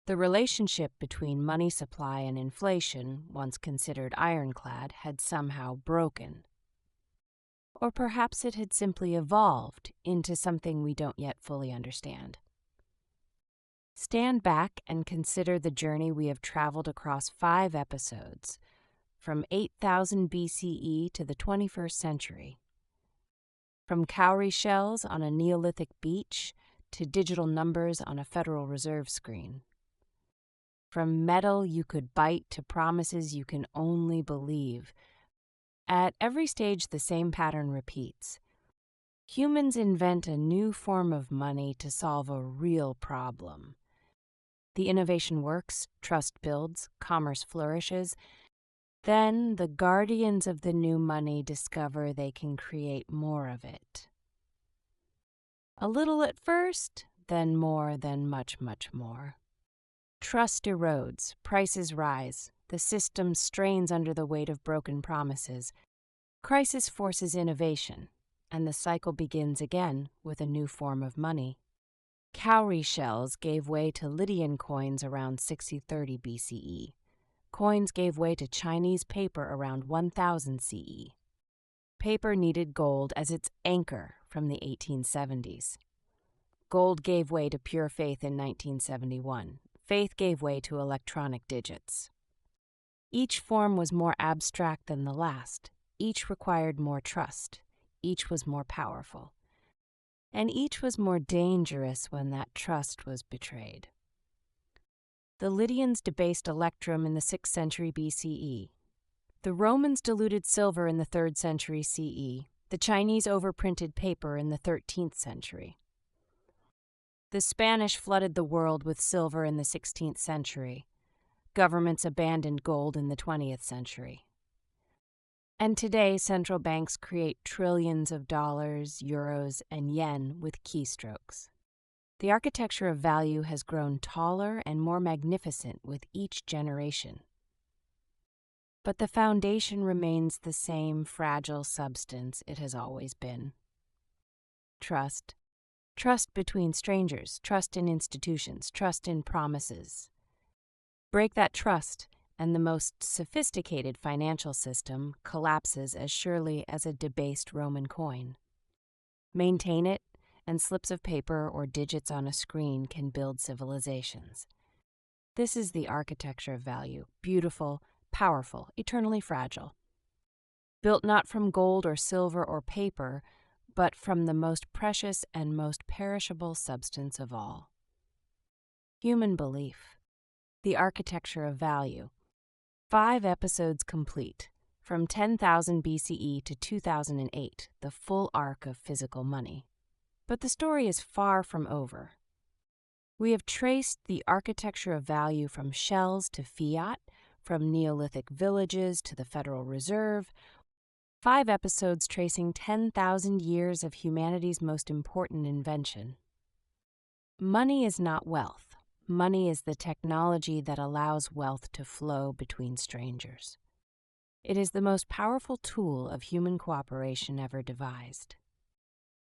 The relationship between money supply and inflation, once considered ironclad, had somehow broken. Or perhaps it had simply evolved into something we don't yet fully understand. Stand back and consider the journey we have traveled across 5 episodes, from 8000 BCE to the 21st century. From cowrie shells on a Neolithic beach to digital numbers on a Federal Reserve screen. From metal you could bite to promises you can only believe. At every stage, the same pattern repeats. Humans invent a new form of money to solve a real problem. The innovation works, trust builds, commerce flourishes. Then the guardians of the new money discover they can create more of it. A little at first, then more, then much, much more. Trust erodes, prices rise, the system strains under the weight of broken promises. Crisis forces innovation, and the cycle begins again with a new form of money. Cowrie shells gave way to Lydian coins around 6030 BCE. Coins gave way to Chinese paper around 1000 CE. Paper needed gold as its anchor from the 1870s. Gold gave way to pure faith in 1971. Faith gave way to electronic digits. Each form was more abstract than the last. Each required more trust. Each was more powerful. And each was more dangerous when that trust was betrayed. The Lydians debased electrum in the 6th century BCE. The Romans diluted silver in the 3rd century CE. The Chinese overprinted paper in the 13th century. The Spanish flooded the world with silver in the 16th century. Governments abandoned gold in the 20th century. And today, central banks create trillions of dollars, euros, and yen with keystrokes. The architecture of value has grown taller and more magnificent with each generation. But the foundation remains the same fragile substance it has always been. Trust. Trust between strangers, trust in institutions, trust in promises. Break that trust, and the most sophisticated financial system collapses as surely as a debased Roman coin. Maintain it, and slips of paper or digits on a screen can build civilizations. This is the architecture of value, beautiful, powerful, eternally fragile. Built not from gold or silver or paper, but from the most precious and most perishable substance of all: human belief. The architecture of value. 5 episodes complete, from 10,000 BCE to 2008, the full arc of physical money. But the story is far from over. We have traced the architecture of value from shells to fiat, from Neolithic villages to the Federal Reserve. 5 episodes tracing 10,000 years of humanity's most important invention. Money is not wealth. Money is the technology that allows wealth to flow between strangers. It is the most powerful tool of human cooperation ever devised,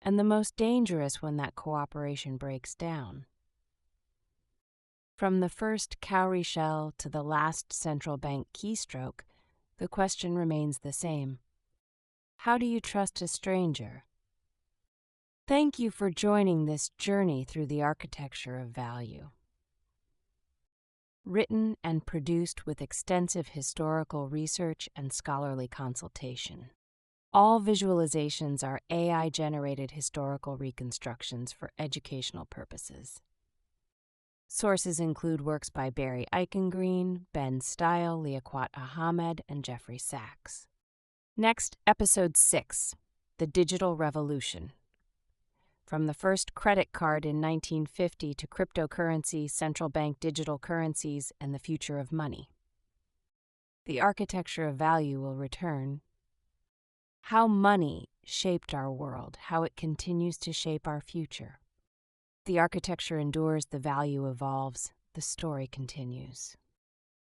and the most dangerous when that cooperation breaks down. From the first cowrie shell to the last central bank keystroke, the question remains the same. How do you trust a stranger? Thank you for joining this journey through the architecture of value. Written and produced with extensive historical research and scholarly consultation. All visualizations are AI-generated historical reconstructions for educational purposes. Sources include works by Barry Eichengreen, Ben Stile, Liaquat Ahmed, and Jeffrey Sachs. Next, Episode 6, The Digital Revolution. From the first credit card in 1950 to cryptocurrency, central bank digital currencies, and the future of money. The architecture of value will return. How money shaped our world, how it continues to shape our future. The architecture endures, the value evolves, the story continues.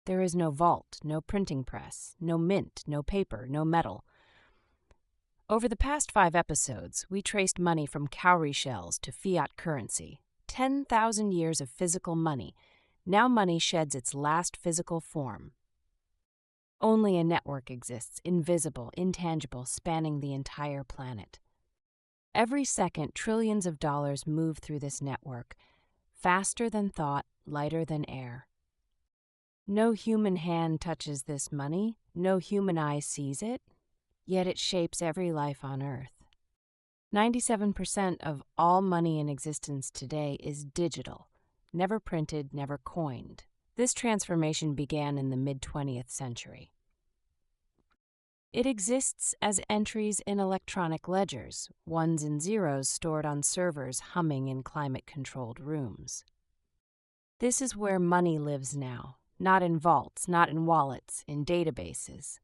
There is no vault, no printing press, no mint, no paper, no metal. Over the past 5 episodes, we traced money from cowrie shells to fiat currency. 10,000 years of physical money. Now money sheds its last physical form. Only a network exists, invisible, intangible, spanning the entire planet. Every second, trillions of dollars move through this network, faster than thought, lighter than air. No human hand touches this money, no human eye sees it, yet it shapes every life on Earth. 97% of all money in existence today is digital, never printed, never coined. This transformation began in the mid-20th century. It exists as entries in electronic ledgers, ones and zeros stored on servers humming in climate-controlled rooms. This is where money lives now, not in vaults, not in wallets, in databases.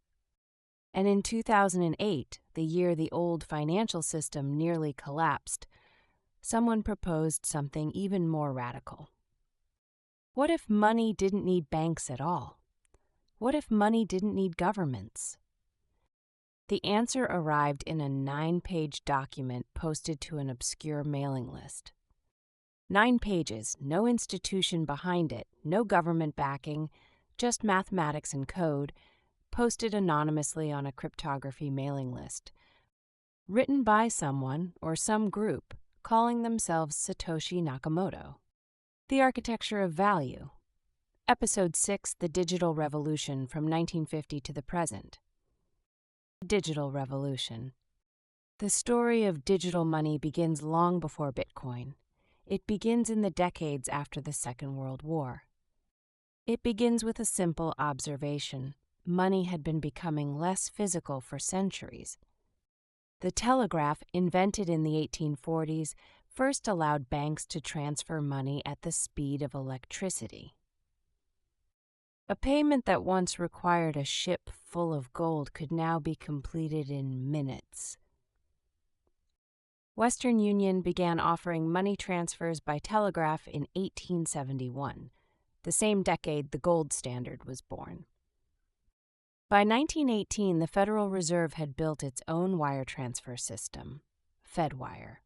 And in 2008, the year the old financial system nearly collapsed, someone proposed something even more radical. What if money didn't need banks at all? What if money didn't need governments? The answer arrived in a 9-page document posted to an obscure mailing list. 9 pages, no institution behind it, no government backing, just mathematics and code, posted anonymously on a cryptography mailing list. Written by someone or some group calling themselves Satoshi Nakamoto. The architecture of value. Episode 6, The Digital Revolution, from 1950 to the present. Digital revolution. The story of digital money begins long before Bitcoin. It begins in the decades after the Second World War. It begins with a simple observation. Money had been becoming less physical for centuries. The telegraph, invented in the 1840s, first allowed banks to transfer money at the speed of electricity. A payment that once required a ship full of gold could now be completed in minutes. Western Union began offering money transfers by telegraph in 1871, the same decade the gold standard was born. By 1918, the Federal Reserve had built its own wire transfer system, FedWire.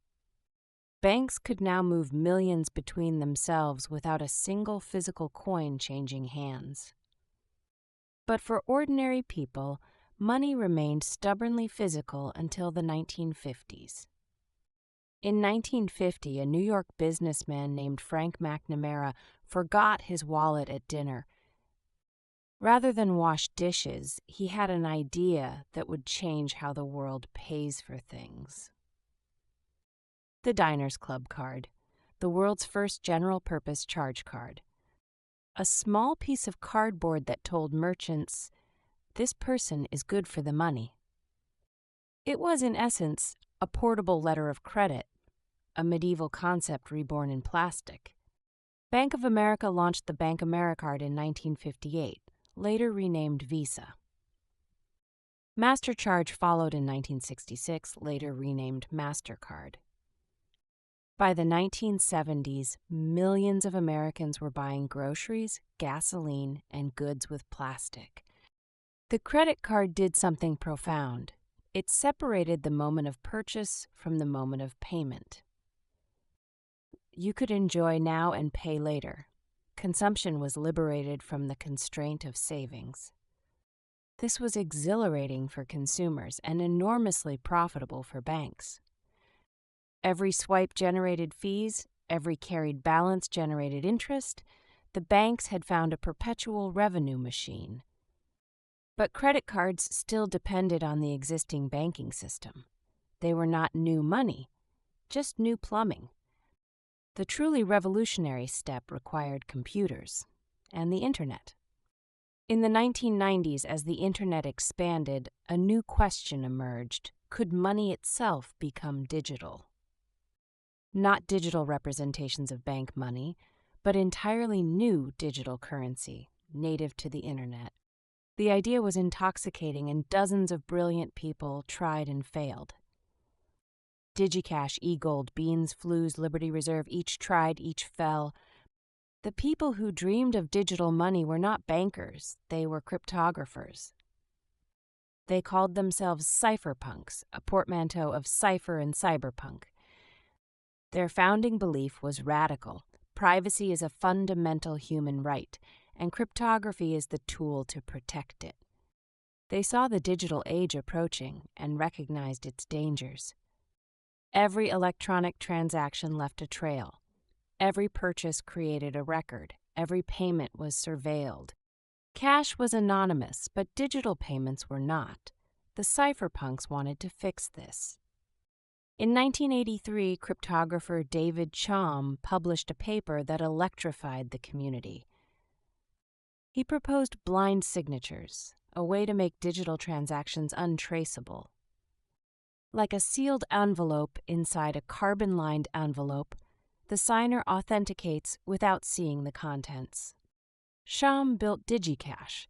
Banks could now move millions between themselves without a single physical coin changing hands. But for ordinary people, money remained stubbornly physical until the 1950s. In 1950, a New York businessman named Frank McNamara forgot his wallet at dinner. Rather than wash dishes, he had an idea that would change how the world pays for things. The Diners Club card, the world's first general-purpose charge card. A small piece of cardboard that told merchants, "This person is good for the money." It was, in essence, a portable letter of credit, a medieval concept reborn in plastic. Bank of America launched the Bank AmeriCard in 1958, later renamed Visa. MasterCharge followed in 1966, later renamed MasterCard. By the 1970s, millions of Americans were buying groceries, gasoline, and goods with plastic. The credit card did something profound. It separated the moment of purchase from the moment of payment. You could enjoy now and pay later. Consumption was liberated from the constraint of savings. This was exhilarating for consumers and enormously profitable for banks. Every swipe generated fees, every carried balance generated interest. The banks had found a perpetual revenue machine. But credit cards still depended on the existing banking system. They were not new money, just new plumbing. The truly revolutionary step required computers and the Internet. In the 1990s, as the Internet expanded, a new question emerged. Could money itself become digital? Not digital representations of bank money, but entirely new digital currency, native to the Internet. The idea was intoxicating, and dozens of brilliant people tried and failed. DigiCash, eGold, Beans, Flues, Liberty Reserve, each tried, each fell. The people who dreamed of digital money were not bankers, they were cryptographers. They called themselves cypherpunks, a portmanteau of cipher and cyberpunk. Their founding belief was radical. Privacy is a fundamental human right, and cryptography is the tool to protect it. They saw the digital age approaching and recognized its dangers. Every electronic transaction left a trail. Every purchase created a record. Every payment was surveilled. Cash was anonymous, but digital payments were not. The cypherpunks wanted to fix this. In 1983, cryptographer David Chaum published a paper that electrified the community. He proposed blind signatures, a way to make digital transactions untraceable. Like a sealed envelope inside a carbon-lined envelope, the signer authenticates without seeing the contents. Chaum built DigiCash,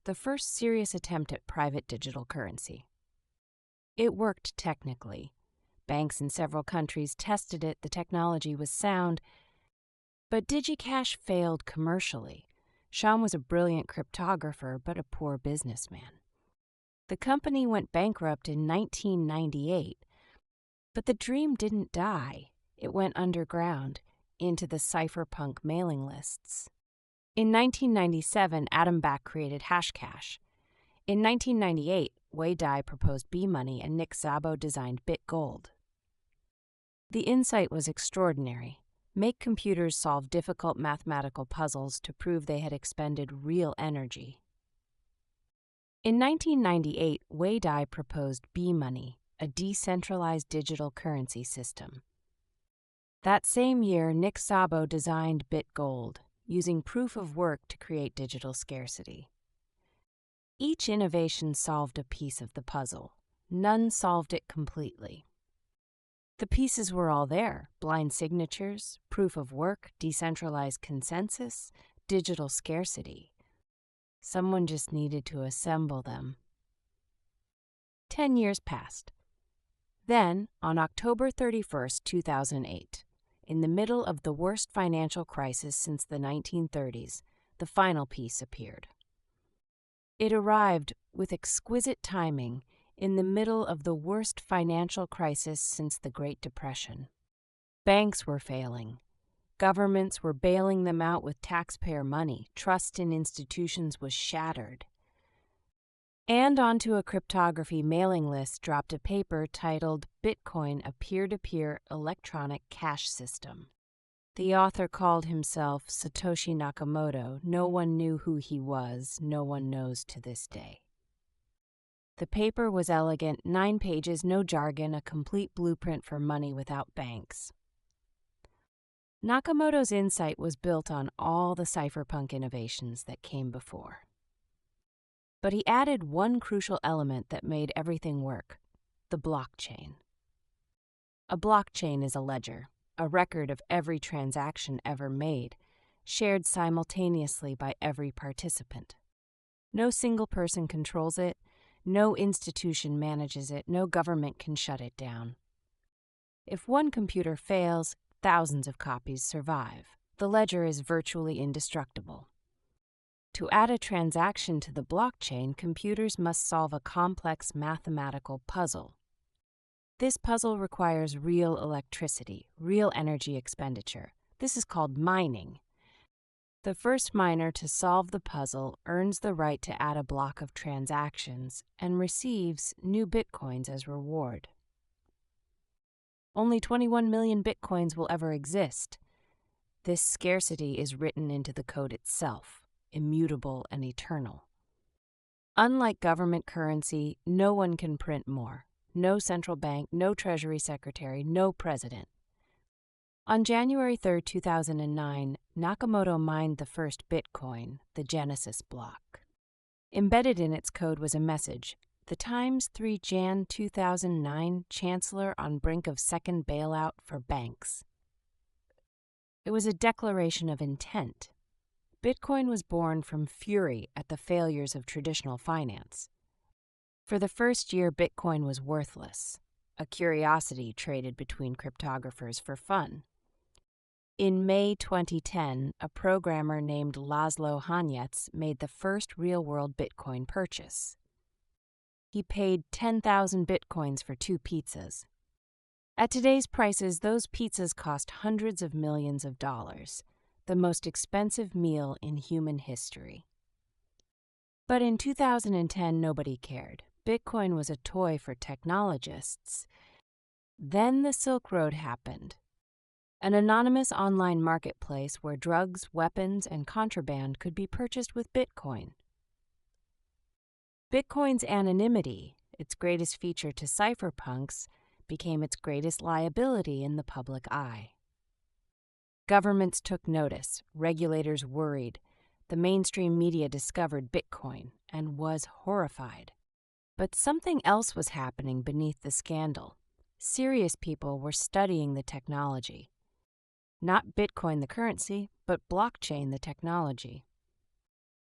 the first serious attempt at private digital currency. It worked technically. Banks in several countries tested it, the technology was sound, but DigiCash failed commercially. Chaum was a brilliant cryptographer, but a poor businessman. The company went bankrupt in 1998, but the dream didn't die. It went underground, into the cypherpunk mailing lists. In 1997, Adam Back created Hashcash. In 1998, Wei Dai proposed B-Money and Nick Szabo designed BitGold. The insight was extraordinary. Make computers solve difficult mathematical puzzles to prove they had expended real energy. In 1998, Wei Dai proposed B-Money, a decentralized digital currency system. That same year, Nick Szabo designed BitGold, using proof of work to create digital scarcity. Each innovation solved a piece of the puzzle. None solved it completely. The pieces were all there: blind signatures, proof of work, decentralized consensus, digital scarcity. Someone just needed to assemble them. 10 years passed. Then, on October 31st, 2008, in the middle of the worst financial crisis since the 1930s, the final piece appeared. It arrived with exquisite timing in the middle of the worst financial crisis since the Great Depression. Banks were failing. Governments were bailing them out with taxpayer money. Trust in institutions was shattered. And onto a cryptography mailing list dropped a paper titled Bitcoin, a Peer-to-Peer Electronic Cash System. The author called himself Satoshi Nakamoto. No one knew who he was. No one knows to this day. The paper was elegant, 9 pages, no jargon, a complete blueprint for money without banks. Nakamoto's insight was built on all the cypherpunk innovations that came before. But he added one crucial element that made everything work: the blockchain. A blockchain is a ledger, a record of every transaction ever made, shared simultaneously by every participant. No single person controls it, no institution manages it, no government can shut it down. If one computer fails, thousands of copies survive. The ledger is virtually indestructible. To add a transaction to the blockchain, computers must solve a complex mathematical puzzle. This puzzle requires real electricity, real energy expenditure. This is called mining. The first miner to solve the puzzle earns the right to add a block of transactions and receives new bitcoins as reward. Only 21 million bitcoins will ever exist. This scarcity is written into the code itself, immutable and eternal. Unlike government currency, no one can print more. No central bank, no treasury secretary, no president. On January 3, 2009, Nakamoto mined the first Bitcoin, the Genesis block. Embedded in its code was a message: the Times 3 Jan 2009, Chancellor on brink of second bailout for banks. It was a declaration of intent. Bitcoin was born from fury at the failures of traditional finance. For the first year, Bitcoin was worthless, a curiosity traded between cryptographers for fun. In May 2010, a programmer named Laszlo Hanyecz made the first real-world Bitcoin purchase. He paid 10,000 Bitcoins for 2 pizzas. At today's prices, those pizzas cost hundreds of millions of dollars, the most expensive meal in human history. But in 2010, nobody cared. Bitcoin was a toy for technologists. Then the Silk Road happened, an anonymous online marketplace where drugs, weapons, and contraband could be purchased with Bitcoin. Bitcoin's anonymity, its greatest feature to cypherpunks, became its greatest liability in the public eye. Governments took notice, regulators worried, the mainstream media discovered Bitcoin and was horrified. But something else was happening beneath the scandal. Serious people were studying the technology. Not Bitcoin the currency, but blockchain the technology.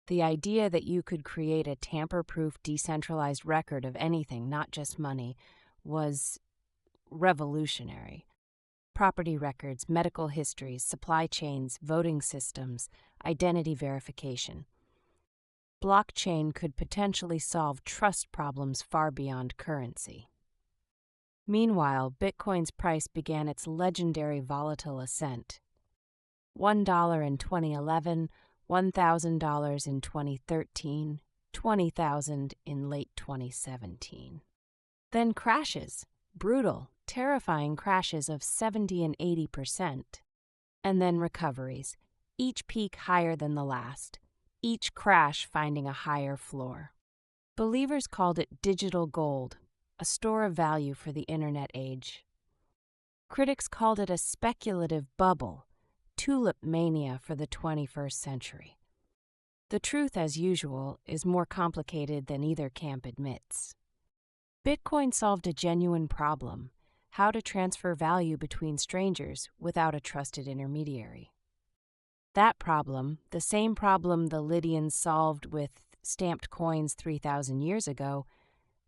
The idea that you could create a tamper-proof, decentralized record of anything, not just money, was revolutionary. Property records, medical histories, supply chains, voting systems, identity verification. Blockchain could potentially solve trust problems far beyond currency. Meanwhile, Bitcoin's price began its legendary volatile ascent. $1 in 2011, $1,000 in 2013, $20,000 in late 2017. Then crashes, brutal, terrifying crashes of 70 and 80%. And then recoveries, each peak higher than the last, each crash finding a higher floor. Believers called it digital gold, a store of value for the internet age. Critics called it a speculative bubble, tulip mania for the 21st century. The truth, as usual, is more complicated than either camp admits. Bitcoin solved a genuine problem: how to transfer value between strangers without a trusted intermediary. That problem, the same problem the Lydians solved with stamped coins 3,000 years ago,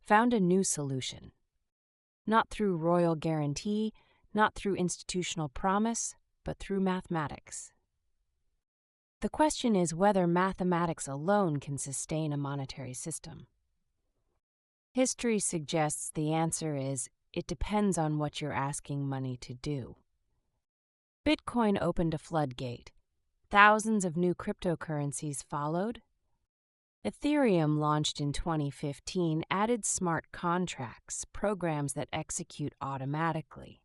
found a new solution. Not through royal guarantee, not through institutional promise, but through mathematics. The question is whether mathematics alone can sustain a monetary system. History suggests the answer is it depends on what you're asking money to do. Bitcoin opened a floodgate. Thousands of new cryptocurrencies followed. Ethereum, launched in 2015, added smart contracts, programs that execute automatically.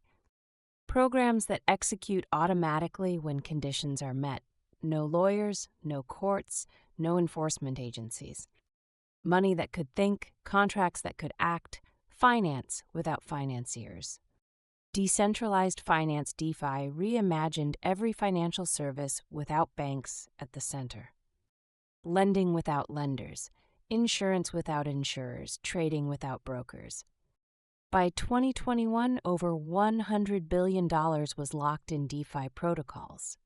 Programs that execute automatically when conditions are met. No lawyers, no courts, no enforcement agencies. Money that could think, contracts that could act, finance without financiers. Decentralized finance DeFi reimagined every financial service without banks at the center. Lending without lenders, insurance without insurers, trading without brokers. By 2021, over $100 billion was locked in DeFi protocols.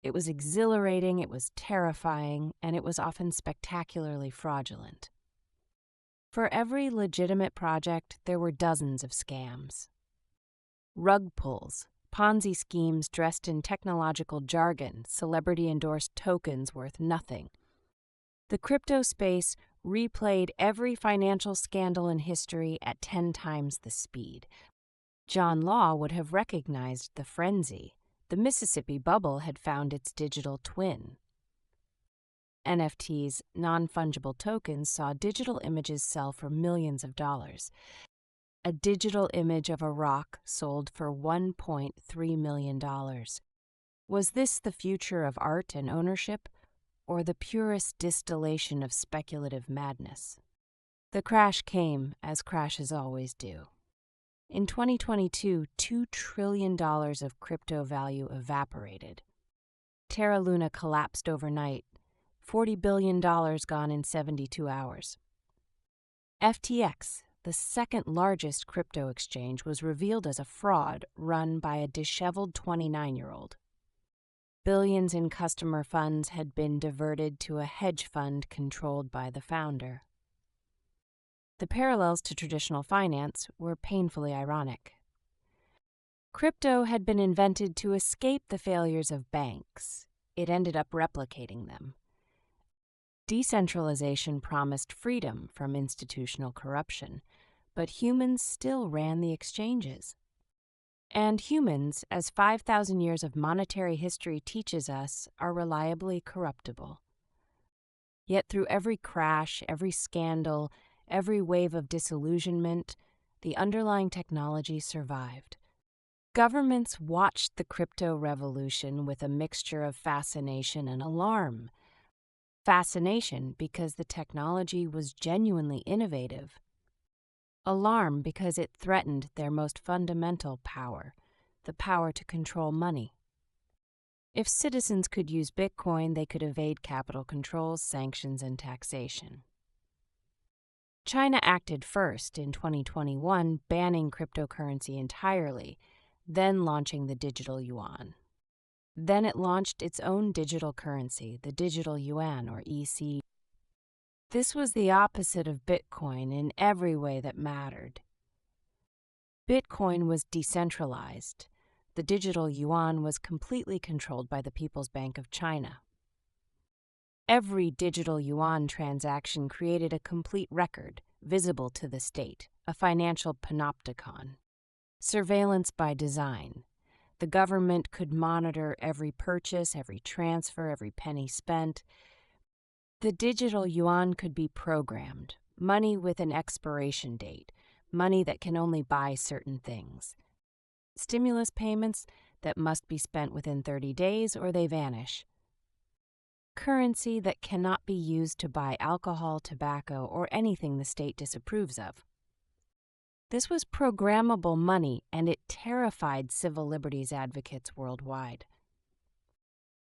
It was exhilarating, it was terrifying, and it was often spectacularly fraudulent. For every legitimate project, there were dozens of scams. Rug pulls, Ponzi schemes dressed in technological jargon, celebrity-endorsed tokens worth nothing. The crypto space replayed every financial scandal in history at 10 times the speed. John Law would have recognized the frenzy. The Mississippi bubble had found its digital twin. NFTs, non-fungible tokens, saw digital images sell for millions of dollars. A digital image of a rock sold for $1.3 million. Was this the future of art and ownership, or the purest distillation of speculative madness? The crash came, as crashes always do. In 2022, $2 trillion of crypto value evaporated. Terra Luna collapsed overnight, $40 billion gone in 72 hours. FTX, the second largest crypto exchange, was revealed as a fraud run by a disheveled 29-year-old. Billions in customer funds had been diverted to a hedge fund controlled by the founder. The parallels to traditional finance were painfully ironic. Crypto had been invented to escape the failures of banks. It ended up replicating them. Decentralization promised freedom from institutional corruption, but humans still ran the exchanges. And humans, as 5,000 years of monetary history teaches us, are reliably corruptible. Yet through every crash, every scandal, every wave of disillusionment, the underlying technology survived. Governments watched the crypto revolution with a mixture of fascination and alarm. Fascination because the technology was genuinely innovative. Alarm because it threatened their most fundamental power, the power to control money. If citizens could use Bitcoin, they could evade capital controls, sanctions, and taxation. China acted first in 2021, banning cryptocurrency entirely, then launching the digital yuan. Then it launched its own digital currency, the digital yuan, or EC. This was the opposite of Bitcoin in every way that mattered. Bitcoin was decentralized. The digital yuan was completely controlled by the People's Bank of China. Every digital yuan transaction created a complete record, visible to the state, a financial panopticon. Surveillance by design. The government could monitor every purchase, every transfer, every penny spent. The digital yuan could be programmed, money with an expiration date, money that can only buy certain things. Stimulus payments that must be spent within 30 days or they vanish. Currency that cannot be used to buy alcohol, tobacco, or anything the state disapproves of. This was programmable money, and it terrified civil liberties advocates worldwide.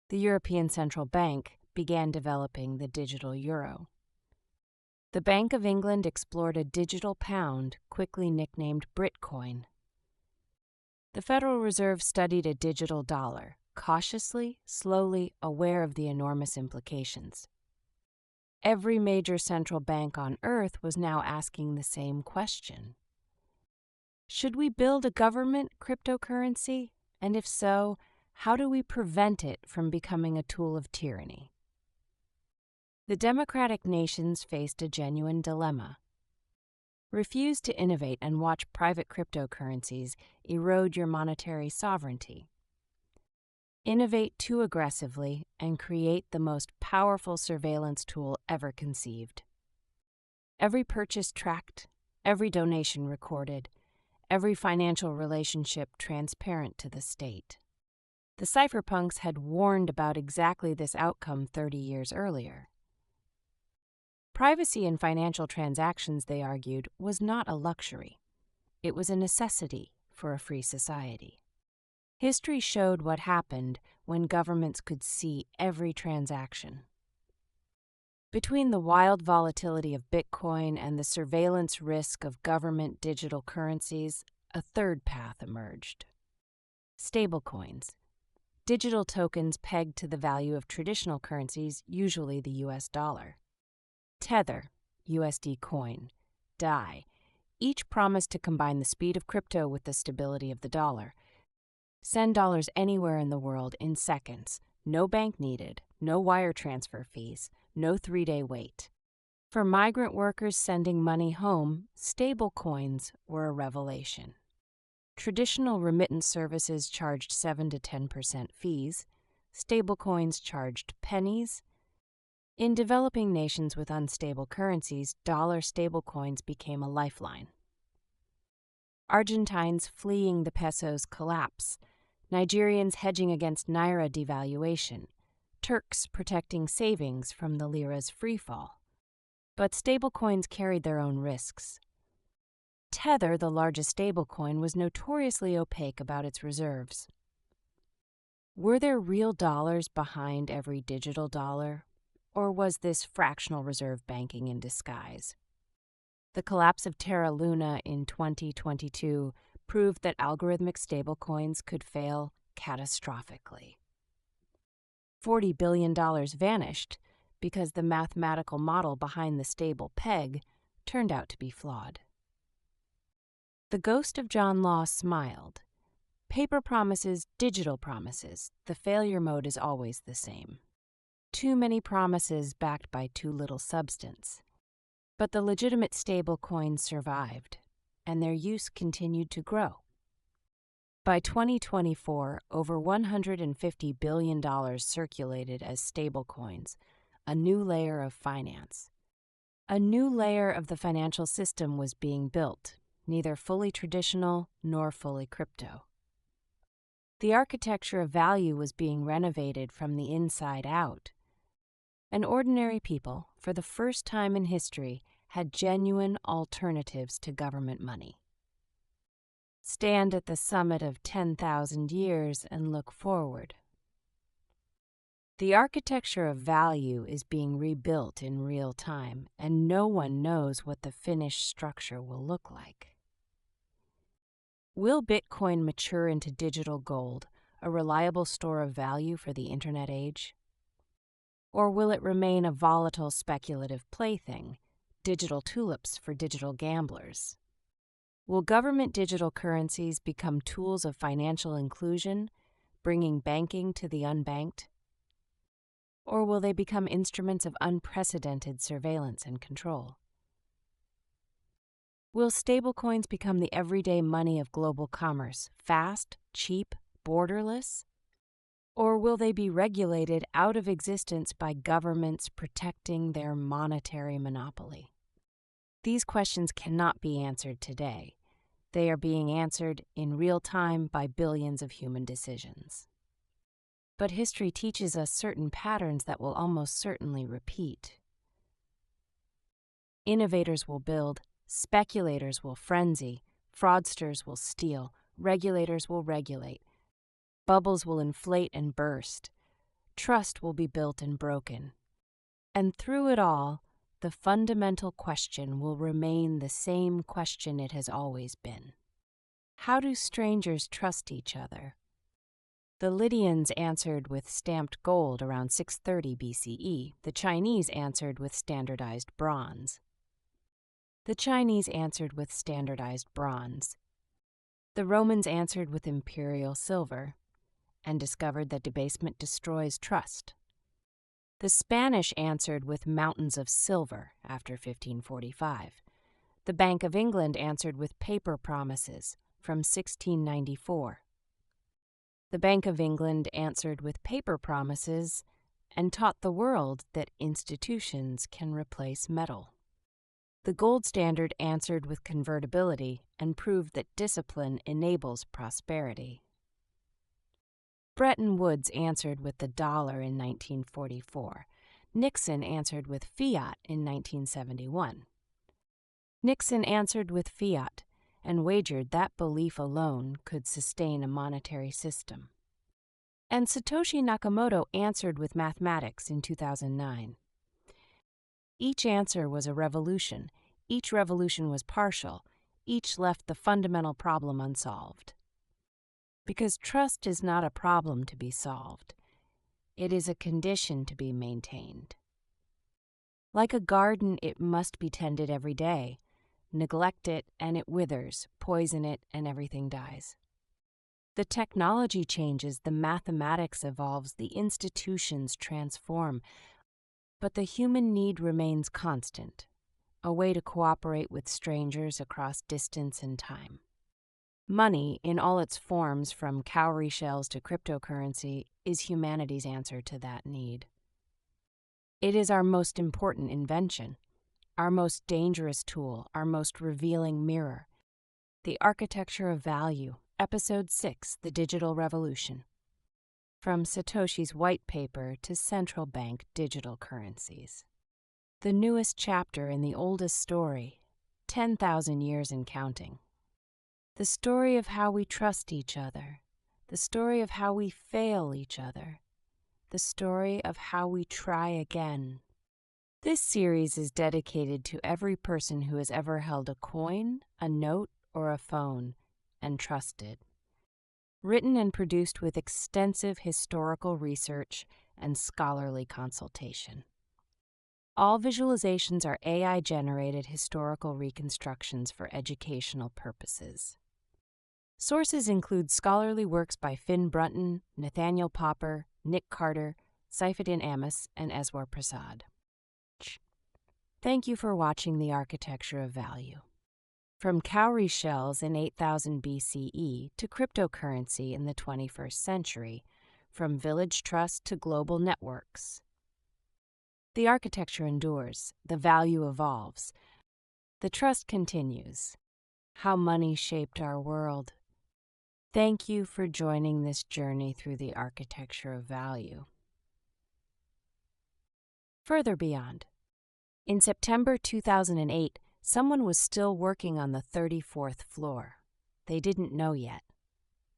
The European Central Bank began developing the digital euro. The Bank of England explored a digital pound, quickly nicknamed Britcoin. The Federal Reserve studied a digital dollar, cautiously, slowly, aware of the enormous implications. Every major central bank on Earth was now asking the same question. Should we build a government cryptocurrency? And if so, how do we prevent it from becoming a tool of tyranny? The democratic nations faced a genuine dilemma. Refuse to innovate and watch private cryptocurrencies erode your monetary sovereignty. Innovate too aggressively and create the most powerful surveillance tool ever conceived. Every purchase tracked, every donation recorded, every financial relationship transparent to the state. The cypherpunks had warned about exactly this outcome 30 years earlier. Privacy in financial transactions, they argued, was not a luxury. It was a necessity for a free society. History showed what happened when governments could see every transaction. Between the wild volatility of Bitcoin and the surveillance risk of government digital currencies, a third path emerged. Stablecoins, digital tokens pegged to the value of traditional currencies, usually the US dollar. Tether, USD Coin, DAI, each promised to combine the speed of crypto with the stability of the dollar. Send dollars anywhere in the world in seconds, no bank needed, no wire transfer fees, no 3-day wait. For migrant workers sending money home, stablecoins were a revelation. Traditional remittance services charged 7 to 10% fees. Stablecoins charged pennies. In developing nations with unstable currencies, dollar stablecoins became a lifeline. Argentines fleeing the peso's collapse, Nigerians hedging against naira devaluation, Turks protecting savings from the lira's freefall. But stablecoins carried their own risks. Tether, the largest stablecoin, was notoriously opaque about its reserves. Were there real dollars behind every digital dollar, or was this fractional reserve banking in disguise? The collapse of Terra Luna in 2022 proved that algorithmic stablecoins could fail catastrophically. $40 billion vanished because the mathematical model behind the stable peg turned out to be flawed. The ghost of John Law smiled. Paper promises, digital promises. The failure mode is always the same. Too many promises backed by too little substance. But the legitimate stable coins survived, and their use continued to grow. By 2024, over $150 billion circulated as stablecoins, a new layer of finance. A new layer of the financial system was being built, neither fully traditional nor fully crypto. The architecture of value was being renovated from the inside out. And ordinary people, for the first time in history, had genuine alternatives to government money. Stand at the summit of 10,000 years and look forward. The architecture of value is being rebuilt in real time, and no one knows what the finished structure will look like. Will Bitcoin mature into digital gold, a reliable store of value for the internet age? Or will it remain a volatile speculative plaything, digital tulips for digital gamblers? Will government digital currencies become tools of financial inclusion, bringing banking to the unbanked? Or will they become instruments of unprecedented surveillance and control? Will stablecoins become the everyday money of global commerce, fast, cheap, borderless? Or will they be regulated out of existence by governments protecting their monetary monopoly? These questions cannot be answered today. They are being answered in real time by billions of human decisions. But history teaches us certain patterns that will almost certainly repeat. Innovators will build, speculators will frenzy, fraudsters will steal, regulators will regulate. Bubbles will inflate and burst. Trust will be built and broken. And through it all, the fundamental question will remain the same question it has always been. How do strangers trust each other? The Lydians answered with stamped gold around 630 BCE. The Chinese answered with standardized bronze. The Chinese answered with standardized bronze. The Romans answered with imperial silver, and discovered that debasement destroys trust. The Spanish answered with mountains of silver after 1545. The Bank of England answered with paper promises from 1694. The Bank of England answered with paper promises and taught the world that institutions can replace metal. The gold standard answered with convertibility and proved that discipline enables prosperity. Bretton Woods answered with the dollar in 1944. Nixon answered with fiat in 1971. Nixon answered with fiat and wagered that belief alone could sustain a monetary system. And Satoshi Nakamoto answered with mathematics in 2009. Each answer was a revolution. Each revolution was partial. Each left the fundamental problem unsolved. Because trust is not a problem to be solved. It is a condition to be maintained. Like a garden, it must be tended every day. Neglect it, and it withers. Poison it, and everything dies. The technology changes, the mathematics evolves, the institutions transform, but the human need remains constant, a way to cooperate with strangers across distance and time. Money, in all its forms, from cowrie shells to cryptocurrency, is humanity's answer to that need. It is our most important invention, our most dangerous tool, our most revealing mirror. The Architecture of Value, Episode 6, The Digital Revolution. From Satoshi's White Paper to Central Bank Digital Currencies. The newest chapter in the oldest story, 10,000 years and counting. The story of how we trust each other, the story of how we fail each other, the story of how we try again. This series is dedicated to every person who has ever held a coin, a note, or a phone, and trusted. Written and produced with extensive historical research and scholarly consultation. All visualizations are AI-generated historical reconstructions for educational purposes. Sources include scholarly works by Finn Brunton, Nathaniel Popper, Nick Carter, Saifuddin Amis, and Eswar Prasad. Thank you for watching The Architecture of Value. From cowrie shells in 8000 BCE to cryptocurrency in the 21st century, from village trust to global networks. The architecture endures, the value evolves, the trust continues. How money shaped our world. Thank you for joining this journey through the architecture of value. Further beyond. In September 2008, someone was still working on the 34th floor. They didn't know yet.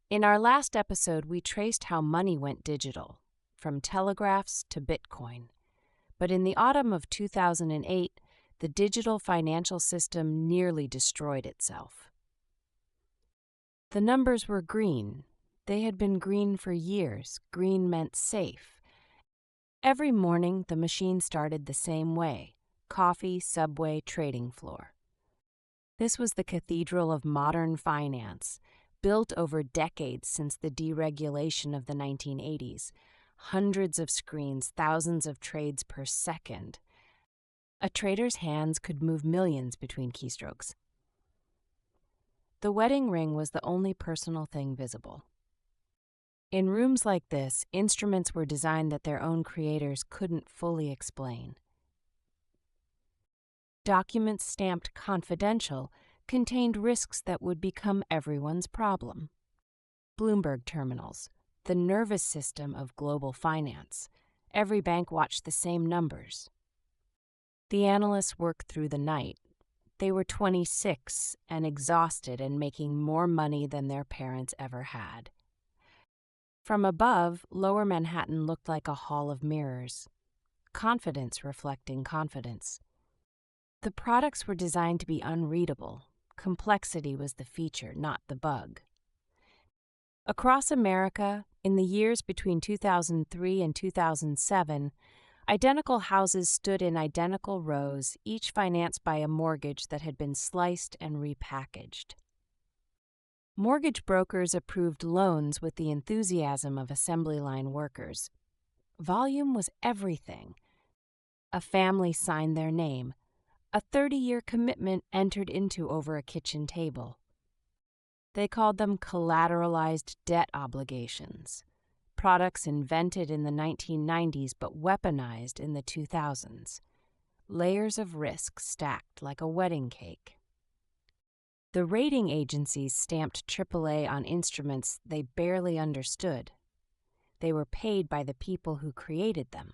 In our last episode, we traced how money went digital, from telegraphs to Bitcoin. But in the autumn of 2008, the digital financial system nearly destroyed itself. The numbers were green. They had been green for years. Green meant safe. Every morning, the machine started the same way. Coffee, subway, trading floor. This was the cathedral of modern finance, built over decades since the deregulation of the 1980s. Hundreds of screens, thousands of trades per second. A trader's hands could move millions between keystrokes. The wedding ring was the only personal thing visible. In rooms like this, instruments were designed that their own creators couldn't fully explain. Documents stamped confidential contained risks that would become everyone's problem. Bloomberg terminals, the nervous system of global finance. Every bank watched the same numbers. The analysts worked through the night. They were 26 and exhausted and making more money than their parents ever had. From above, Lower Manhattan looked like a hall of mirrors. Confidence reflecting confidence. The products were designed to be unreadable. Complexity was the feature, not the bug. Across America, in the years between 2003 and 2007, identical houses stood in identical rows, each financed by a mortgage that had been sliced and repackaged. Mortgage brokers approved loans with the enthusiasm of assembly line workers. Volume was everything. A family signed their name. A 30-year commitment entered into over a kitchen table. They called them collateralized debt obligations, products invented in the 1990s but weaponized in the 2000s. Layers of risk stacked like a wedding cake. The rating agencies stamped AAA on instruments they barely understood. They were paid by the people who created them.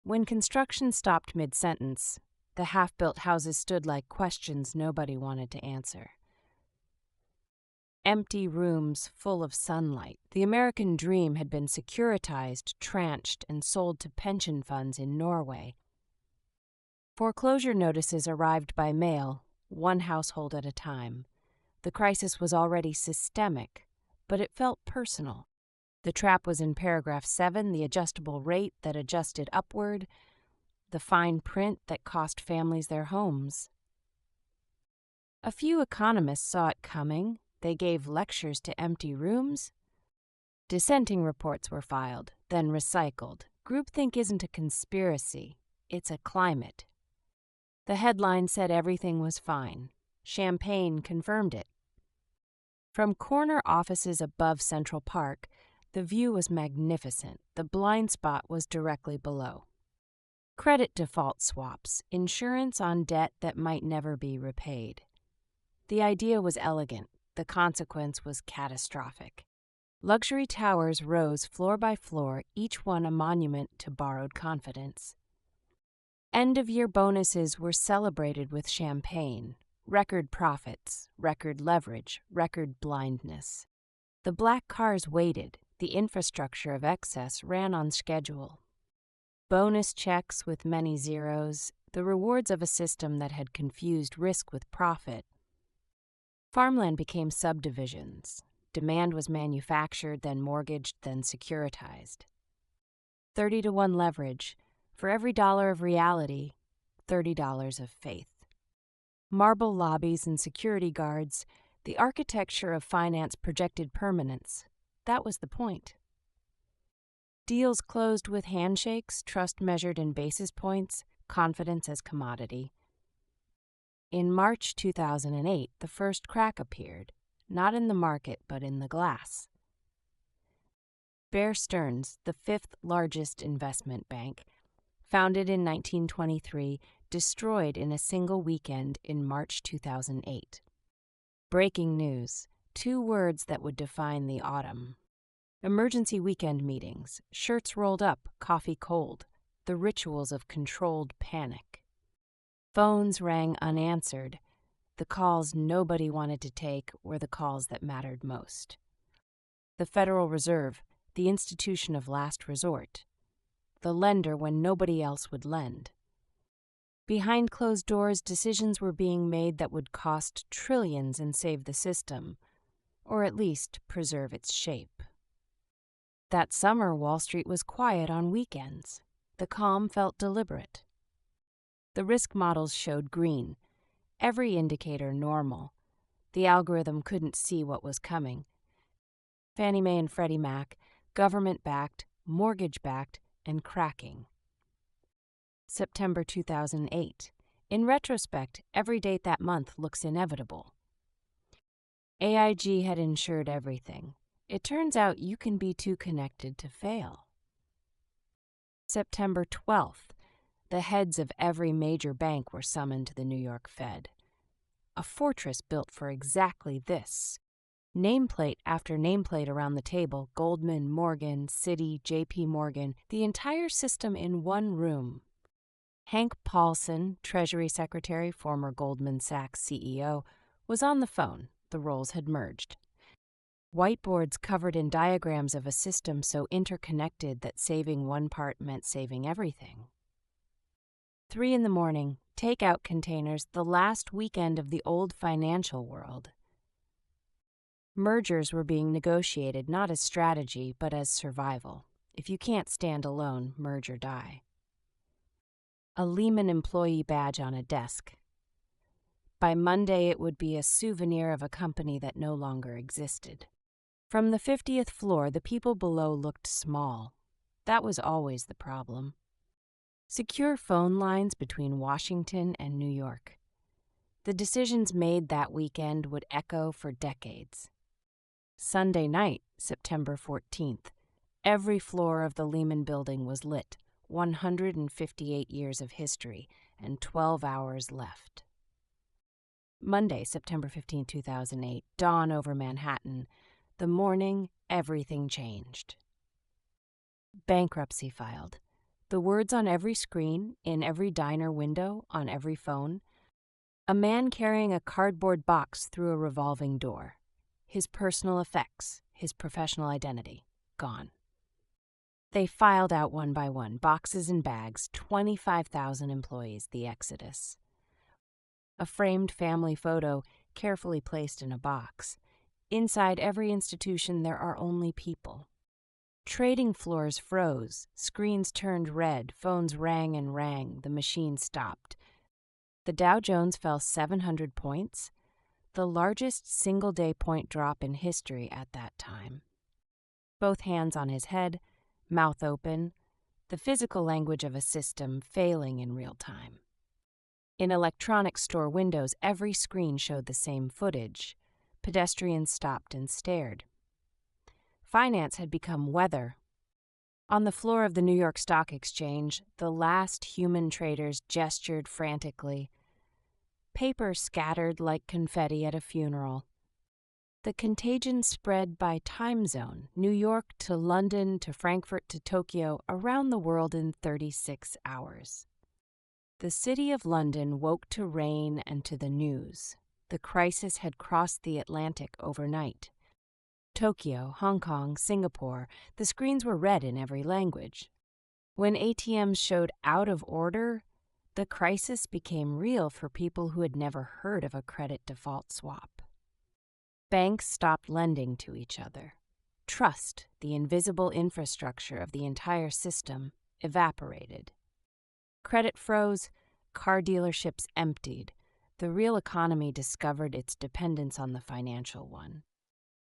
When construction stopped mid-sentence, the half-built houses stood like questions nobody wanted to answer. Empty rooms full of sunlight. The American dream had been securitized, tranched, and sold to pension funds in Norway. Foreclosure notices arrived by mail, one household at a time. The crisis was already systemic, but it felt personal. The trap was in paragraph 7, the adjustable rate that adjusted upward, the fine print that cost families their homes. A few economists saw it coming. They gave lectures to empty rooms. Dissenting reports were filed, then recycled. Groupthink isn't a conspiracy, it's a climate. The headline said everything was fine. Champagne confirmed it. From corner offices above Central Park, the view was magnificent. The blind spot was directly below. Credit default swaps, insurance on debt that might never be repaid. The idea was elegant. The consequence was catastrophic. Luxury towers rose floor by floor, each one a monument to borrowed confidence. End-of-year bonuses were celebrated with champagne, record profits, record leverage, record blindness. The black cars waited. The infrastructure of excess ran on schedule. Bonus checks with many zeros, the rewards of a system that had confused risk with profit. Farmland became subdivisions. Demand was manufactured, then mortgaged, then securitized. 30-to-1 leverage. For every dollar of reality, $30 of faith. Marble lobbies and security guards, the architecture of finance projected permanence. That was the point. Deals closed with handshakes, trust measured in basis points, confidence as commodity. In March 2008, the first crack appeared, not in the market but in the glass. Bear Stearns, the fifth largest investment bank, founded in 1923, destroyed in a single weekend in March 2008. Breaking news, 2 words that would define the autumn. Emergency weekend meetings, shirts rolled up, coffee cold, the rituals of controlled panic. Phones rang unanswered. The calls nobody wanted to take were the calls that mattered most. The Federal Reserve, the institution of last resort. The lender when nobody else would lend. Behind closed doors, decisions were being made that would cost trillions and save the system, or at least preserve its shape. That summer, Wall Street was quiet on weekends. The calm felt deliberate. The risk models showed green, every indicator normal. The algorithm couldn't see what was coming. Fannie Mae and Freddie Mac, government-backed, mortgage-backed, and cracking. September 2008. In retrospect, every date that month looks inevitable. AIG had insured everything. It turns out you can be too connected to fail. September 12th. The heads of every major bank were summoned to the New York Fed. A fortress built for exactly this. Nameplate after nameplate around the table, Goldman, Morgan, Citi, J.P. Morgan, the entire system in one room. Hank Paulson, Treasury Secretary, former Goldman Sachs CEO, was on the phone. The roles had merged. Whiteboards covered in diagrams of a system so interconnected that saving one part meant saving everything. 3 a.m, takeout containers, the last weekend of the old financial world. Mergers were being negotiated not as strategy, but as survival. If you can't stand alone, merge or die. A Lehman employee badge on a desk. By Monday, it would be a souvenir of a company that no longer existed. From the 50th floor, the people below looked small. That was always the problem. Secure phone lines between Washington and New York. The decisions made that weekend would echo for decades. Sunday night, September 14th, every floor of the Lehman building was lit, 158 years of history, and 12 hours left. Monday, September 15, 2008, dawn over Manhattan. The morning, everything changed. Bankruptcy filed. The words on every screen, in every diner window, on every phone. A man carrying a cardboard box through a revolving door. His personal effects, his professional identity, gone. They filed out one by one, boxes and bags, 25,000 employees, the exodus. A framed family photo carefully placed in a box. Inside every institution there are only people. Trading floors froze, screens turned red, phones rang and rang, the machine stopped. The Dow Jones fell 700 points, the largest single-day point drop in history at that time. Both hands on his head, mouth open, the physical language of a system failing in real time. In electronics store windows, every screen showed the same footage. Pedestrians stopped and stared. Finance had become weather. On the floor of the New York Stock Exchange, the last human traders gestured frantically. Paper scattered like confetti at a funeral. The contagion spread by time zone, New York to London to Frankfurt to Tokyo, around the world in 36 hours. The city of London woke to rain and to the news. The crisis had crossed the Atlantic overnight. Tokyo, Hong Kong, Singapore, the screens were read in every language. When ATMs showed out of order, the crisis became real for people who had never heard of a credit default swap. Banks stopped lending to each other. Trust, the invisible infrastructure of the entire system, evaporated. Credit froze, car dealerships emptied. The real economy discovered its dependence on the financial one.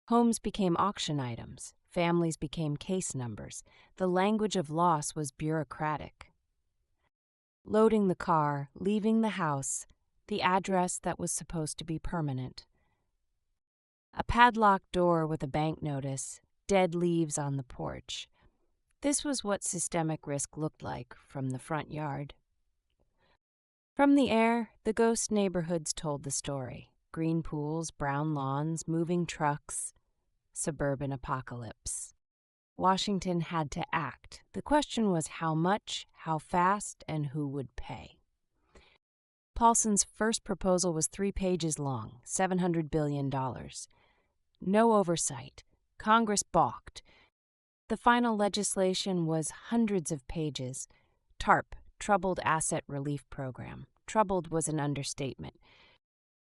Homes became auction items. Families became case numbers. The language of loss was bureaucratic. Loading the car, leaving the house, the address that was supposed to be permanent. A padlocked door with a bank notice, dead leaves on the porch. This was what systemic risk looked like from the front yard. From the air, the ghost neighborhoods told the story. Green pools, brown lawns, moving trucks, suburban apocalypse. Washington had to act. The question was how much, how fast, and who would pay. Paulson's first proposal was 3 pages long, $700 billion. No oversight. Congress balked. The final legislation was hundreds of pages. TARP, Troubled Asset Relief Program. Troubled was an understatement.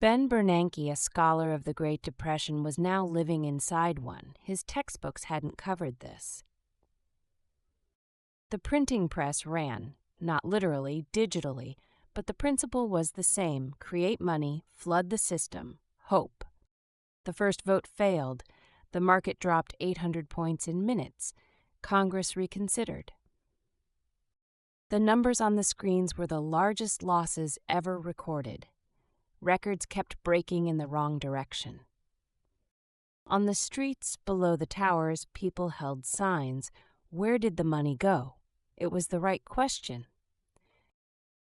Ben Bernanke, a scholar of the Great Depression, was now living inside one. His textbooks hadn't covered this. The printing press ran, not literally, digitally, but the principle was the same: create money, flood the system, hope. The first vote failed. The market dropped 800 points in minutes. Congress reconsidered. The numbers on the screens were the largest losses ever recorded. Records kept breaking in the wrong direction. On the streets below the towers, people held signs. Where did the money go? It was the right question.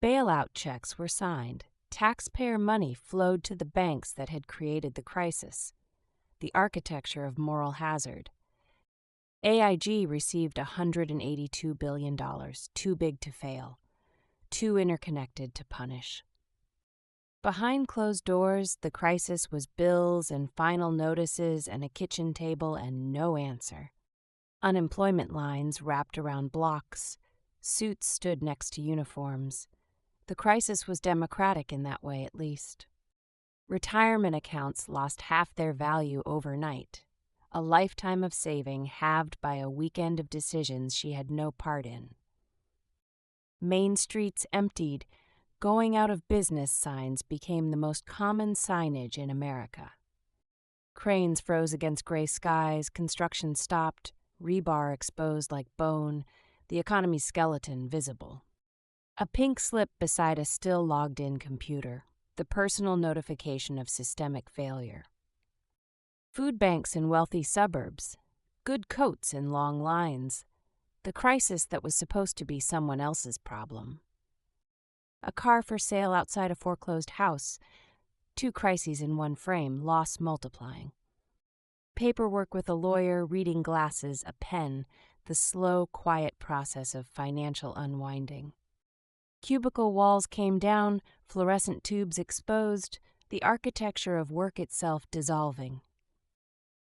Bailout checks were signed. Taxpayer money flowed to the banks that had created the crisis. The architecture of moral hazard. AIG received $182 billion, too big to fail, too interconnected to punish. Behind closed doors, the crisis was bills and final notices and a kitchen table and no answer. Unemployment lines wrapped around blocks. Suits stood next to uniforms. The crisis was democratic in that way, at least. Retirement accounts lost half their value overnight. A lifetime of saving halved by a weekend of decisions she had no part in. Main streets emptied. Going out of business signs became the most common signage in America. Cranes froze against gray skies, construction stopped, rebar exposed like bone, the economy's skeleton visible. A pink slip beside a still logged-in computer, the personal notification of systemic failure. Food banks in wealthy suburbs, good coats in long lines, the crisis that was supposed to be someone else's problem. A car for sale outside a foreclosed house, 2 crises in one frame, loss multiplying. Paperwork with a lawyer, reading glasses, a pen, the slow, quiet process of financial unwinding. Cubicle walls came down, fluorescent tubes exposed, the architecture of work itself dissolving.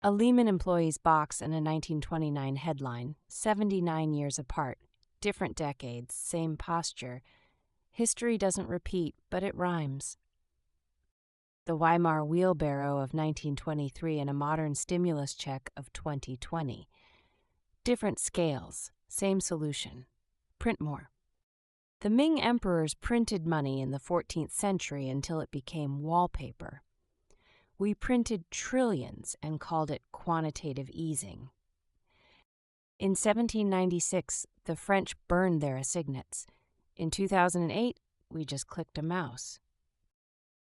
A Lehman employee's box and a 1929 headline, 79 years apart, different decades, same posture. History doesn't repeat, but it rhymes. The Weimar wheelbarrow of 1923 and a modern stimulus check of 2020. Different scales, same solution. Print more. The Ming emperors printed money in the 14th century until it became wallpaper. We printed trillions and called it quantitative easing. In 1796, the French burned their assignats. In 2008, we just clicked a mouse.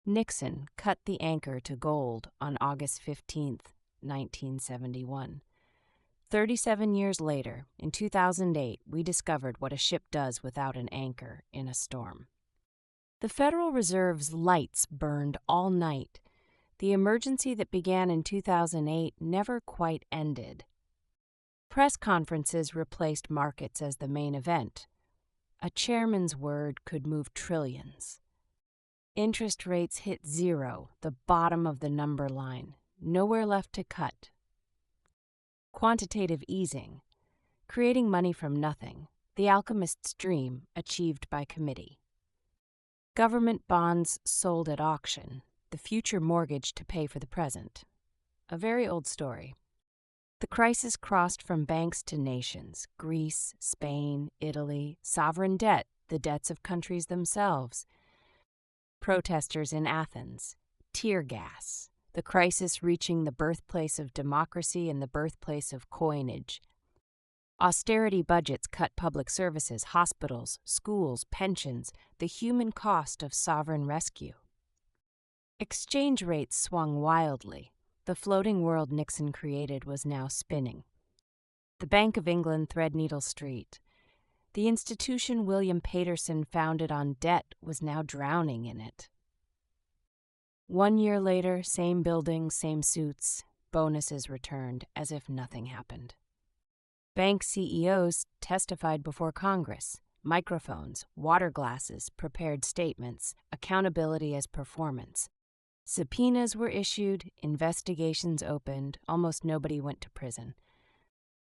Nixon cut the anchor to gold on August 15, 1971. 37 years later, in 2008, we discovered what a ship does without an anchor in a storm. The Federal Reserve's lights burned all night. The emergency that began in 2008 never quite ended. Press conferences replaced markets as the main event. A chairman's word could move trillions. Interest rates hit zero, the bottom of the number line. Nowhere left to cut. Quantitative easing, creating money from nothing, the alchemist's dream achieved by committee. Government bonds sold at auction, the future mortgage to pay for the present. A very old story. The crisis crossed from banks to nations, Greece, Spain, Italy, sovereign debt, the debts of countries themselves. Protesters in Athens, tear gas, the crisis reaching the birthplace of democracy and the birthplace of coinage. Austerity budgets cut public services, hospitals, schools, pensions, the human cost of sovereign rescue. Exchange rates swung wildly. The floating world Nixon created was now spinning. The Bank of England Threadneedle Street. The institution William Paterson founded on debt was now drowning in it. 1 year later, same building, same suits, bonuses returned as if nothing happened. Bank CEOs testified before Congress. Microphones, water glasses, prepared statements, accountability as performance. Subpoenas were issued, investigations opened, almost nobody went to prison.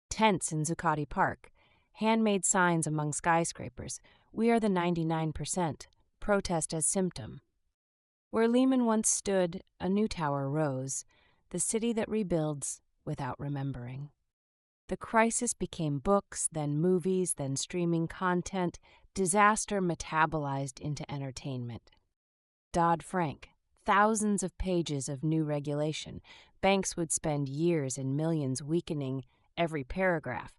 Tents in Zuccotti Park, handmade signs among skyscrapers, we are the 99%, protest as symptom. Where Lehman once stood, a new tower rose, the city that rebuilds without remembering. The crisis became books, then movies, then streaming content, disaster metabolized into entertainment. Dodd-Frank, thousands of pages of new regulation. Banks would spend years and millions weakening every paragraph.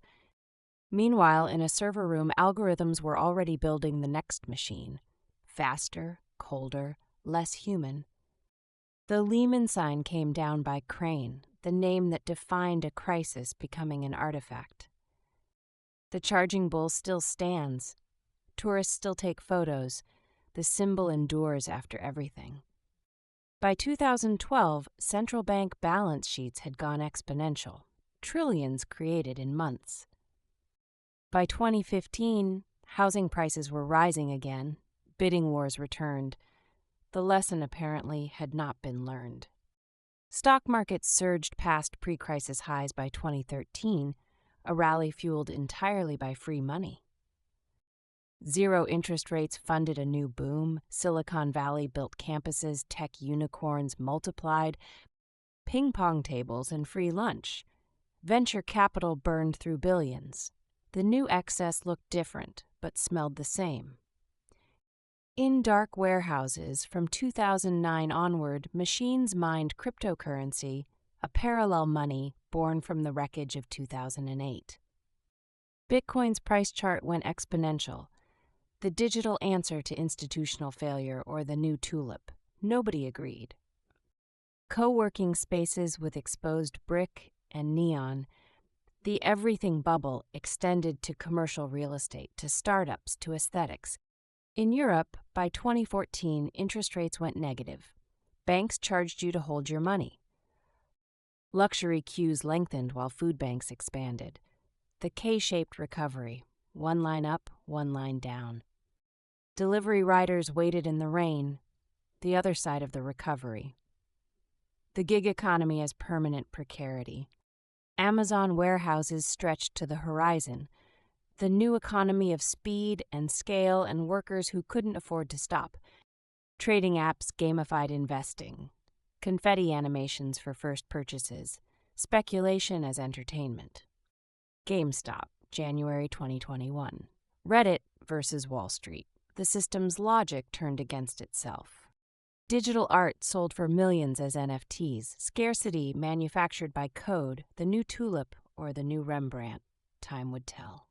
Meanwhile, in a server room, algorithms were already building the next machine. Faster, colder, less human. The Lehman sign came down by crane, the name that defined a crisis becoming an artifact. The charging bull still stands. Tourists still take photos. The symbol endures after everything. By 2012, central bank balance sheets had gone exponential, trillions created in months. By 2015, housing prices were rising again, bidding wars returned. The lesson apparently had not been learned. Stock markets surged past pre-crisis highs by 2013, a rally fueled entirely by free money. Zero interest rates funded a new boom, Silicon Valley built campuses, tech unicorns multiplied, ping-pong tables and free lunch. Venture capital burned through billions. The new excess looked different, but smelled the same. In dark warehouses, from 2009 onward, machines mined cryptocurrency, a parallel money born from the wreckage of 2008. Bitcoin's price chart went exponential, the digital answer to institutional failure or the new tulip. Nobody agreed. Co-working spaces with exposed brick and neon, the everything bubble extended to commercial real estate, to startups, to aesthetics. In Europe, by 2014, interest rates went negative. Banks charged you to hold your money. Luxury queues lengthened while food banks expanded. the K-shaped recovery, one line up, one line down. Delivery riders waited in the rain, the other side of the recovery. The gig economy as permanent precarity. Amazon warehouses stretched to the horizon, the new economy of speed and scale and workers who couldn't afford to stop. Trading apps gamified investing, confetti animations for first purchases, speculation as entertainment. GameStop, January 2021. Reddit versus Wall Street. The system's logic turned against itself. Digital art sold for millions as NFTs, scarcity manufactured by code, the new tulip or the new Rembrandt, time would tell.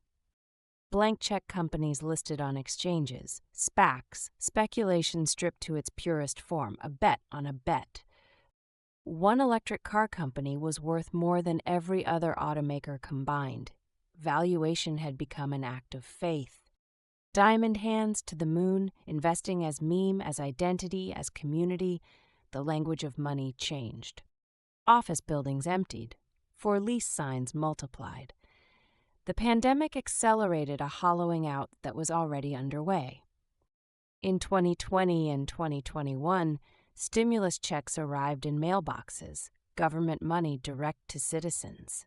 Blank check companies listed on exchanges, SPACs, speculation stripped to its purest form, a bet on a bet. One electric car company was worth more than every other automaker combined. Valuation had become an act of faith. Diamond hands to the moon, investing as meme, as identity, as community, the language of money changed. Office buildings emptied, for lease signs multiplied. The pandemic accelerated a hollowing out that was already underway. In 2020 and 2021, stimulus checks arrived in mailboxes, government money direct to citizens.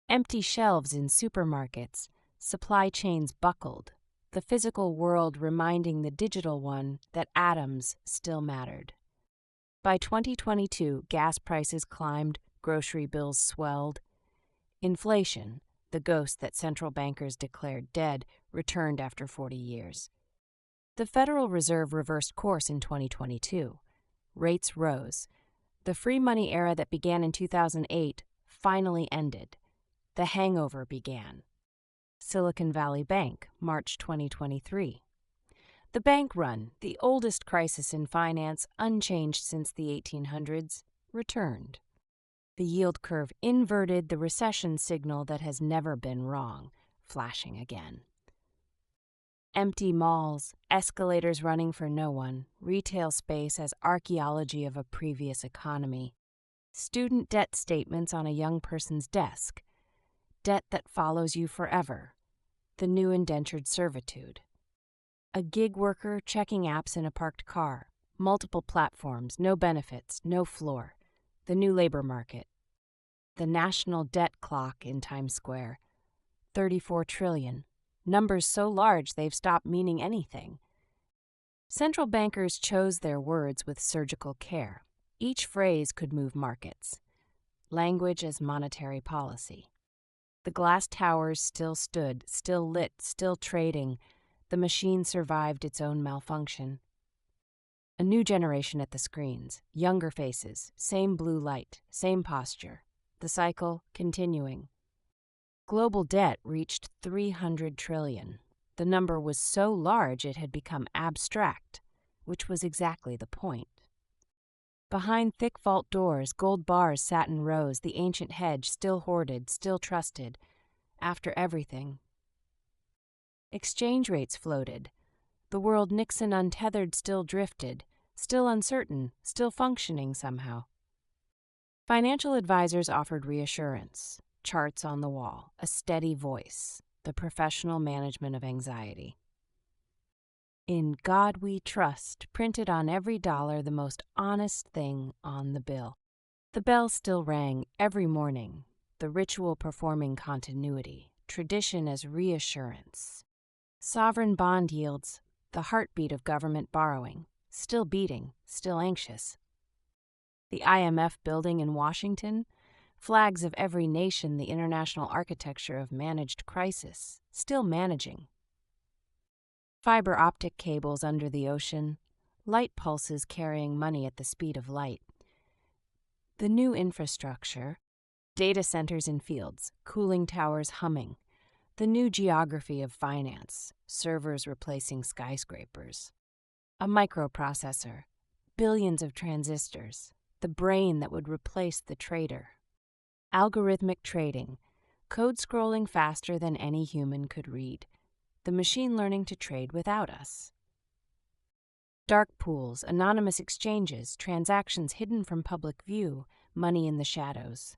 Empty shelves in supermarkets, supply chains buckled, the physical world reminding the digital one that atoms still mattered. By 2022, gas prices climbed, grocery bills swelled. Inflation, the ghost that central bankers declared dead, returned after 40 years. The Federal Reserve reversed course in 2022. Rates rose. The free money era that began in 2008 finally ended. The hangover began. Silicon Valley Bank, March 2023. The bank run, the oldest crisis in finance, unchanged since the 1800s, returned. The yield curve inverted, the recession signal that has never been wrong, flashing again. Empty malls, escalators running for no one, retail space as archaeology of a previous economy. Student debt statements on a young person's desk. Debt that follows you forever. The new indentured servitude. A gig worker checking apps in a parked car. Multiple platforms, no benefits, no floor. The new labor market. The national debt clock in Times Square. 34 trillion. Numbers so large they've stopped meaning anything. Central bankers chose their words with surgical care. Each phrase could move markets. Language as monetary policy. The glass towers still stood, still lit, still trading. The machine survived its own malfunction. A new generation at the screens, younger faces, same blue light, same posture. The cycle continuing. Global debt reached 300 trillion. The number was so large it had become abstract, which was exactly the point. Behind thick vault doors, gold bars sat in rows, the ancient hedge still hoarded, still trusted, after everything. Exchange rates floated. The world Nixon untethered still drifted, still uncertain, still functioning somehow. Financial advisors offered reassurance, charts on the wall, a steady voice, the professional management of anxiety. In God we trust, printed on every dollar, the most honest thing on the bill. The bell still rang every morning, the ritual performing continuity, tradition as reassurance. Sovereign bond yields, the heartbeat of government borrowing, still beating, still anxious. The IMF building in Washington, flags of every nation, the international architecture of managed crisis, still managing. Fiber optic cables under the ocean, light pulses carrying money at the speed of light. The new infrastructure, data centers in fields, cooling towers humming. The new geography of finance, servers replacing skyscrapers. A microprocessor, billions of transistors, the brain that would replace the trader. Algorithmic trading, code scrolling faster than any human could read, the machine learning to trade without us. Dark pools, anonymous exchanges, transactions hidden from public view, money in the shadows.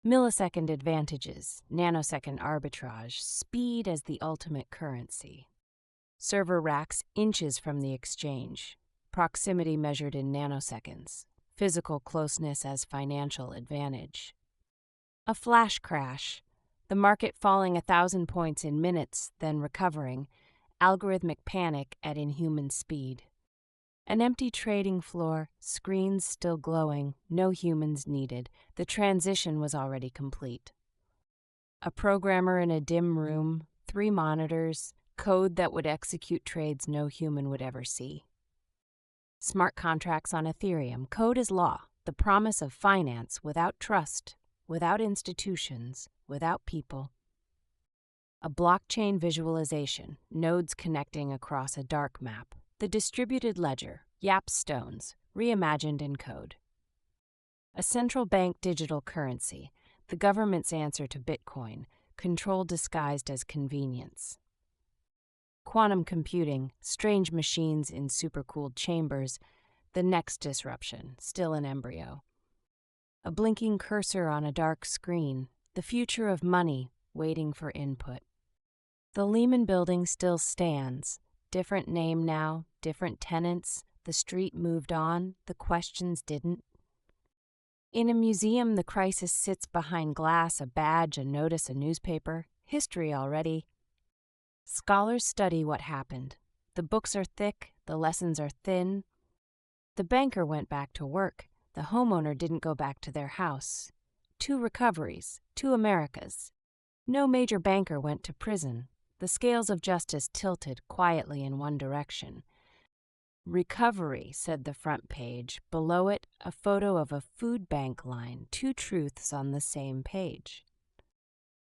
Millisecond advantages, nanosecond arbitrage, speed as the ultimate currency. Server racks inches from the exchange, proximity measured in nanoseconds, physical closeness as financial advantage. A flash crash, the market falling 1,000 points in minutes, then recovering, algorithmic panic at inhuman speed. An empty trading floor, screens still glowing, no humans needed. The transition was already complete. A programmer in a dim room, 3 monitors, code that would execute trades no human would ever see. Smart contracts on Ethereum, code is law, the promise of finance without trust, without institutions, without people. A blockchain visualization, nodes connecting across a dark map. The distributed ledger, Yap stones, reimagined in code. A central bank digital currency, the government's answer to Bitcoin, control disguised as convenience. Quantum computing, strange machines in supercooled chambers, the next disruption, still in embryo. A blinking cursor on a dark screen, the future of money waiting for input. The Lehman building still stands. Different name now, different tenants, the street moved on, the questions didn't. In a museum, the crisis sits behind glass, a badge, a notice, a newspaper, history already. Scholars study what happened. The books are thick, the lessons are thin. The banker went back to work, the homeowner didn't go back to their house. 2 recoveries, 2 Americas. No major banker went to prison. The scales of justice tilted quietly in one direction. Recovery, said the front page. Below it, a photo of a food bank line, 2 truths on the same page.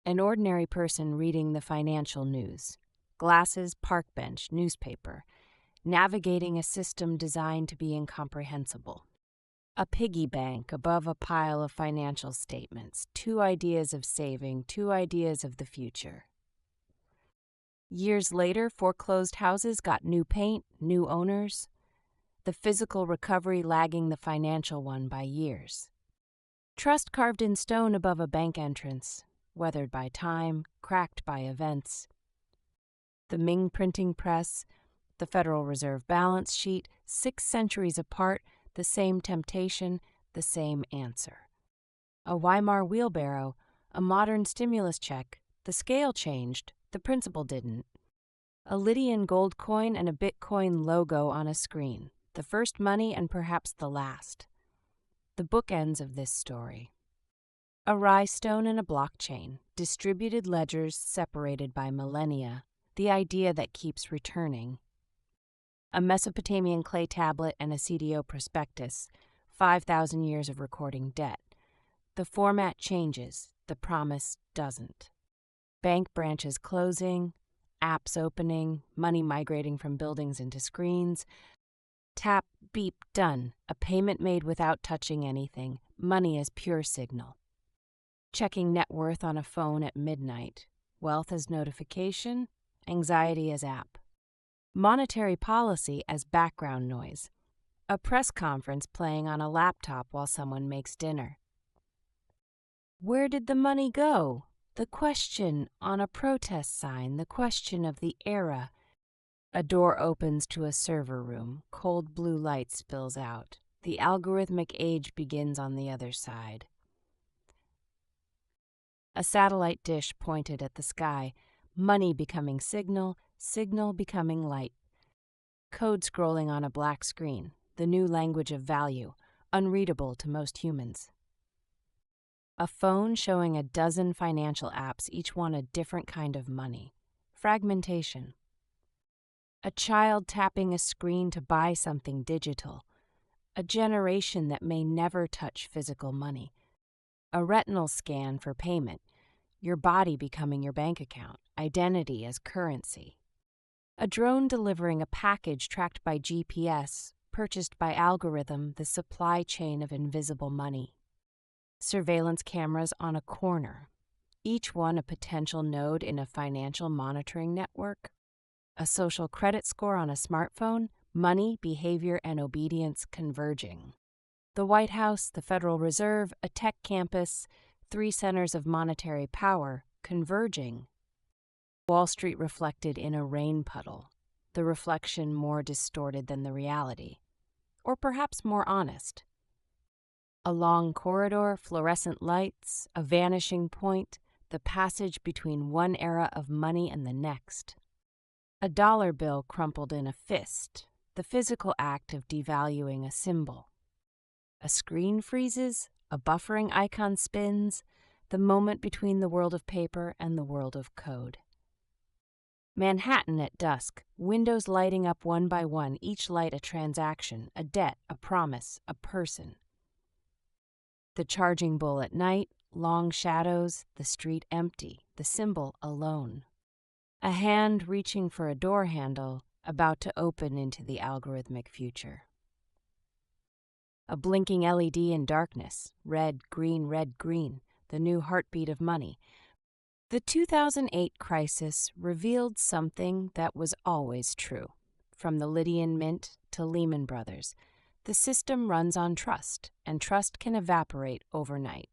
An ordinary person reading the financial news. Glasses, park bench, newspaper. Navigating a system designed to be incomprehensible. A piggy bank above a pile of financial statements. 2 ideas of saving, 2 ideas of the future. Years later, foreclosed houses got new paint, new owners. The physical recovery lagging the financial one by years. Trust carved in stone above a bank entrance, weathered by time, cracked by events. The Ming printing press, the Federal Reserve balance sheet, 6 centuries apart, the same temptation, the same answer. A Weimar wheelbarrow, a modern stimulus check, the scale changed, the principle didn't. A Lydian gold coin and a Bitcoin logo on a screen, the first money and perhaps the last. The bookends of this story. A rye stone and a blockchain, distributed ledgers separated by millennia, the idea that keeps returning. A Mesopotamian clay tablet and a CDO prospectus, 5,000 years of recording debt. The format changes, the promise doesn't. Bank branches closing, apps opening, money migrating from buildings into screens. Tap, beep, done. A payment made without touching anything. Money as pure signal. Checking net worth on a phone at midnight. Wealth as notification, anxiety as app. Monetary policy as background noise. A press conference playing on a laptop while someone makes dinner. Where did the money go? The question on a protest sign, the question of the era. A door opens to a server room. Cold blue light spills out. The algorithmic age begins on the other side. A satellite dish pointed at the sky. Money becoming signal, signal becoming light. Code scrolling on a black screen. The new language of value, unreadable to most humans. A phone showing a dozen financial apps, each one a different kind of money. Fragmentation. A child tapping a screen to buy something digital. A generation that may never touch physical money. A retinal scan for payment. Your body becoming your bank account. Identity as currency. A drone delivering a package tracked by GPS, purchased by algorithm, the supply chain of invisible money. Surveillance cameras on a corner, each one a potential node in a financial monitoring network. A social credit score on a smartphone, money, behavior, and obedience converging. The White House, the Federal Reserve, a tech campus, three centers of monetary power converging. Wall Street reflected in a rain puddle, the reflection more distorted than the reality, or perhaps more honest. A long corridor, fluorescent lights, a vanishing point, the passage between one era of money and the next. A dollar bill crumpled in a fist, the physical act of devaluing a symbol. A screen freezes, a buffering icon spins, the moment between the world of paper and the world of code. Manhattan at dusk, windows lighting up one by one, each light a transaction, a debt, a promise, a person. The charging bull at night, long shadows, the street empty, the symbol alone. A hand reaching for a door handle, about to open into the algorithmic future. A blinking LED in darkness, red, green, the new heartbeat of money. The 2008 crisis revealed something that was always true. From the Lydian Mint to Lehman Brothers, the system runs on trust, and trust can evaporate overnight.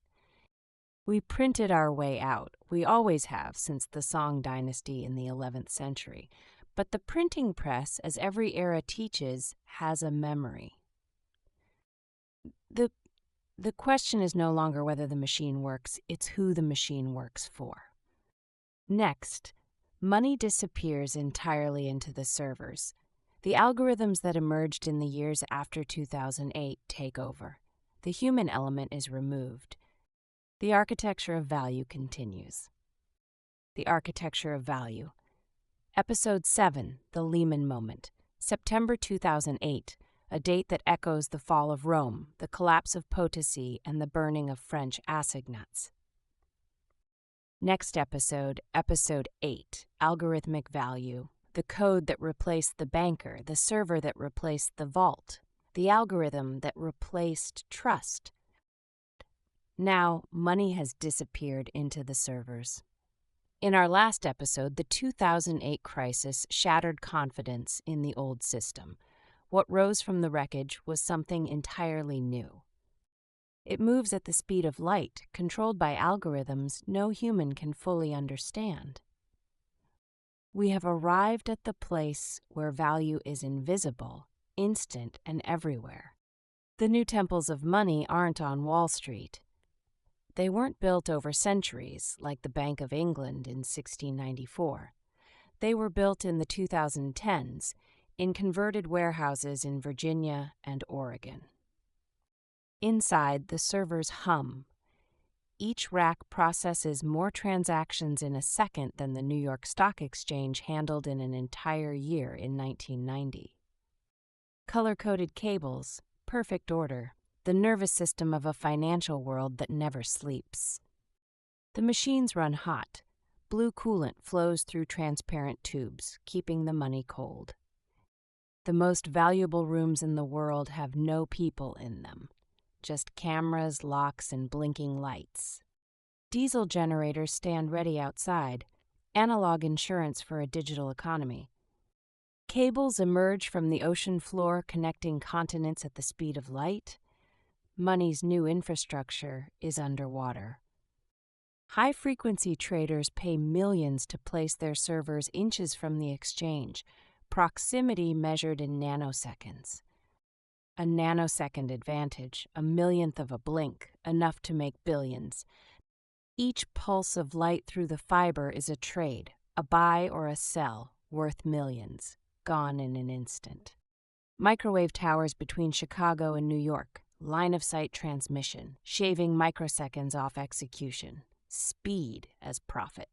We printed our way out. We always have since the Song dynasty in the 11th century. But the printing press, as every era teaches, has a memory. The question is no longer whether the machine works, it's who the machine works for. Next, money disappears entirely into the servers. The algorithms that emerged in the years after 2008 take over. The human element is removed. The architecture of value continues. The architecture of value. Episode 7, The Lehman Moment, September 2008, a date that echoes the fall of Rome, the collapse of potency, and the burning of French assignats. Next episode, Episode 8, Algorithmic Value, the code that replaced the banker, the server that replaced the vault, the algorithm that replaced trust. Now, money has disappeared into the servers. In our last episode, the 2008 crisis shattered confidence in the old system. What rose from the wreckage was something entirely new. It moves at the speed of light, controlled by algorithms no human can fully understand. We have arrived at the place where value is invisible, instant, and everywhere. The new temples of money aren't on Wall Street. They weren't built over centuries, like the Bank of England in 1694. They were built in the 2010s, in converted warehouses in Virginia and Oregon. Inside, the servers hum. Each rack processes more transactions in a second than the New York Stock Exchange handled in an entire year in 1990. Color-coded cables, perfect order, the nervous system of a financial world that never sleeps. The machines run hot. Blue coolant flows through transparent tubes, keeping the money cold. The most valuable rooms in the world have no people in them, just cameras, locks, and blinking lights. Diesel generators stand ready outside, analog insurance for a digital economy. Cables emerge from the ocean floor connecting continents at the speed of light. Money's new infrastructure is underwater. High-frequency traders pay millions to place their servers inches from the exchange, proximity measured in nanoseconds. A nanosecond advantage, a millionth of a blink, enough to make billions. Each pulse of light through the fiber is a trade, a buy or a sell, worth millions, gone in an instant. Microwave towers between Chicago and New York. Line-of-sight transmission, shaving microseconds off execution. Speed as profit.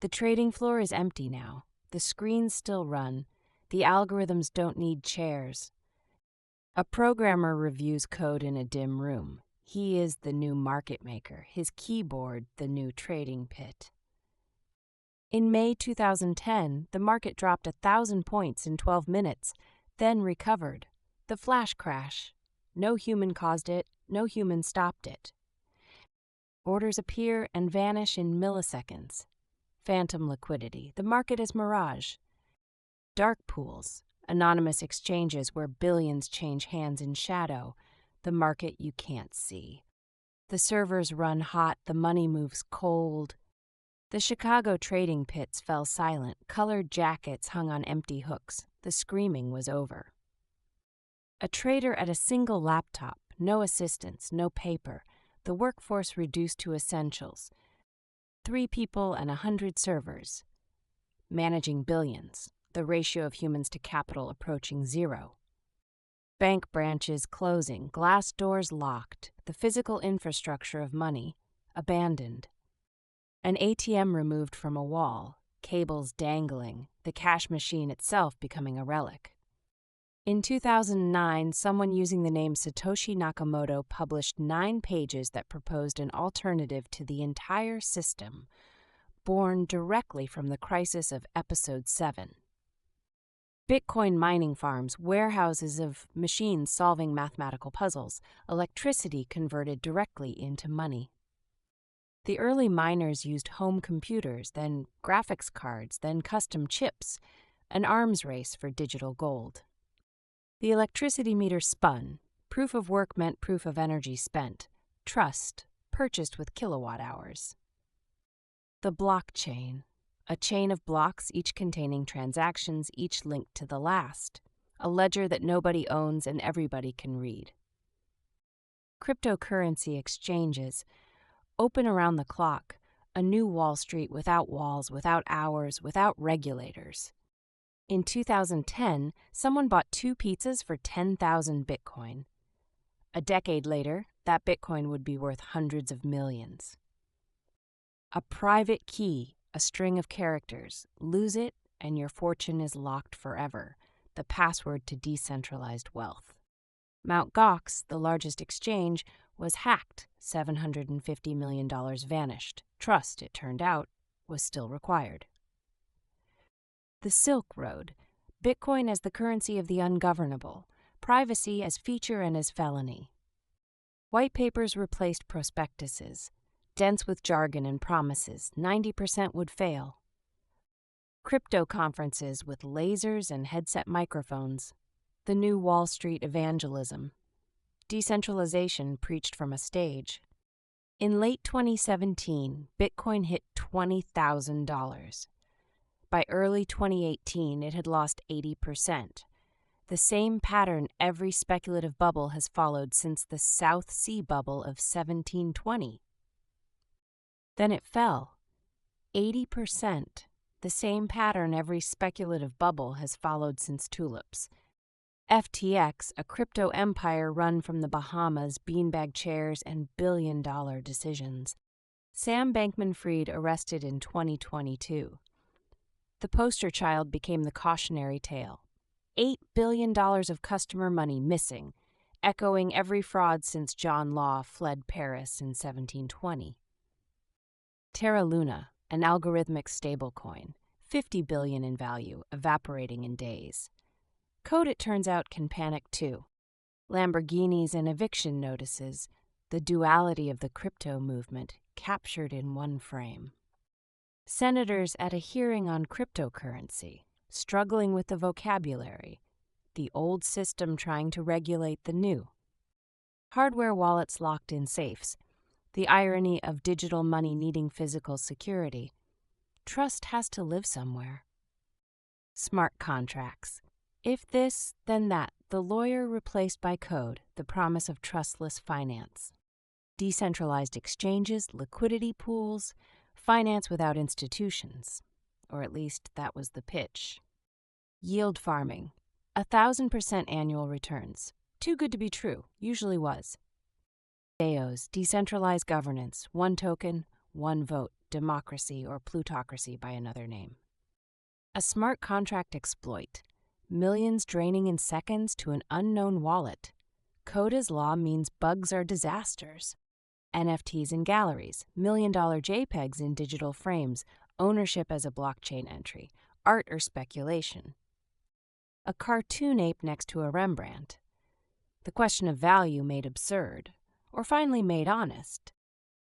The trading floor is empty now. The screens still run. The algorithms don't need chairs. A programmer reviews code in a dim room. He is the new market maker, his keyboard the new trading pit. In May 2010, the market dropped 1,000 points in 12 minutes, then recovered. The flash crash. No human caused it, no human stopped it. Orders appear and vanish in milliseconds. Phantom liquidity. The market is mirage. Dark pools. Anonymous exchanges where billions change hands in shadow. The market you can't see. The servers run hot, the money moves cold. The Chicago trading pits fell silent, colored jackets hung on empty hooks. The screaming was over. A trader at a single laptop, no assistants, no paper, the workforce reduced to essentials. 3 people and 100 servers. Managing billions, the ratio of humans to capital approaching 0. Bank branches closing, glass doors locked, the physical infrastructure of money abandoned. An ATM removed from a wall, cables dangling, the cash machine itself becoming a relic. In 2009, someone using the name Satoshi Nakamoto published 9 pages that proposed an alternative to the entire system, born directly from the crisis of Episode 7. Bitcoin mining farms, warehouses of machines solving mathematical puzzles, electricity converted directly into money. The early miners used home computers, then graphics cards, then custom chips, an arms race for digital gold. The electricity meter spun. Proof of work meant proof of energy spent. Trust, purchased with kilowatt hours. The blockchain, a chain of blocks, each containing transactions, each linked to the last. A ledger that nobody owns and everybody can read. Cryptocurrency exchanges, open around the clock, a new Wall Street without walls, without hours, without regulators. In 2010, someone bought 2 pizzas for 10,000 Bitcoin. A decade later, that Bitcoin would be worth hundreds of millions. A private key, a string of characters. Lose it, and your fortune is locked forever, the password to decentralized wealth. Mt. Gox, the largest exchange, was hacked. $750 million vanished. Trust, it turned out, was still required. The Silk Road, Bitcoin as the currency of the ungovernable, privacy as feature and as felony. White papers replaced prospectuses, dense with jargon and promises, 90% would fail. Crypto conferences with lasers and headset microphones, the new Wall Street evangelism. Decentralization preached from a stage. In late 2017, Bitcoin hit $20,000. By early 2018, it had lost 80%. The same pattern every speculative bubble has followed since the South Sea bubble of 1720. Then it fell. 80%, the same pattern every speculative bubble has followed since tulips. FTX, a crypto empire run from the Bahamas, beanbag chairs, and billion-dollar decisions. Sam Bankman-Fried arrested in 2022. The poster child became the cautionary tale. $8 billion of customer money missing, echoing every fraud since John Law fled Paris in 1720. Terra Luna, an algorithmic stablecoin, $50 billion in value, evaporating in days. Code, it turns out, can panic too. Lamborghinis and eviction notices, the duality of the crypto movement captured in one frame. Senators at a hearing on cryptocurrency, struggling with the vocabulary, the old system trying to regulate the new. Hardware wallets locked in safes, the irony of digital money needing physical security. Trust has to live somewhere. Smart contracts. If this, then that, the lawyer replaced by code, the promise of trustless finance. Decentralized exchanges, liquidity pools, finance without institutions, or at least that was the pitch. Yield farming, 1,000% annual returns. Too good to be true, usually was. DAOs, decentralized governance, one token, one vote, democracy or plutocracy by another name. A smart contract exploit, millions draining in seconds to an unknown wallet. Code as law means bugs are disasters. NFTs in galleries, million-dollar JPEGs in digital frames, ownership as a blockchain entry, art or speculation. A cartoon ape next to a Rembrandt. The question of value made absurd, or finally made honest.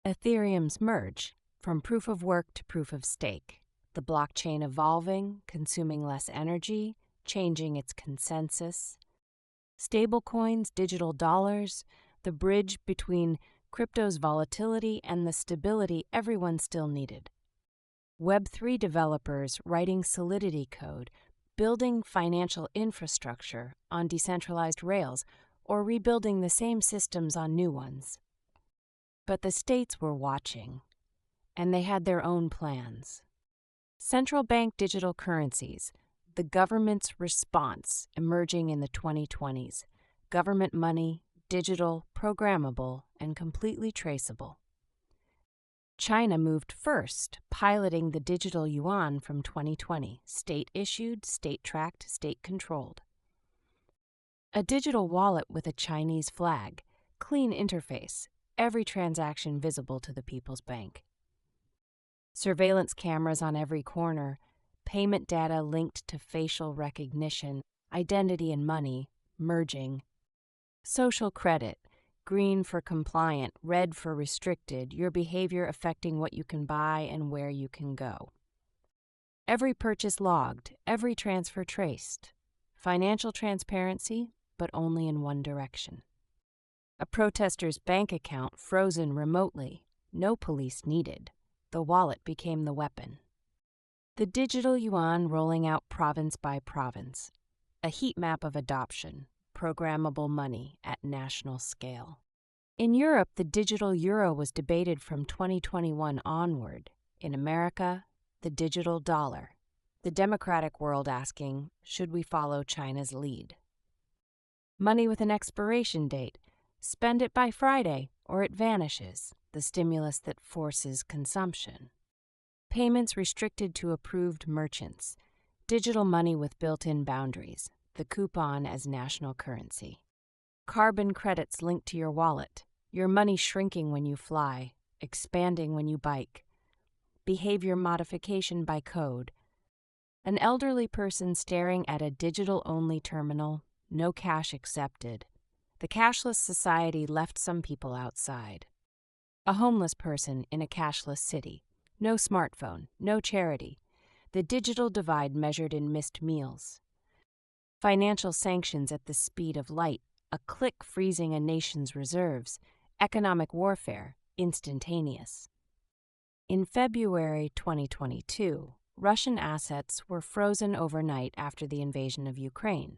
Ethereum's merge, from proof of work to proof of stake. The blockchain evolving, consuming less energy, changing its consensus. Stablecoins, digital dollars, the bridge between crypto's volatility, and the stability everyone still needed. Web3 developers writing Solidity code, building financial infrastructure on decentralized rails, or rebuilding the same systems on new ones. But the states were watching, and they had their own plans. Central bank digital currencies, the government's response emerging in the 2020s. Government money, digital, programmable, and completely traceable. China moved first, piloting the digital yuan from 2020, state-issued, state-tracked, state-controlled. A digital wallet with a Chinese flag, clean interface, every transaction visible to the People's Bank. Surveillance cameras on every corner, payment data linked to facial recognition, identity and money, merging. Social credit, green for compliant, red for restricted, your behavior affecting what you can buy and where you can go. Every purchase logged, every transfer traced. Financial transparency, but only in one direction. A protester's bank account frozen remotely, no police needed. The wallet became the weapon. The digital yuan rolling out province by province. A heat map of adoption, programmable money at national scale. In Europe, the digital euro was debated from 2021 onward. In America, the digital dollar. The democratic world asking, should we follow China's lead? Money with an expiration date. Spend it by Friday or it vanishes, the stimulus that forces consumption. Payments restricted to approved merchants. Digital money with built-in boundaries. The coupon as national currency. Carbon credits linked to your wallet. Your money shrinking when you fly, expanding when you bike. Behavior modification by code. An elderly person staring at a digital-only terminal, no cash accepted. The cashless society left some people outside. A homeless person in a cashless city. No smartphone, no charity. The digital divide measured in missed meals. Financial sanctions at the speed of light, a click freezing a nation's reserves. Economic warfare, instantaneous. In February 2022, Russian assets were frozen overnight after the invasion of Ukraine.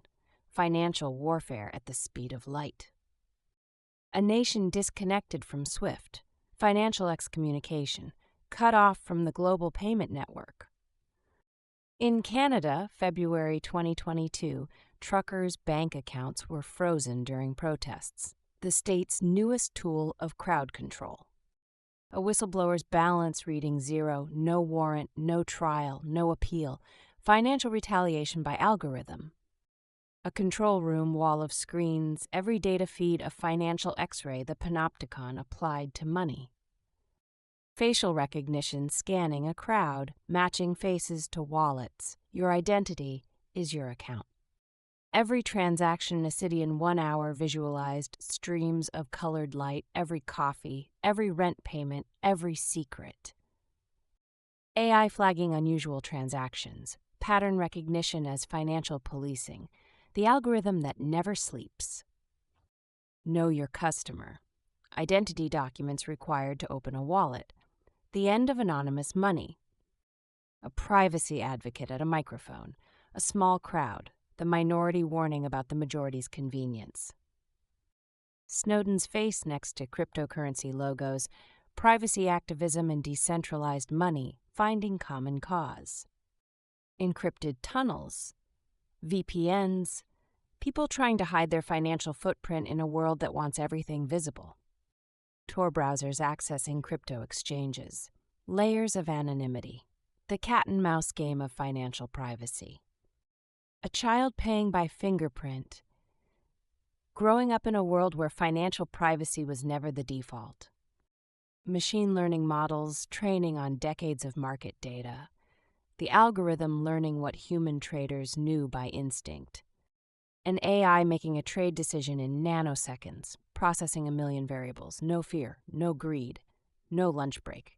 Financial warfare at the speed of light. A nation disconnected from SWIFT. Financial excommunication, cut off from the global payment network. In Canada, February 2022, truckers' bank accounts were frozen during protests, the state's newest tool of crowd control. A whistleblower's balance reading zero, no warrant, no trial, no appeal, financial retaliation by algorithm. A control room wall of screens, every data feed a financial x-ray, the panopticon applied to money. Facial recognition scanning a crowd, matching faces to wallets. Your identity is your account. Every transaction in a city in 1 hour visualized, streams of colored light, every coffee, every rent payment, every secret. AI flagging unusual transactions, pattern recognition as financial policing, the algorithm that never sleeps. Know your customer. Identity documents required to open a wallet. The end of anonymous money. A privacy advocate at a microphone. A small crowd. The minority warning about the majority's convenience. Snowden's face next to cryptocurrency logos. Privacy activism and decentralized money. Finding common cause. Encrypted tunnels. VPNs. People trying to hide their financial footprint in a world that wants everything visible. Tor browsers accessing crypto exchanges. Layers of anonymity. The cat-and-mouse game of financial privacy. A child paying by fingerprint. Growing up in a world where financial privacy was never the default. Machine learning models training on decades of market data. The algorithm learning what human traders knew by instinct. An AI making a trade decision in nanoseconds, processing 1 million variables, no fear, no greed, no lunch break.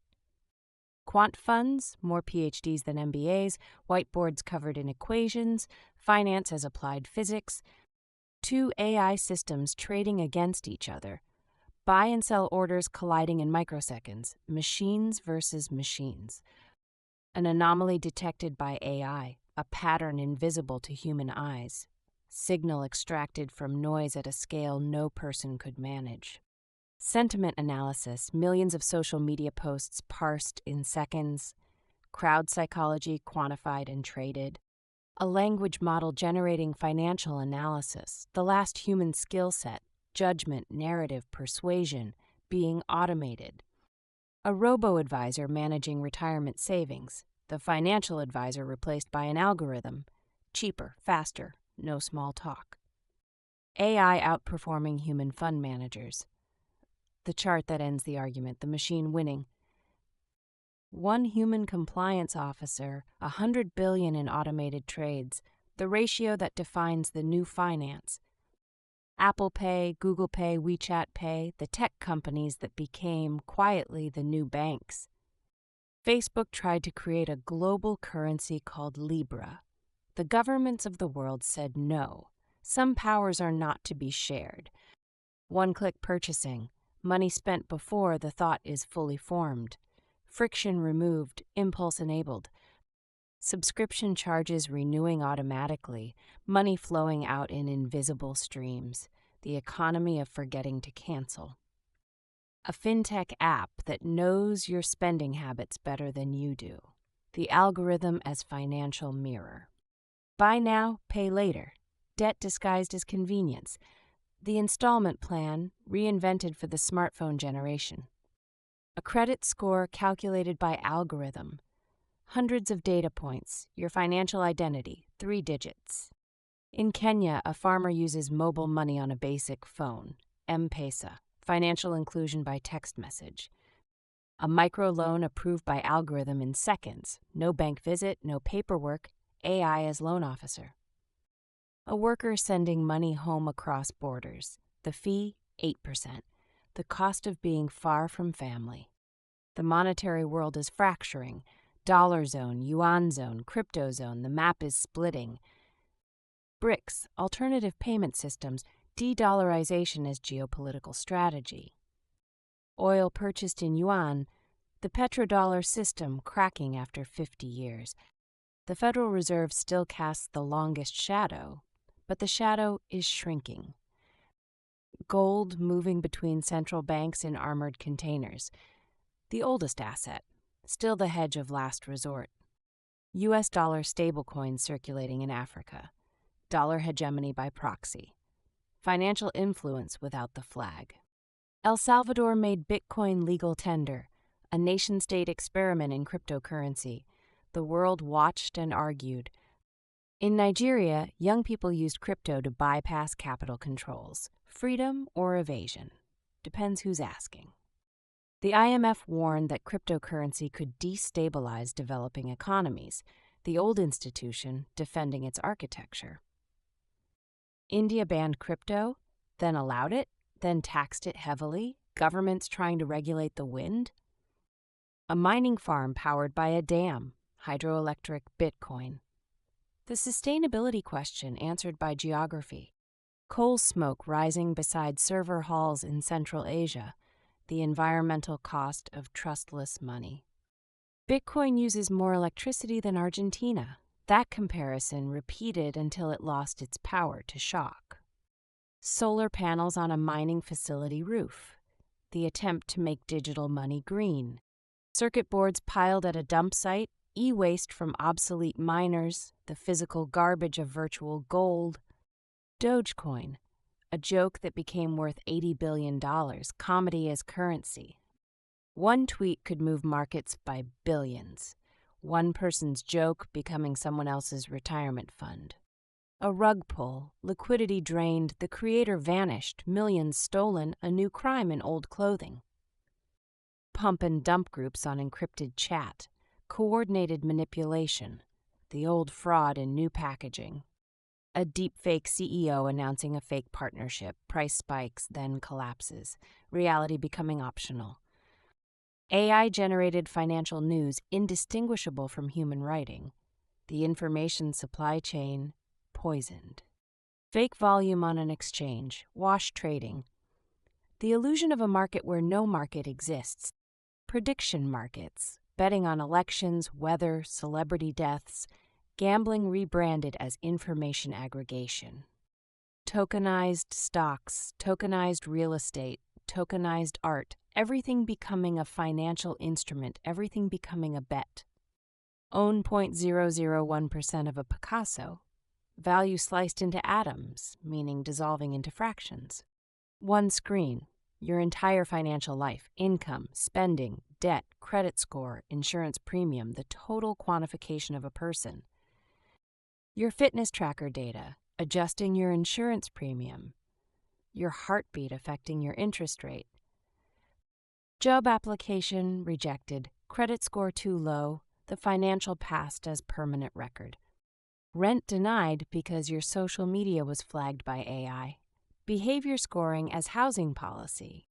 Quant funds, more PhDs than MBAs, whiteboards covered in equations, finance as applied physics, 2 AI systems trading against each other, Buy and sell orders colliding in microseconds, machines versus machines. An anomaly detected by AI, a pattern invisible to human eyes. Signal extracted from noise at a scale no person could manage. Sentiment analysis, millions of social media posts parsed in seconds. Crowd psychology quantified and traded. A language model generating financial analysis, the last human skill set, judgment, narrative, persuasion, being automated. A robo-advisor managing retirement savings, the financial advisor replaced by an algorithm. Cheaper, faster, no small talk. AI outperforming human fund managers. The chart that ends the argument, the machine winning. One human compliance officer, 100 billion in automated trades, the ratio that defines the new finance. Apple Pay, Google Pay, WeChat Pay, the tech companies that became, quietly, the new banks. Facebook tried to create a global currency called Libra. The governments of the world said no. Some powers are not to be shared. One-click purchasing, money spent before the thought is fully formed. Friction removed, impulse enabled. Subscription charges renewing automatically, money flowing out in invisible streams, the economy of forgetting to cancel. A fintech app that knows your spending habits better than you do. The algorithm as financial mirror. Buy now, pay later. Debt disguised as convenience. The installment plan, reinvented for the smartphone generation. A credit score calculated by algorithm. Hundreds of data points, your financial identity, 3 digits. In Kenya, a farmer uses mobile money on a basic phone, M-Pesa, financial inclusion by text message. A microloan approved by algorithm in seconds, no bank visit, no paperwork, AI as loan officer. A worker sending money home across borders, the fee, 8%, the cost of being far from family. The monetary world is fracturing. Dollar zone, yuan zone, crypto zone, the map is splitting. BRICS, alternative payment systems, de-dollarization as geopolitical strategy. Oil purchased in yuan, the petrodollar system cracking after 50 years. The Federal Reserve still casts the longest shadow, but the shadow is shrinking. Gold moving between central banks in armored containers. The oldest asset. Still the hedge of last resort. U.S. dollar stablecoins circulating in Africa. Dollar hegemony by proxy. Financial influence without the flag. El Salvador made Bitcoin legal tender, a nation-state experiment in cryptocurrency. The world watched and argued. In Nigeria, young people used crypto to bypass capital controls. Freedom or evasion? Depends who's asking. The IMF warned that cryptocurrency could destabilize developing economies, the old institution defending its architecture. India banned crypto, then allowed it, then taxed it heavily, governments trying to regulate the wind. A mining farm powered by a dam, hydroelectric Bitcoin. The sustainability question answered by geography. Coal smoke rising beside server halls in Central Asia. The environmental cost of trustless money. Bitcoin uses more electricity than Argentina. That comparison repeated until it lost its power to shock. Solar panels on a mining facility roof. The attempt to make digital money green. Circuit boards piled at a dump site, e-waste from obsolete miners, the physical garbage of virtual gold. Dogecoin. A joke that became worth $80 billion, comedy as currency. One tweet could move markets by billions. One person's joke becoming someone else's retirement fund. A rug pull, liquidity drained, the creator vanished, millions stolen, a new crime in old clothing. Pump and dump groups on encrypted chat. Coordinated manipulation. The old fraud in new packaging. A deepfake CEO announcing a fake partnership, price spikes, then collapses, reality becoming optional. AI-generated financial news indistinguishable from human writing. The information supply chain poisoned. Fake volume on an exchange, wash trading. The illusion of a market where no market exists. Prediction markets, betting on elections, weather, celebrity deaths, gambling rebranded as information aggregation. Tokenized stocks, tokenized real estate, tokenized art, everything becoming a financial instrument, everything becoming a bet. Own 0.001% of a Picasso. Value sliced into atoms, meaning dissolving into fractions. One screen, your entire financial life, income, spending, debt, credit score, insurance premium, the total quantification of a person. Your fitness tracker data, adjusting your insurance premium. Your heartbeat affecting your interest rate. Job application rejected, credit score too low, the financial past as permanent record. Rent denied because your social media was flagged by AI. Behavior scoring as housing policy.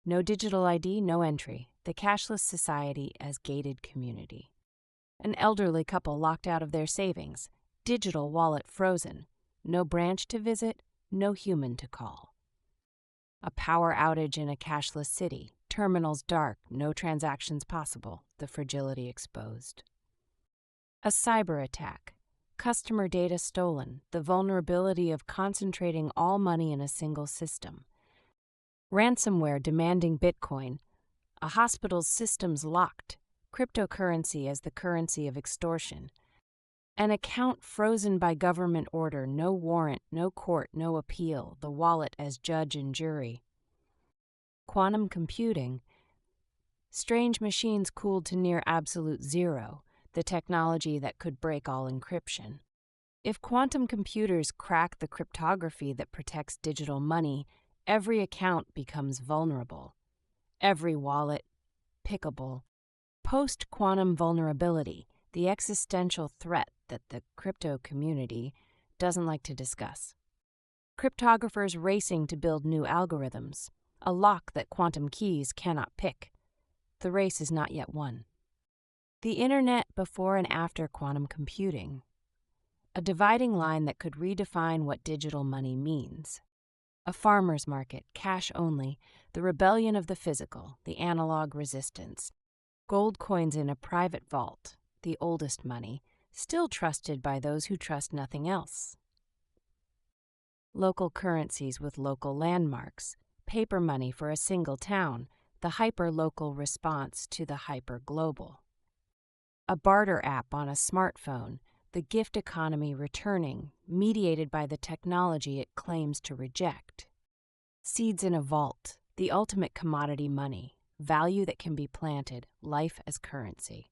No digital ID, no entry. The cashless society as gated community. An elderly couple locked out of their savings. Digital wallet frozen. No branch to visit, no human to call. A power outage in a cashless city. Terminals dark, no transactions possible. The fragility exposed. A cyber attack. Customer data stolen, the vulnerability of concentrating all money in a single system. Ransomware demanding Bitcoin, a hospital's systems locked, cryptocurrency as the currency of extortion. An account frozen by government order, no warrant, no court, no appeal, the wallet as judge and jury. Quantum computing, strange machines cooled to near absolute zero, the technology that could break all encryption. If quantum computers crack the cryptography that protects digital money, every account becomes vulnerable. Every wallet, pickable. Post-quantum vulnerability, the existential threat that the crypto community doesn't like to discuss. Cryptographers racing to build new algorithms, a lock that quantum keys cannot pick. The race is not yet won. The internet before and after quantum computing. A dividing line that could redefine what digital money means. A farmer's market, cash only, the rebellion of the physical, the analog resistance. Gold coins in a private vault, the oldest money, still trusted by those who trust nothing else. Local currencies with local landmarks, paper money for a single town, the hyper-local response to the hyper-global. A barter app on a smartphone, the gift economy returning, mediated by the technology it claims to reject. Seeds in a vault, the ultimate commodity money, value that can be planted, life as currency.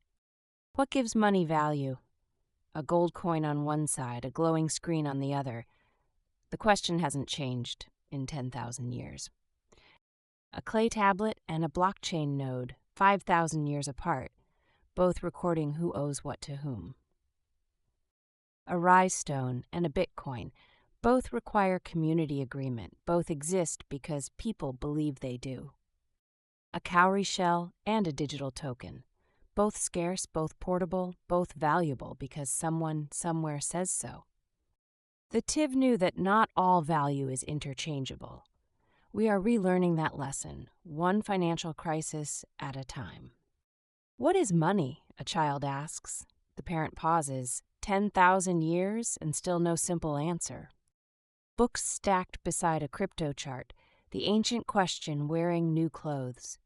What gives money value? A gold coin on one side, a glowing screen on the other. The question hasn't changed in 10,000 years. A clay tablet and a blockchain node, 5,000 years apart, both recording who owes what to whom. A rise stone and a Bitcoin, both require community agreement, both exist because people believe they do. A cowrie shell and a digital token, both scarce, both portable, both valuable because someone somewhere says so. The Tiv knew that not all value is interchangeable. We are relearning that lesson, one financial crisis at a time. What is money? A child asks. The parent pauses. 10,000 years and still no simple answer. Books stacked beside a crypto chart, the ancient question wearing new clothes.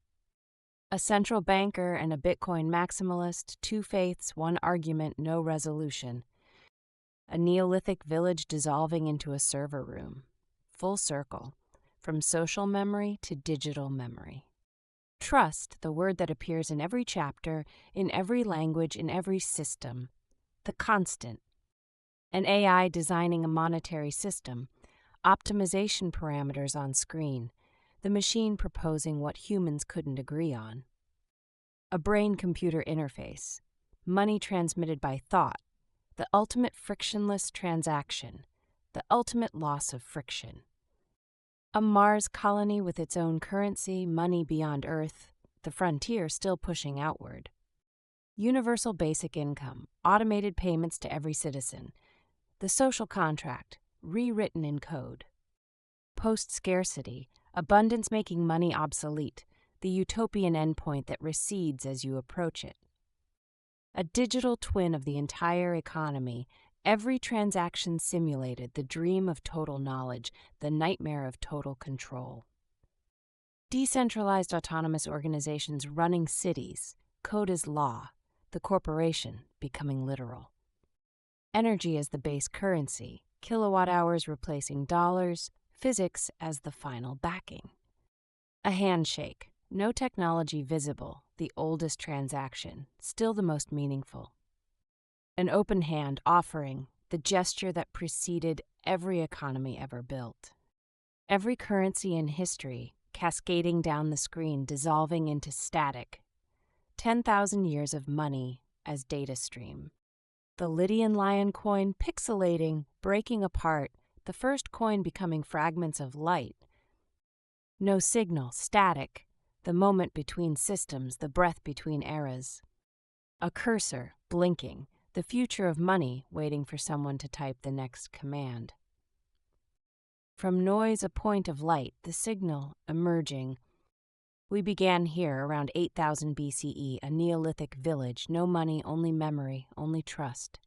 A central banker and a Bitcoin maximalist, two faiths, one argument, no resolution. A Neolithic village dissolving into a server room. Full circle, from social memory to digital memory. Trust, the word that appears in every chapter, in every language, in every system. The constant. An AI designing a monetary system. Optimization parameters on screen. The machine proposing what humans couldn't agree on. A brain-computer interface. Money transmitted by thought. The ultimate frictionless transaction. The ultimate loss of friction. A Mars colony with its own currency, money beyond Earth, the frontier still pushing outward. Universal basic income, automated payments to every citizen. The social contract, rewritten in code. Post-scarcity, abundance making money obsolete, the utopian endpoint that recedes as you approach it. A digital twin of the entire economy, every transaction simulated, the dream of total knowledge, the nightmare of total control. Decentralized autonomous organizations running cities, code as law, the corporation becoming literal. Energy as the base currency, kilowatt hours replacing dollars, physics as the final backing. A handshake, no technology visible, the oldest transaction, still the most meaningful. An open hand offering, the gesture that preceded every economy ever built. Every currency in history cascading down the screen, dissolving into static. 10,000 years of money as data stream. The Lydian lion coin pixelating, breaking apart, the first coin becoming fragments of light. No signal, static, the moment between systems, the breath between eras. A cursor, blinking, the future of money waiting for someone to type the next command. From noise, a point of light, the signal emerging. We began here around 8000 BCE, a Neolithic village, no money, only memory, only trust.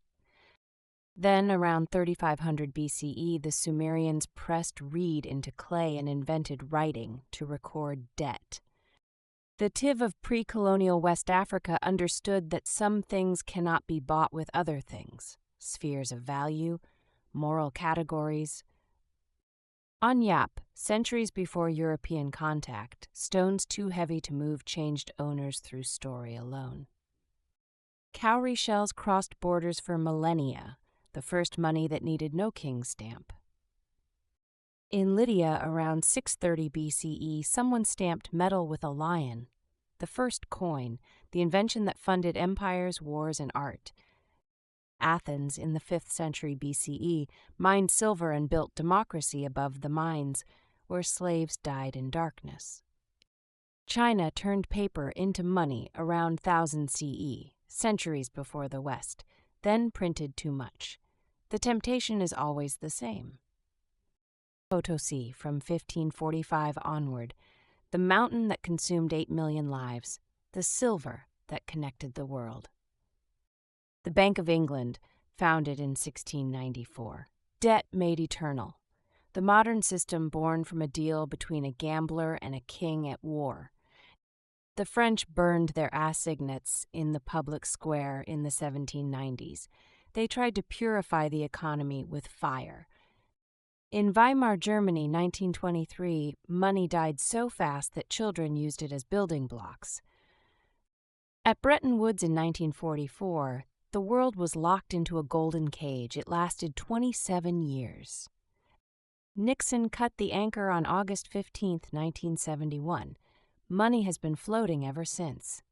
Then, around 3500 BCE, the Sumerians pressed reed into clay and invented writing to record debt. The Tiv of pre-colonial West Africa understood that some things cannot be bought with other things, spheres of value, moral categories. On Yap, centuries before European contact, stones too heavy to move changed owners through story alone. Cowrie shells crossed borders for millennia, the first money that needed no king's stamp. In Lydia, around 630 BCE, someone stamped metal with a lion, the first coin, the invention that funded empires, wars, and art. Athens, in the 5th century BCE, mined silver and built democracy above the mines, where slaves died in darkness. China turned paper into money around 1000 CE, centuries before the West, then printed too much. The temptation is always the same. Potosi, from 1545 onward, the mountain that consumed 8 million lives, the silver that connected the world. The Bank of England, founded in 1694. Debt made eternal. The modern system born from a deal between a gambler and a king at war. The French burned their assignats in the public square in the 1790s. They tried to purify the economy with fire. In Weimar Germany, 1923, money died so fast that children used it as building blocks. At Bretton Woods in 1944, the world was locked into a golden cage. It lasted 27 years. Nixon cut the anchor on August 15, 1971. Money has been floating ever since.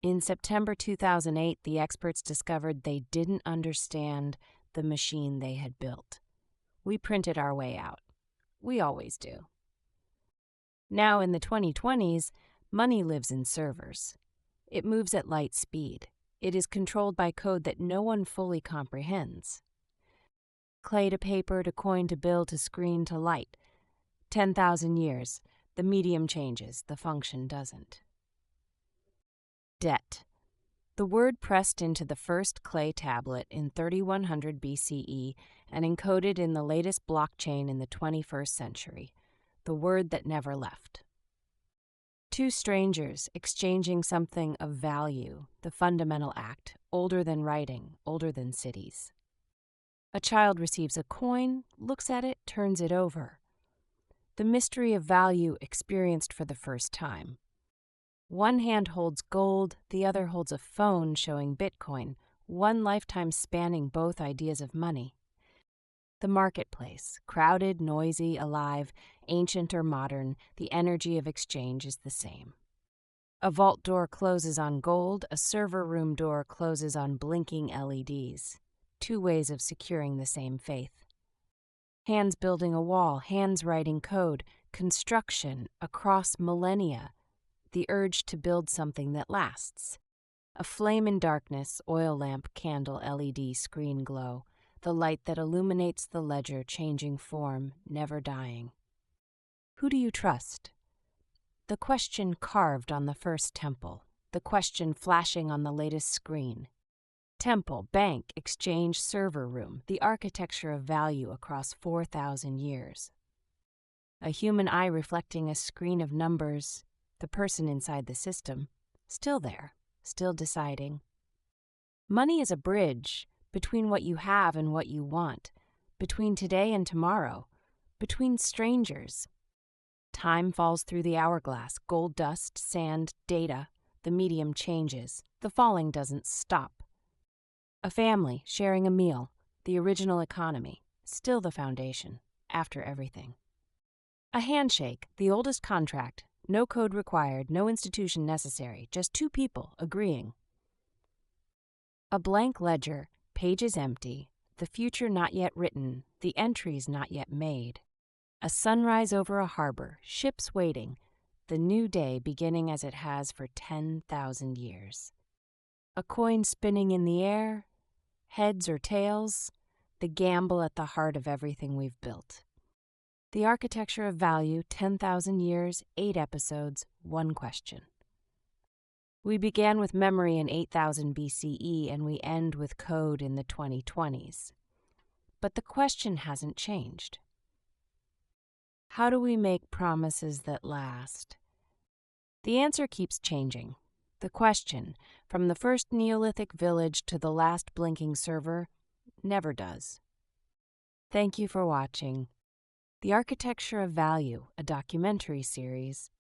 In September 2008, the experts discovered they didn't understand the machine they had built. We printed our way out. We always do. Now in the 2020s, money lives in servers. It moves at light speed. It is controlled by code that no one fully comprehends. Clay to paper to coin to bill to screen to light. 10,000 years. The medium changes, the function doesn't. Debt. The word pressed into the first clay tablet in 3100 BCE and encoded in the latest blockchain in the 21st century. The word that never left. Two strangers exchanging something of value, the fundamental act, older than writing, older than cities. A child receives a coin, looks at it, turns it over. The mystery of value experienced for the first time. One hand holds gold, the other holds a phone showing Bitcoin, one lifetime spanning both ideas of money. The marketplace, crowded, noisy, alive, ancient or modern, the energy of exchange is the same. A vault door closes on gold, a server room door closes on blinking LEDs. Two ways of securing the same faith. Hands building a wall, hands writing code, construction across millennia, the urge to build something that lasts. A flame in darkness, oil lamp, candle, LED, screen glow, the light that illuminates the ledger, changing form, never dying. Who do you trust? The question carved on the first temple, the question flashing on the latest screen. Temple, bank, exchange, server room, the architecture of value across 4,000 years. A human eye reflecting a screen of numbers, the person inside the system, still there, still deciding. Money is a bridge between what you have and what you want, between today and tomorrow, between strangers. Time falls through the hourglass, gold dust, sand, data. The medium changes. The falling doesn't stop. A family sharing a meal, the original economy, still the foundation, after everything. A handshake, the oldest contract, no code required, no institution necessary, just two people agreeing. A blank ledger, pages empty, the future not yet written, the entries not yet made. A sunrise over a harbor, ships waiting, the new day beginning as it has for 10,000 years. A coin spinning in the air, heads or tails, the gamble at the heart of everything we've built. The architecture of value, 10,000 years, 8 episodes, 1 question. We began with memory in 8000 BCE and we end with code in the 2020s. But the question hasn't changed. How do we make promises that last? The answer keeps changing. The question, from the first Neolithic village to the last blinking server, never does. Thank you for watching. The Architecture of Value, a documentary series,